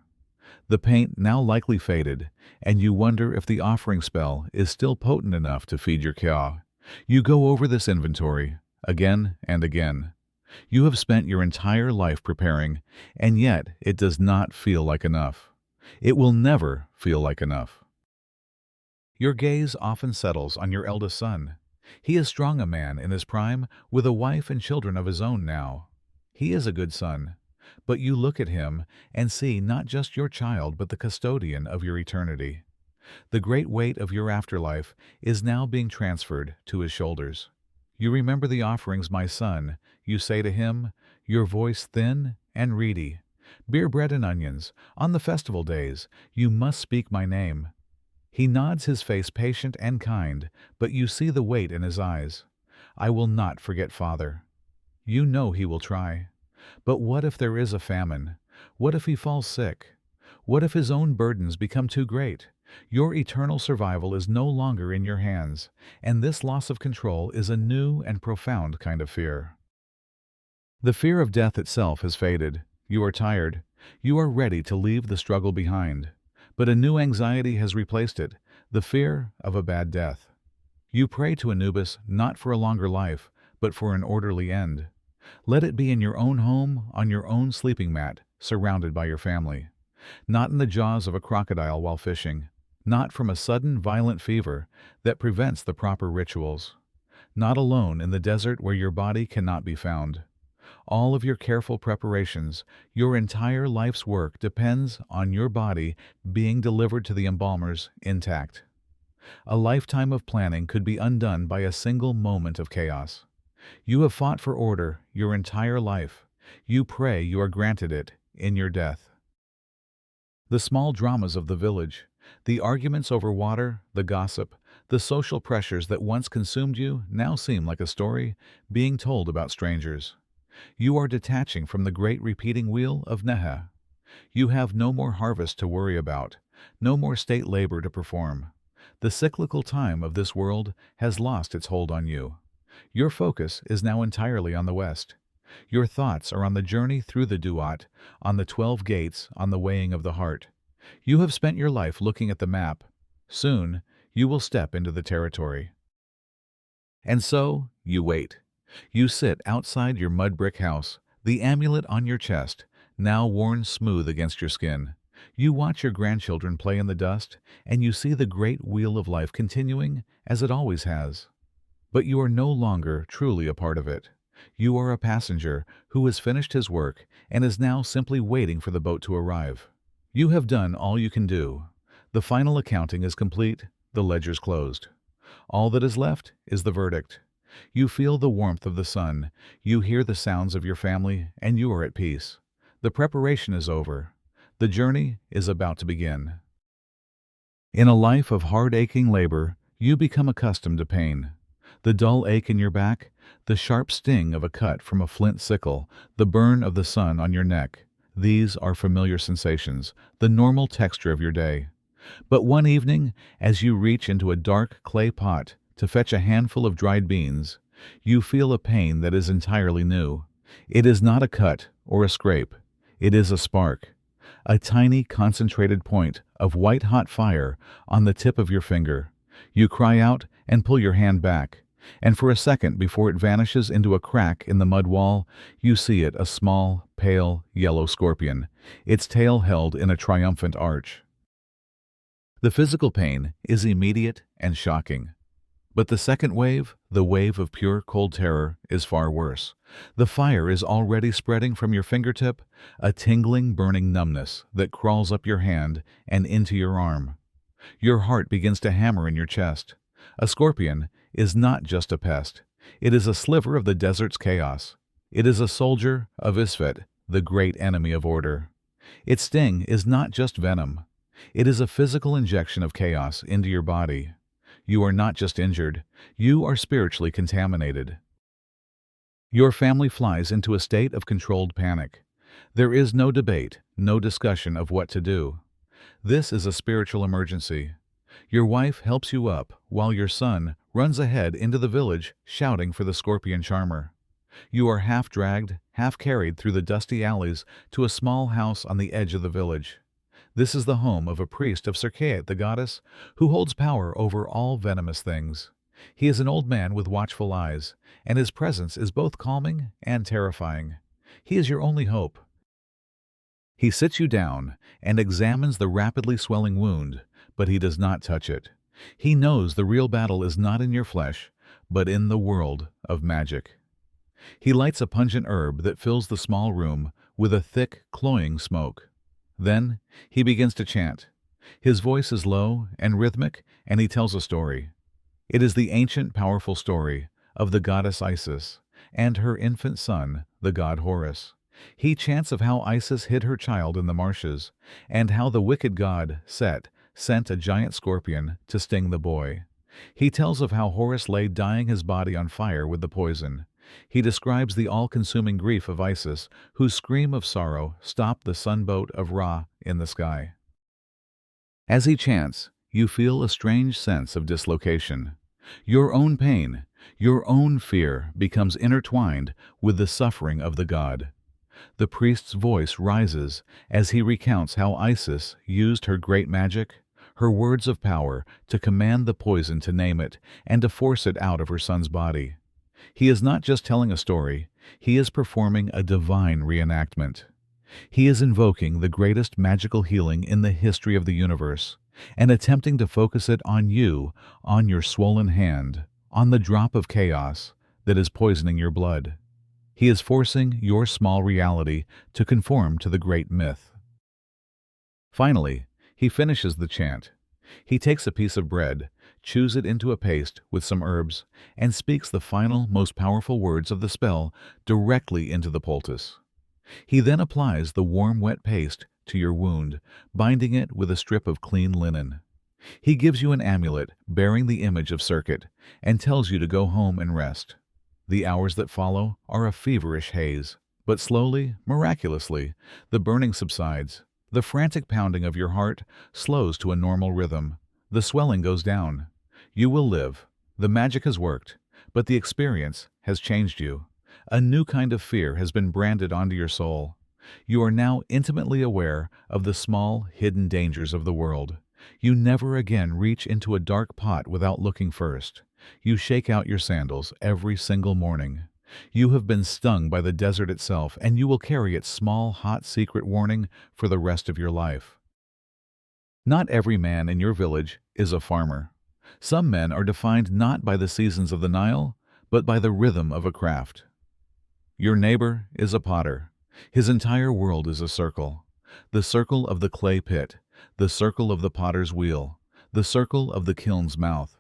The paint now likely faded, and you wonder if the offering spell is still potent enough to feed your ka. You go over this inventory, again and again. You have spent your entire life preparing, and yet it does not feel like enough. It will never feel like enough. Your gaze often settles on your eldest son. He is strong a man in his prime, with a wife and children of his own now. He is a good son, but you look at him and see not just your child but the custodian of your eternity. The great weight of your afterlife is now being transferred to his shoulders. You remember the offerings, my son, you say to him, your voice thin and reedy. Beer bread and onions, on the festival days, you must speak my name. He nods, his face patient and kind, but you see the weight in his eyes. I will not forget, Father. You know he will try. But what if there is a famine? What if he falls sick? What if his own burdens become too great? Your eternal survival is no longer in your hands, and this loss of control is a new and profound kind of fear. The fear of death itself has faded. You are tired. You are ready to leave the struggle behind. But a new anxiety has replaced it, the fear of a bad death. You pray to Anubis not for a longer life, but for an orderly end. Let it be in your own home, on your own sleeping mat, surrounded by your family. Not in the jaws of a crocodile while fishing. Not from a sudden violent fever that prevents the proper rituals. Not alone in the desert where your body cannot be found. All of your careful preparations, your entire life's work depends on your body being delivered to the embalmers intact. A lifetime of planning could be undone by a single moment of chaos. You have fought for order your entire life. You pray you are granted it in your death. The small dramas of the village, the arguments over water, the gossip, the social pressures that once consumed you now seem like a story being told about strangers. You are detaching from the great repeating wheel of Neha. You have no more harvest to worry about, no more state labor to perform. The cyclical time of this world has lost its hold on you. Your focus is now entirely on the West. Your thoughts are on the journey through the Duat, on the 12 gates, on the weighing of the heart. You have spent your life looking at the map. Soon, you will step into the territory. And so, you wait. You sit outside your mud brick house, the amulet on your chest, now worn smooth against your skin. You watch your grandchildren play in the dust, and you see the great wheel of life continuing as it always has. But you are no longer truly a part of it. You are a passenger who has finished his work and is now simply waiting for the boat to arrive. You have done all you can do. The final accounting is complete, the ledger's closed. All that is left is the verdict. You feel the warmth of the sun, you hear the sounds of your family, and you are at peace. The preparation is over. The journey is about to begin. In a life of hard-aching labor, you become accustomed to pain. The dull ache in your back, the sharp sting of a cut from a flint sickle, the burn of the sun on your neck. These are familiar sensations, the normal texture of your day. But one evening, as you reach into a dark clay pot to fetch a handful of dried beans, you feel a pain that is entirely new. It is not a cut or a scrape. It is a spark. A tiny concentrated point of white-hot fire on the tip of your finger. You cry out and pull your hand back, and for a second before it vanishes into a crack in the mud wall, you see it, a small, pale, yellow scorpion, its tail held in a triumphant arch. The physical pain is immediate and shocking. But the second wave, the wave of pure cold terror, is far worse. The fire is already spreading from your fingertip, a tingling, burning numbness that crawls up your hand and into your arm. Your heart begins to hammer in your chest. A scorpion is not just a pest. It is a sliver of the desert's chaos. It is a soldier of Isfet, the great enemy of order. Its sting is not just venom. It is a physical injection of chaos into your body. You are not just injured, you are spiritually contaminated. Your family flies into a state of controlled panic. There is no debate, no discussion of what to do. This is a spiritual emergency. Your wife helps you up while your son runs ahead into the village shouting for the scorpion charmer. You are half dragged, half carried through the dusty alleys to a small house on the edge of the village. This is the home of a priest of Circaet, the goddess, who holds power over all venomous things. He is an old man with watchful eyes, and his presence is both calming and terrifying. He is your only hope. He sits you down and examines the rapidly swelling wound, but he does not touch it. He knows the real battle is not in your flesh, but in the world of magic. He lights a pungent herb that fills the small room with a thick, cloying smoke. Then he begins to chant. His voice is low and rhythmic, and he tells a story. It is the ancient, powerful story of the goddess Isis and her infant son, the god Horus. He chants of how Isis hid her child in the marshes, and how the wicked god, Set, sent a giant scorpion to sting the boy. He tells of how Horus lay dyeing his body on fire with the poison. He describes the all-consuming grief of Isis, whose scream of sorrow stopped the sunboat of Ra in the sky. As he chants, you feel a strange sense of dislocation. Your own pain, your own fear becomes intertwined with the suffering of the god. The priest's voice rises as he recounts how Isis used her great magic, her words of power, to command the poison to name it and to force it out of her son's body. He is not just telling a story, he is performing a divine reenactment. He is invoking the greatest magical healing in the history of the universe and attempting to focus it on you, on your swollen hand, on the drop of chaos that is poisoning your blood. He is forcing your small reality to conform to the great myth. Finally, he finishes the chant. He takes a piece of bread, chews it into a paste with some herbs, and speaks the final, most powerful words of the spell directly into the poultice. He then applies the warm, wet paste to your wound, binding it with a strip of clean linen. He gives you an amulet bearing the image of Circuit and tells you to go home and rest. The hours that follow are a feverish haze, but slowly, miraculously, the burning subsides. The frantic pounding of your heart slows to a normal rhythm. The swelling goes down. You will live. The magic has worked, but the experience has changed you. A new kind of fear has been branded onto your soul. You are now intimately aware of the small, hidden dangers of the world. You never again reach into a dark pot without looking first. You shake out your sandals every single morning. You have been stung by the desert itself, and you will carry its small, hot secret warning for the rest of your life. Not every man in your village is a farmer. Some men are defined not by the seasons of the Nile, but by the rhythm of a craft. Your neighbor is a potter. His entire world is a circle. The circle of the clay pit, the circle of the potter's wheel, the circle of the kiln's mouth.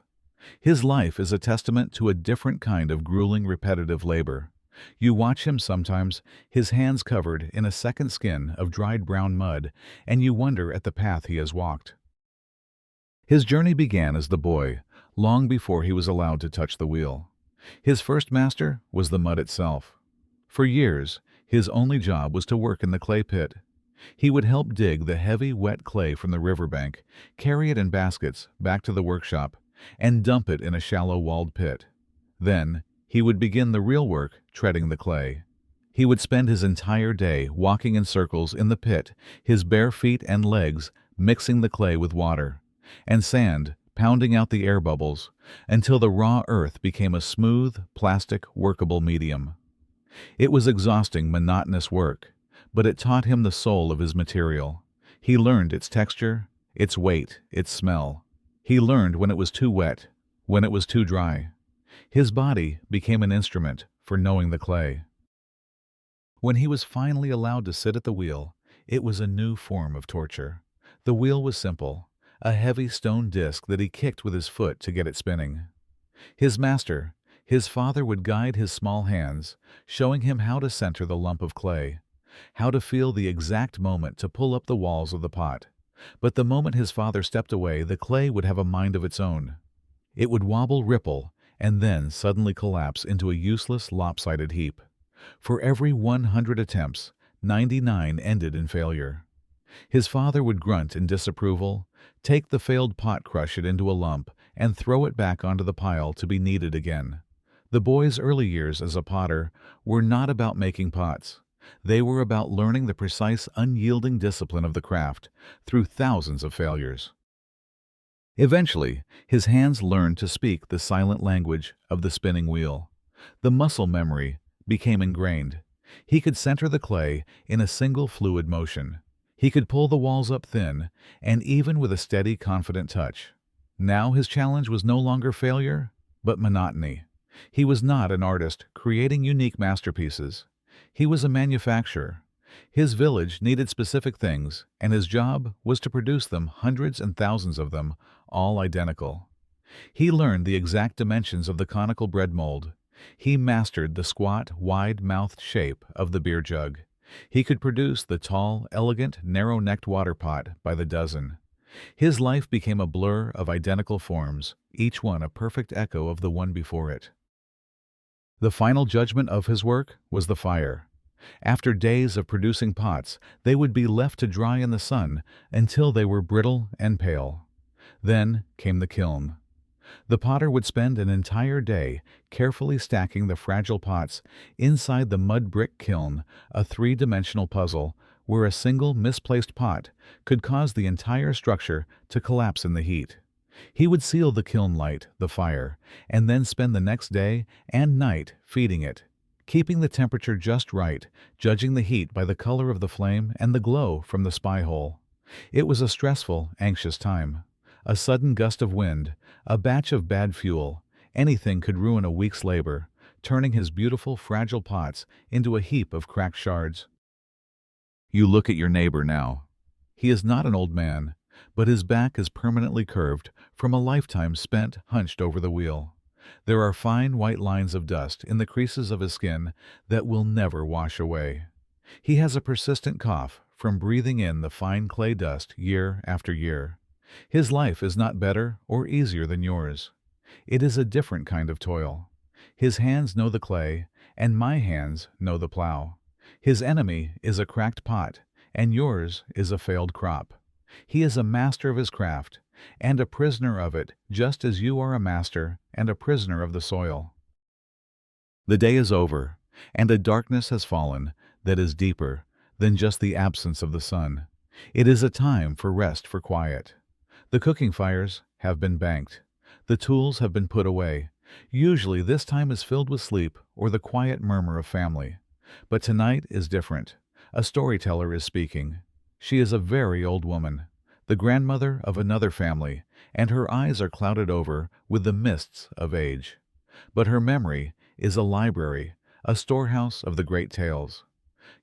His life is a testament to a different kind of grueling, repetitive labor. You watch him sometimes, his hands covered in a second skin of dried brown mud, and you wonder at the path he has walked. His journey began as the boy, long before he was allowed to touch the wheel. His first master was the mud itself. For years, his only job was to work in the clay pit. He would help dig the heavy, wet clay from the riverbank, carry it in baskets back to the workshop, and dump it in a shallow walled pit. Then, he would begin the real work, treading the clay. He would spend his entire day walking in circles in the pit, his bare feet and legs mixing the clay with water, and sand pounding out the air bubbles, until the raw earth became a smooth, plastic, workable medium. It was exhausting, monotonous work, but it taught him the soul of his material. He learned its texture, its weight, its smell. He learned when it was too wet, when it was too dry. His body became an instrument for knowing the clay. When he was finally allowed to sit at the wheel, it was a new form of torture. The wheel was simple, a heavy stone disc that he kicked with his foot to get it spinning. His master, his father, would guide his small hands, showing him how to center the lump of clay, how to feel the exact moment to pull up the walls of the pot. But the moment his father stepped away, the clay would have a mind of its own. It would wobble, ripple, and then suddenly collapse into a useless, lopsided heap. For every 100 attempts, 99 ended in failure. His father would grunt in disapproval, take the failed pot, crush it into a lump, and throw it back onto the pile to be kneaded again. The boy's early years as a potter were not about making pots. They were about learning the precise, unyielding discipline of the craft through thousands of failures. Eventually, his hands learned to speak the silent language of the spinning wheel. The muscle memory became ingrained. He could center the clay in a single fluid motion. He could pull the walls up thin, and even with a steady, confident touch. Now his challenge was no longer failure, but monotony. He was not an artist creating unique masterpieces. He was a manufacturer. His village needed specific things, and his job was to produce them, hundreds and thousands of them, all identical. He learned the exact dimensions of the conical bread mold. He mastered the squat, wide-mouthed shape of the beer jug. He could produce the tall, elegant, narrow-necked water pot by the dozen. His life became a blur of identical forms, each one a perfect echo of the one before it. The final judgment of his work was the fire. After days of producing pots, they would be left to dry in the sun until they were brittle and pale. Then came the kiln. The potter would spend an entire day carefully stacking the fragile pots inside the mud brick kiln, a three-dimensional puzzle where a single misplaced pot could cause the entire structure to collapse in the heat. He would seal the kiln light, the fire, and then spend the next day and night feeding it, keeping the temperature just right, judging the heat by the color of the flame and the glow from the spy hole. It was a stressful, anxious time. A sudden gust of wind, a batch of bad fuel, anything could ruin a week's labor, turning his beautiful, fragile pots into a heap of cracked shards. You look at your neighbor now. He is not an old man, but his back is permanently curved from a lifetime spent hunched over the wheel. There are fine white lines of dust in the creases of his skin that will never wash away. He has a persistent cough from breathing in the fine clay dust year after year. His life is not better or easier than yours. It is a different kind of toil. His hands know the clay, and my hands know the plow. His enemy is a cracked pot, and yours is a failed crop. He is a master of his craft, and a prisoner of it, just as you are a master and a prisoner of the soil. The day is over, and a darkness has fallen that is deeper than just the absence of the sun. It is a time for rest, for quiet. The cooking fires have been banked. The tools have been put away. Usually this time is filled with sleep or the quiet murmur of family. But tonight is different. A storyteller is speaking. She is a very old woman, the grandmother of another family, and her eyes are clouded over with the mists of age. But her memory is a library, a storehouse of the great tales.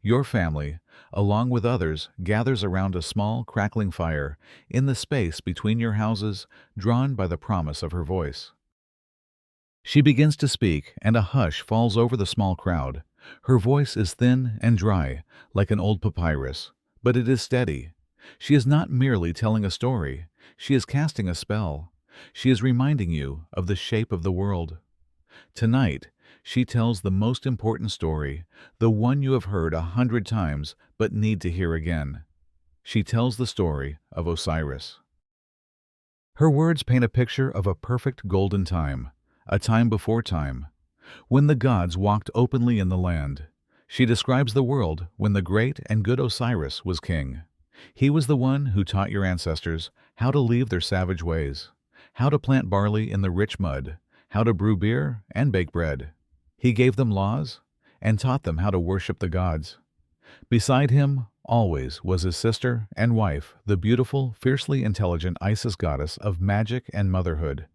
Your family, along with others, gathers around a small, crackling fire in the space between your houses, drawn by the promise of her voice. She begins to speak, and a hush falls over the small crowd. Her voice is thin and dry, like an old papyrus, but it is steady. She is not merely telling a story. She is casting a spell. She is reminding you of the shape of the world. Tonight, she tells the most important story, the one you have heard 100 times but need to hear again. She tells the story of Osiris. Her words paint a picture of a perfect golden time, a time before time, when the gods walked openly in the land. She describes the world when the great and good Osiris was king. He was the one who taught your ancestors how to leave their savage ways, how to plant barley in the rich mud, how to brew beer and bake bread. He gave them laws and taught them how to worship the gods. Beside him always was his sister and wife, the beautiful, fiercely intelligent Isis goddess of magic and motherhood.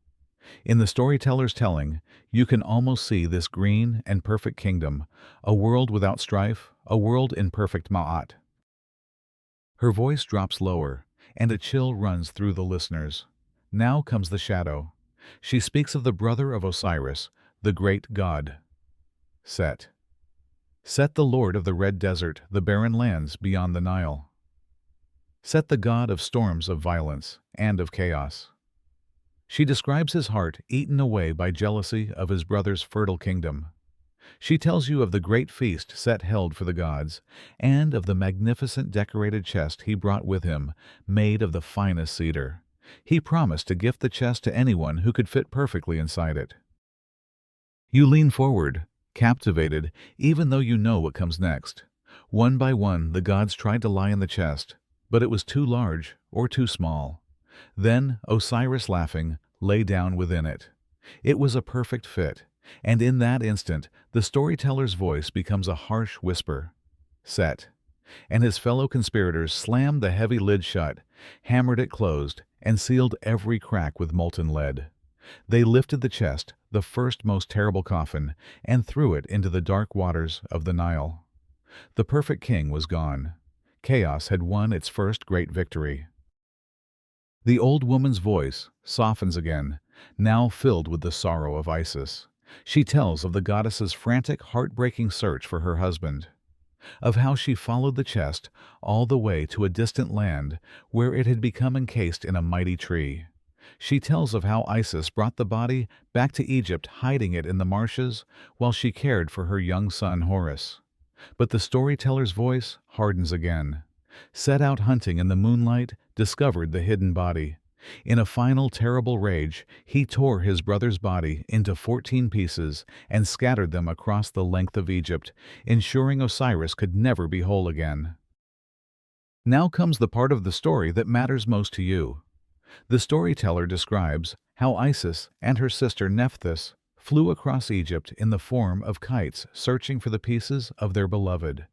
In the storyteller's telling, you can almost see this green and perfect kingdom, a world without strife, a world in perfect ma'at. Her voice drops lower, and a chill runs through the listeners. Now comes the shadow. She speaks of the brother of Osiris, the great god, Set. Set, the lord of the red desert, the barren lands beyond the Nile. Set, the god of storms of violence and of chaos. She describes his heart eaten away by jealousy of his brother's fertile kingdom. She tells you of the great feast Set held for the gods, and of the magnificent decorated chest he brought with him, made of the finest cedar. He promised to gift the chest to anyone who could fit perfectly inside it. You lean forward, captivated, even though you know what comes next. One by one, the gods tried to lie in the chest, but it was too large or too small. Then Osiris, laughing, lay down within it. It was a perfect fit, and in that instant, the storyteller's voice becomes a harsh whisper. Set. And his fellow conspirators slammed the heavy lid shut, hammered it closed, and sealed every crack with molten lead. They lifted the chest, the first most terrible coffin, and threw it into the dark waters of the Nile. The perfect king was gone. Chaos had won its first great victory. The old woman's voice softens again, now filled with the sorrow of Isis. She tells of the goddess's frantic, heartbreaking search for her husband, of how she followed the chest all the way to a distant land where it had become encased in a mighty tree. She tells of how Isis brought the body back to Egypt, hiding it in the marshes while she cared for her young son Horus. But the storyteller's voice hardens again. Set out hunting in the moonlight, discovered the hidden body. In a final terrible rage, he tore his brother's body into 14 pieces and scattered them across the length of Egypt, ensuring Osiris could never be whole again. Now comes the part of the story that matters most to you. The storyteller describes how Isis and her sister Nephthys flew across Egypt in the form of kites, searching for the pieces of their beloved.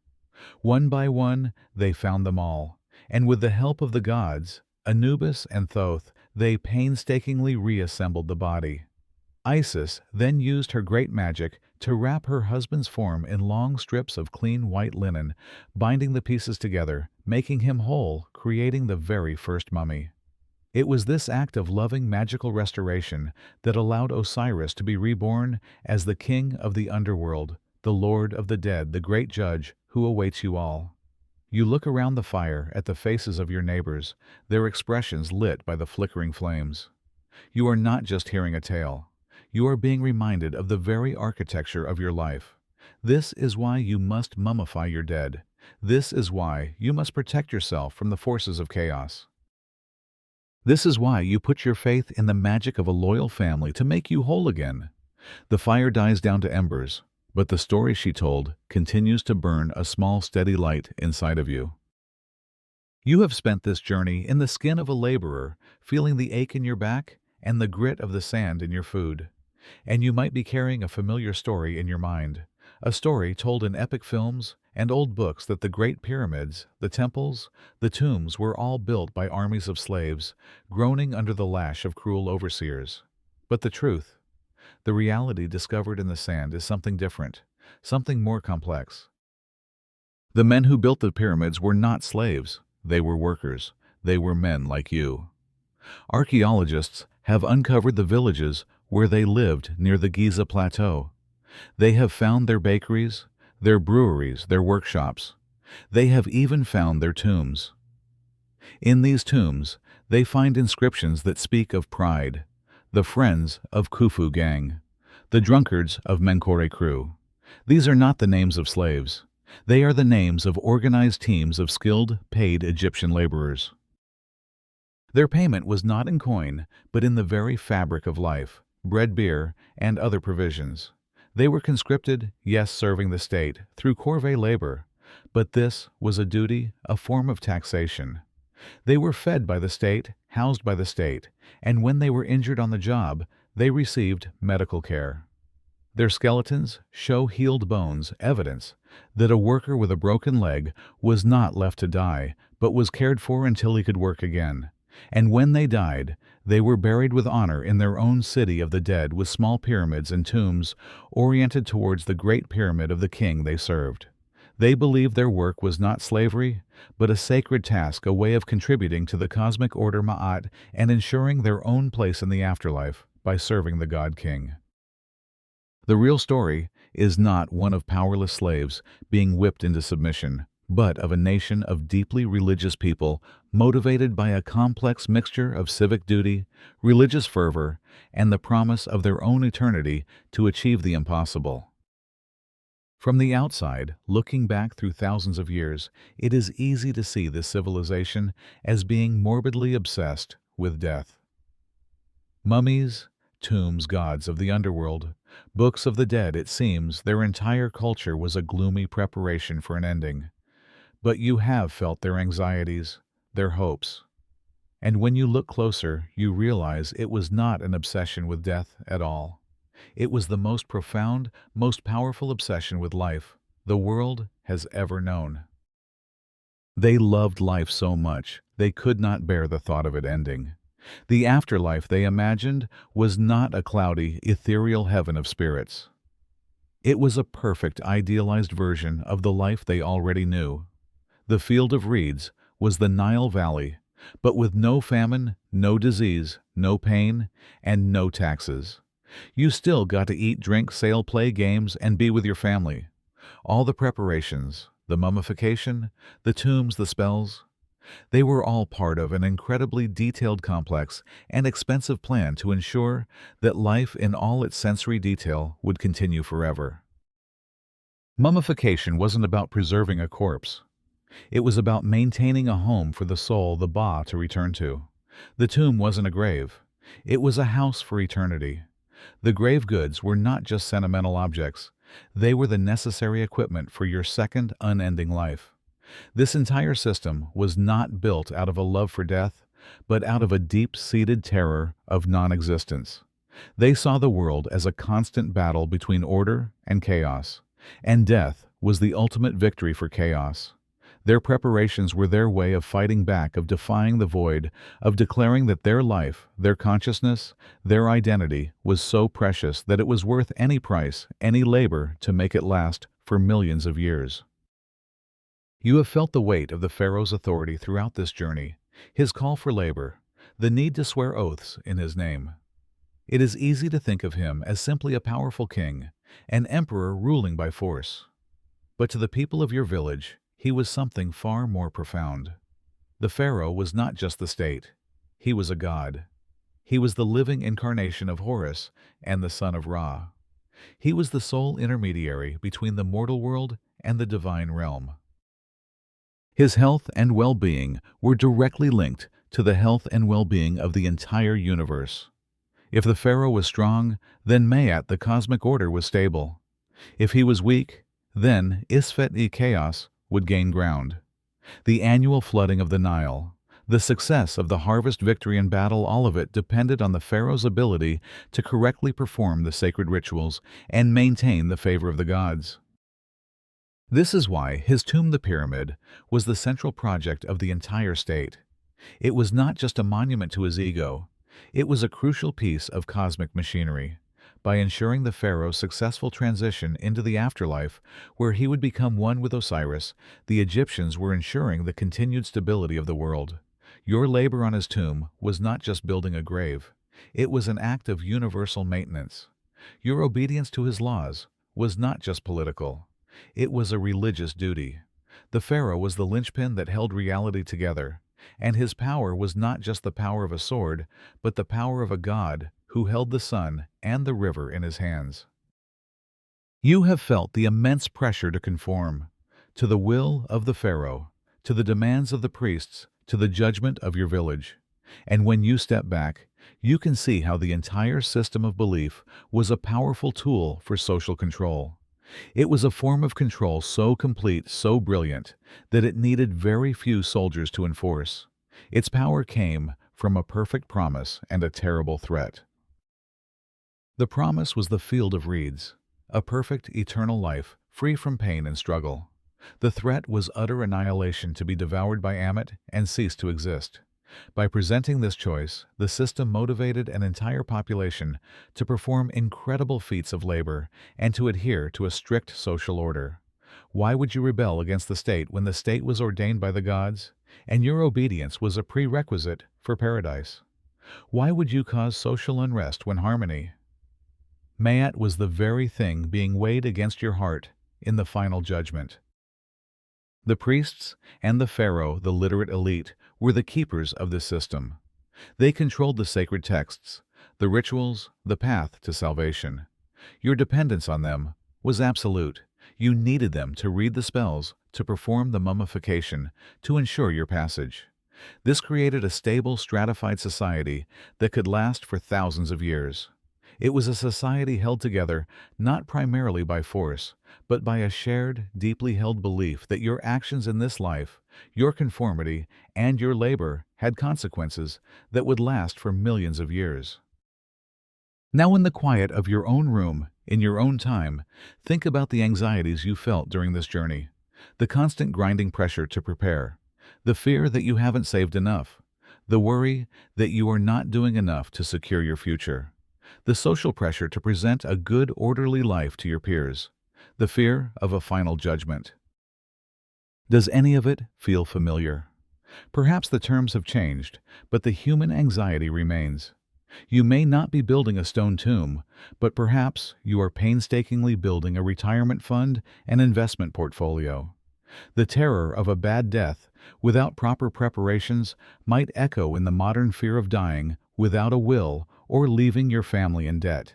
One by one, they found them all, and with the help of the gods, Anubis and Thoth, they painstakingly reassembled the body. Isis then used her great magic to wrap her husband's form in long strips of clean white linen, binding the pieces together, making him whole, creating the very first mummy. It was this act of loving magical restoration that allowed Osiris to be reborn as the king of the underworld, the lord of the dead, the great judge who awaits you all. You look around the fire at the faces of your neighbors, their expressions lit by the flickering flames. You are not just hearing a tale. You are being reminded of the very architecture of your life. This is why you must mummify your dead. This is why you must protect yourself from the forces of chaos. This is why you put your faith in the magic of a loyal family to make you whole again. The fire dies down to embers, but the story she told continues to burn a small, steady light inside of you. You have spent this journey in the skin of a laborer, feeling the ache in your back and the grit of the sand in your food. And you might be carrying a familiar story in your mind, a story told in epic films and old books that the great pyramids, the temples, the tombs were all built by armies of slaves, groaning under the lash of cruel overseers. But the truth, the reality discovered in the sand, is something different, something more complex. The men who built the pyramids were not slaves. They were workers. They were men like you. Archaeologists have uncovered the villages where they lived near the Giza Plateau. They have found their bakeries, their breweries, their workshops. They have even found their tombs. In these tombs, they find inscriptions that speak of pride, the friends of Khufu gang, the drunkards of Menkore crew. These are not the names of slaves. They are the names of organized teams of skilled, paid Egyptian laborers. Their payment was not in coin, but in the very fabric of life, bread, beer, and other provisions. They were conscripted, yes, serving the state, through corvée labor, but this was a duty, a form of taxation. They were fed by the state, housed by the state, and when they were injured on the job, they received medical care. Their skeletons show healed bones, evidence that a worker with a broken leg was not left to die, but was cared for until he could work again. And when they died, they were buried with honor in their own city of the dead, with small pyramids and tombs oriented towards the great pyramid of the king they served. They believed their work was not slavery, but a sacred task, a way of contributing to the cosmic order Ma'at and ensuring their own place in the afterlife by serving the God King. The real story is not one of powerless slaves being whipped into submission, but of a nation of deeply religious people motivated by a complex mixture of civic duty, religious fervor, and the promise of their own eternity to achieve the impossible. From the outside, looking back through thousands of years, it is easy to see this civilization as being morbidly obsessed with death. Mummies, tombs, gods of the underworld, books of the dead, it seems their entire culture was a gloomy preparation for an ending. But you have felt their anxieties, their hopes. And when you look closer, you realize it was not an obsession with death at all. It was the most profound, most powerful obsession with life the world has ever known. They loved life so much, they could not bear the thought of it ending. The afterlife they imagined was not a cloudy, ethereal heaven of spirits. It was a perfect, idealized version of the life they already knew. The field of reeds was the Nile Valley, but with no famine, no disease, no pain, and no taxes. You still got to eat, drink, sail, play games, and be with your family. All the preparations, the mummification, the tombs, the spells, they were all part of an incredibly detailed, complex, and expensive plan to ensure that life in all its sensory detail would continue forever. Mummification wasn't about preserving a corpse. It was about maintaining a home for the soul, the Ba, to return to. The tomb wasn't a grave. It was a house for eternity. The grave goods were not just sentimental objects. They were the necessary equipment for your second, unending life. This entire system was not built out of a love for death, but out of a deep-seated terror of non-existence. They saw the world as a constant battle between order and chaos, and death was the ultimate victory for chaos. Their preparations were their way of fighting back, of defying the void, of declaring that their life, their consciousness, their identity was so precious that it was worth any price, any labor to make it last for millions of years. You have felt the weight of the Pharaoh's authority throughout this journey, his call for labor, the need to swear oaths in his name. It is easy to think of him as simply a powerful king, an emperor ruling by force. But to the people of your village, he was something far more profound. The Pharaoh was not just the state. He was a god. He was the living incarnation of Horus and the son of Ra. He was the sole intermediary between the mortal world and the divine realm. His health and well-being were directly linked to the health and well-being of the entire universe. If the Pharaoh was strong, then Maat, the cosmic order, was stable. If he was weak, then Isfet-i chaos would gain ground. The annual flooding of the Nile, the success of the harvest, victory in battle, all of it depended on the Pharaoh's ability to correctly perform the sacred rituals and maintain the favor of the gods. This is why his tomb, the pyramid, was the central project of the entire state. It was not just a monument to his ego. It was a crucial piece of cosmic machinery. By ensuring the pharaoh's successful transition into the afterlife, where he would become one with Osiris, the Egyptians were ensuring the continued stability of the world. Your labor on his tomb was not just building a grave. It was an act of universal maintenance. Your obedience to his laws was not just political. It was a religious duty. The pharaoh was the linchpin that held reality together, and his power was not just the power of a sword, but the power of a god who held the sun and the river in his hands. You have felt the immense pressure to conform to the will of the pharaoh, to the demands of the priests, to the judgment of your village. And when you step back, you can see how the entire system of belief was a powerful tool for social control. It was a form of control so complete, so brilliant, that it needed very few soldiers to enforce. Its power came from a perfect promise and a terrible threat. The promise was the field of reeds, a perfect, eternal life, free from pain and struggle. The threat was utter annihilation, to be devoured by Ammit and cease to exist. By presenting this choice, the system motivated an entire population to perform incredible feats of labor and to adhere to a strict social order. Why would you rebel against the state when the state was ordained by the gods, and your obedience was a prerequisite for paradise? Why would you cause social unrest when harmony? Maat was the very thing being weighed against your heart in the final judgment. The priests and the pharaoh, the literate elite, were the keepers of this system. They controlled the sacred texts, the rituals, the path to salvation. Your dependence on them was absolute. You needed them to read the spells, to perform the mummification, to ensure your passage. This created a stable, stratified society that could last for thousands of years. It was a society held together not primarily by force, but by a shared, deeply held belief that your actions in this life, your conformity, and your labor had consequences that would last for millions of years. Now, in the quiet of your own room, in your own time, think about the anxieties you felt during this journey, the constant grinding pressure to prepare, the fear that you haven't saved enough, the worry that you are not doing enough to secure your future, the social pressure to present a good, orderly life to your peers, the fear of a final judgment. Does any of it feel familiar? Perhaps the terms have changed, but the human anxiety remains. You may not be building a stone tomb, but perhaps you are painstakingly building a retirement fund and investment portfolio. The terror of a bad death without proper preparations might echo in the modern fear of dying without a will or leaving your family in debt.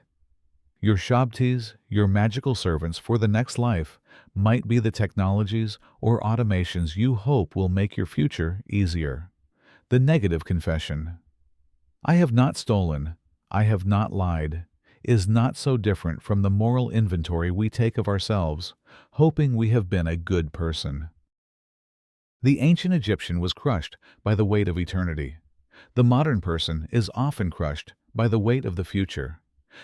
Your Shabtis, your magical servants for the next life, might be the technologies or automations you hope will make your future easier. The negative confession. I have not stolen, I have not lied, is not so different from the moral inventory we take of ourselves, hoping we have been a good person. The ancient Egyptian was crushed by the weight of eternity. The modern person is often crushed by the weight of the future.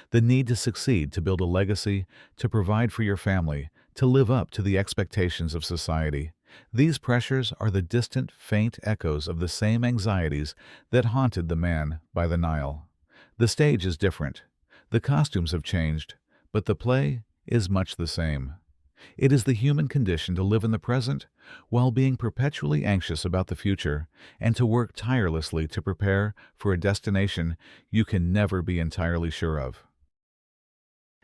The need to succeed, to build a legacy, to provide for your family, to live up to the expectations of society. These pressures are the distant, faint echoes of the same anxieties that haunted the man by the Nile. The stage is different. The costumes have changed, but the play is much the same. It is the human condition to live in the present while being perpetually anxious about the future and to work tirelessly to prepare for a destination you can never be entirely sure of.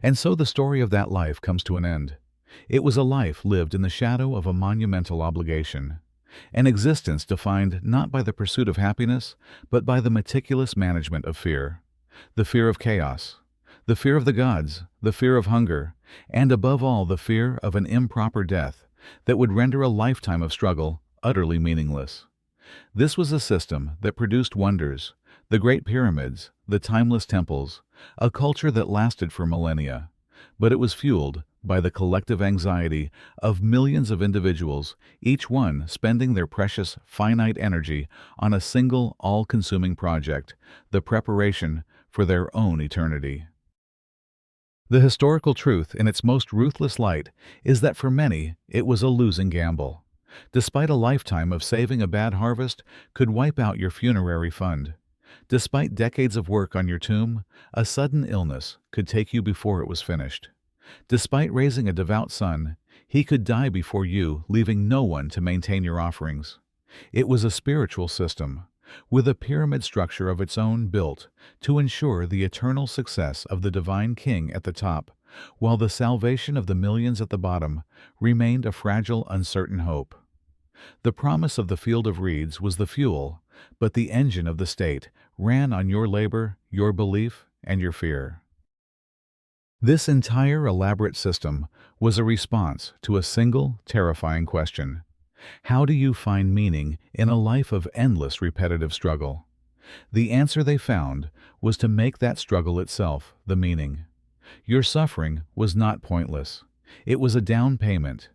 And so the story of that life comes to an end. It was a life lived in the shadow of a monumental obligation, an existence defined not by the pursuit of happiness, but by the meticulous management of fear, the fear of chaos, the fear of the gods, the fear of hunger, and above all the fear of an improper death that would render a lifetime of struggle utterly meaningless. This was a system that produced wonders, the great pyramids, the timeless temples, a culture that lasted for millennia, but it was fueled by the collective anxiety of millions of individuals, each one spending their precious, finite energy on a single, all-consuming project, the preparation for their own eternity. The historical truth in its most ruthless light is that for many it was a losing gamble. Despite a lifetime of saving, a bad harvest could wipe out your funerary fund. Despite decades of work on your tomb, a sudden illness could take you before it was finished. Despite raising a devout son, he could die before you, leaving no one to maintain your offerings. It was a spiritual system, with a pyramid structure of its own built to ensure the eternal success of the divine king at the top, while the salvation of the millions at the bottom remained a fragile, uncertain hope. The promise of the field of reeds was the fuel, but the engine of the state ran on your labor, your belief, and your fear. This entire elaborate system was a response to a single, terrifying question. How do you find meaning in a life of endless, repetitive struggle? The answer they found was to make that struggle itself the meaning. Your suffering was not pointless. It was a down payment.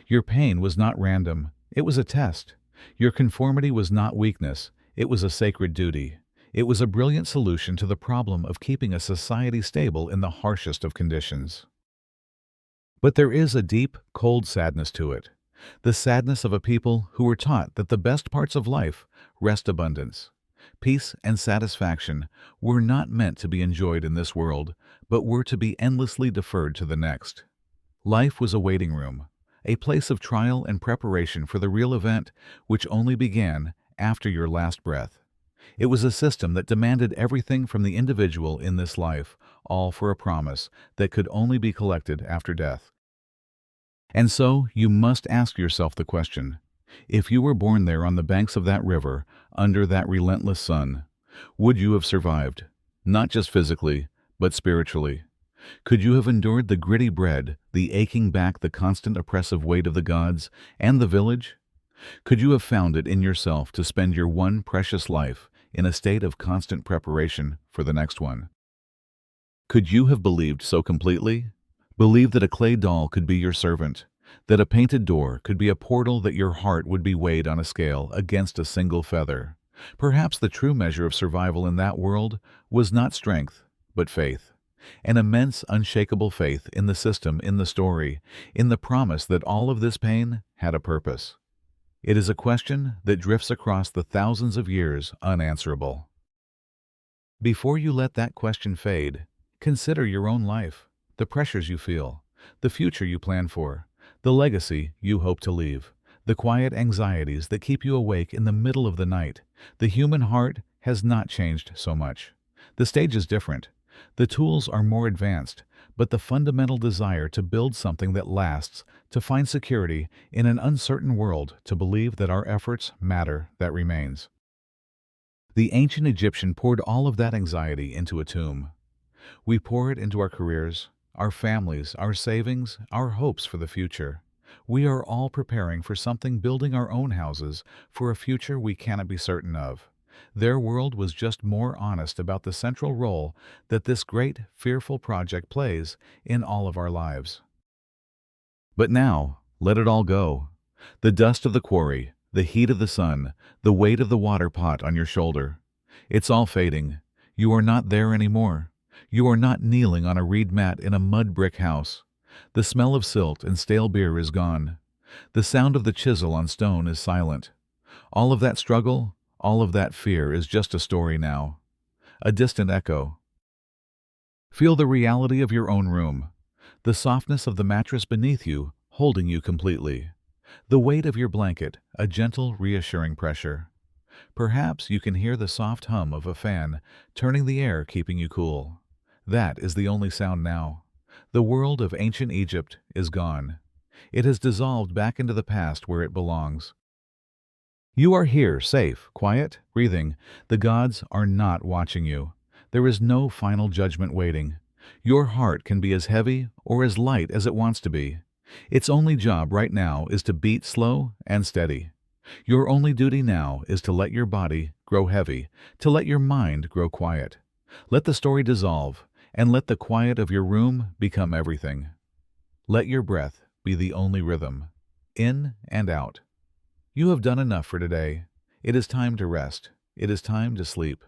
Your pain was not random. It was a test. Your conformity was not weakness. It was a sacred duty. It was a brilliant solution to the problem of keeping a society stable in the harshest of conditions. But there is a deep, cold sadness to it. The sadness of a people who were taught that the best parts of life, rest, abundance, peace, and satisfaction, were not meant to be enjoyed in this world, but were to be endlessly deferred to the next. Life was a waiting room, a place of trial and preparation for the real event which only began after your last breath. It was a system that demanded everything from the individual in this life, all for a promise that could only be collected after death. And so you must ask yourself the question, if you were born there on the banks of that river, under that relentless sun, would you have survived? Not just physically, but spiritually. Could you have endured the gritty bread, the aching back, the constant oppressive weight of the gods and the village? Could you have found it in yourself to spend your one precious life in a state of constant preparation for the next one? Could you have believed so completely? Believed that a clay doll could be your servant, that a painted door could be a portal, that your heart would be weighed on a scale against a single feather. Perhaps the true measure of survival in that world was not strength, but faith. An immense, unshakable faith in the system, in the story, in the promise that all of this pain had a purpose. It is a question that drifts across the thousands of years unanswerable. Before you let that question fade, consider your own life, the pressures you feel, the future you plan for, the legacy you hope to leave, the quiet anxieties that keep you awake in the middle of the night. The human heart has not changed so much. The stage is different. The tools are more advanced, but the fundamental desire to build something that lasts, to find security in an uncertain world, to believe that our efforts matter, that remains. The ancient Egyptian poured all of that anxiety into a tomb. We pour it into our careers, our families, our savings, our hopes for the future. We are all preparing for something, building our own houses for a future we cannot be certain of. Their world was just more honest about the central role that this great, fearful project plays in all of our lives. But now, let it all go. The dust of the quarry, the heat of the sun, the weight of the water pot on your shoulder. It's all fading. You are not there anymore. You are not kneeling on a reed mat in a mud brick house. The smell of silt and stale beer is gone. The sound of the chisel on stone is silent. All of that struggle, all of that fear is just a story now, a distant echo. Feel the reality of your own room, the softness of the mattress beneath you holding you completely, the weight of your blanket, a gentle, reassuring pressure. Perhaps you can hear the soft hum of a fan turning the air, keeping you cool. That is the only sound now. The world of ancient Egypt is gone. It has dissolved back into the past where it belongs. You are here, safe, quiet, breathing. The gods are not watching you. There is no final judgment waiting. Your heart can be as heavy or as light as it wants to be. Its only job right now is to beat slow and steady. Your only duty now is to let your body grow heavy, to let your mind grow quiet. Let the story dissolve, and let the quiet of your room become everything. Let your breath be the only rhythm, in and out. You have done enough for today. It is time to rest. It is time to sleep.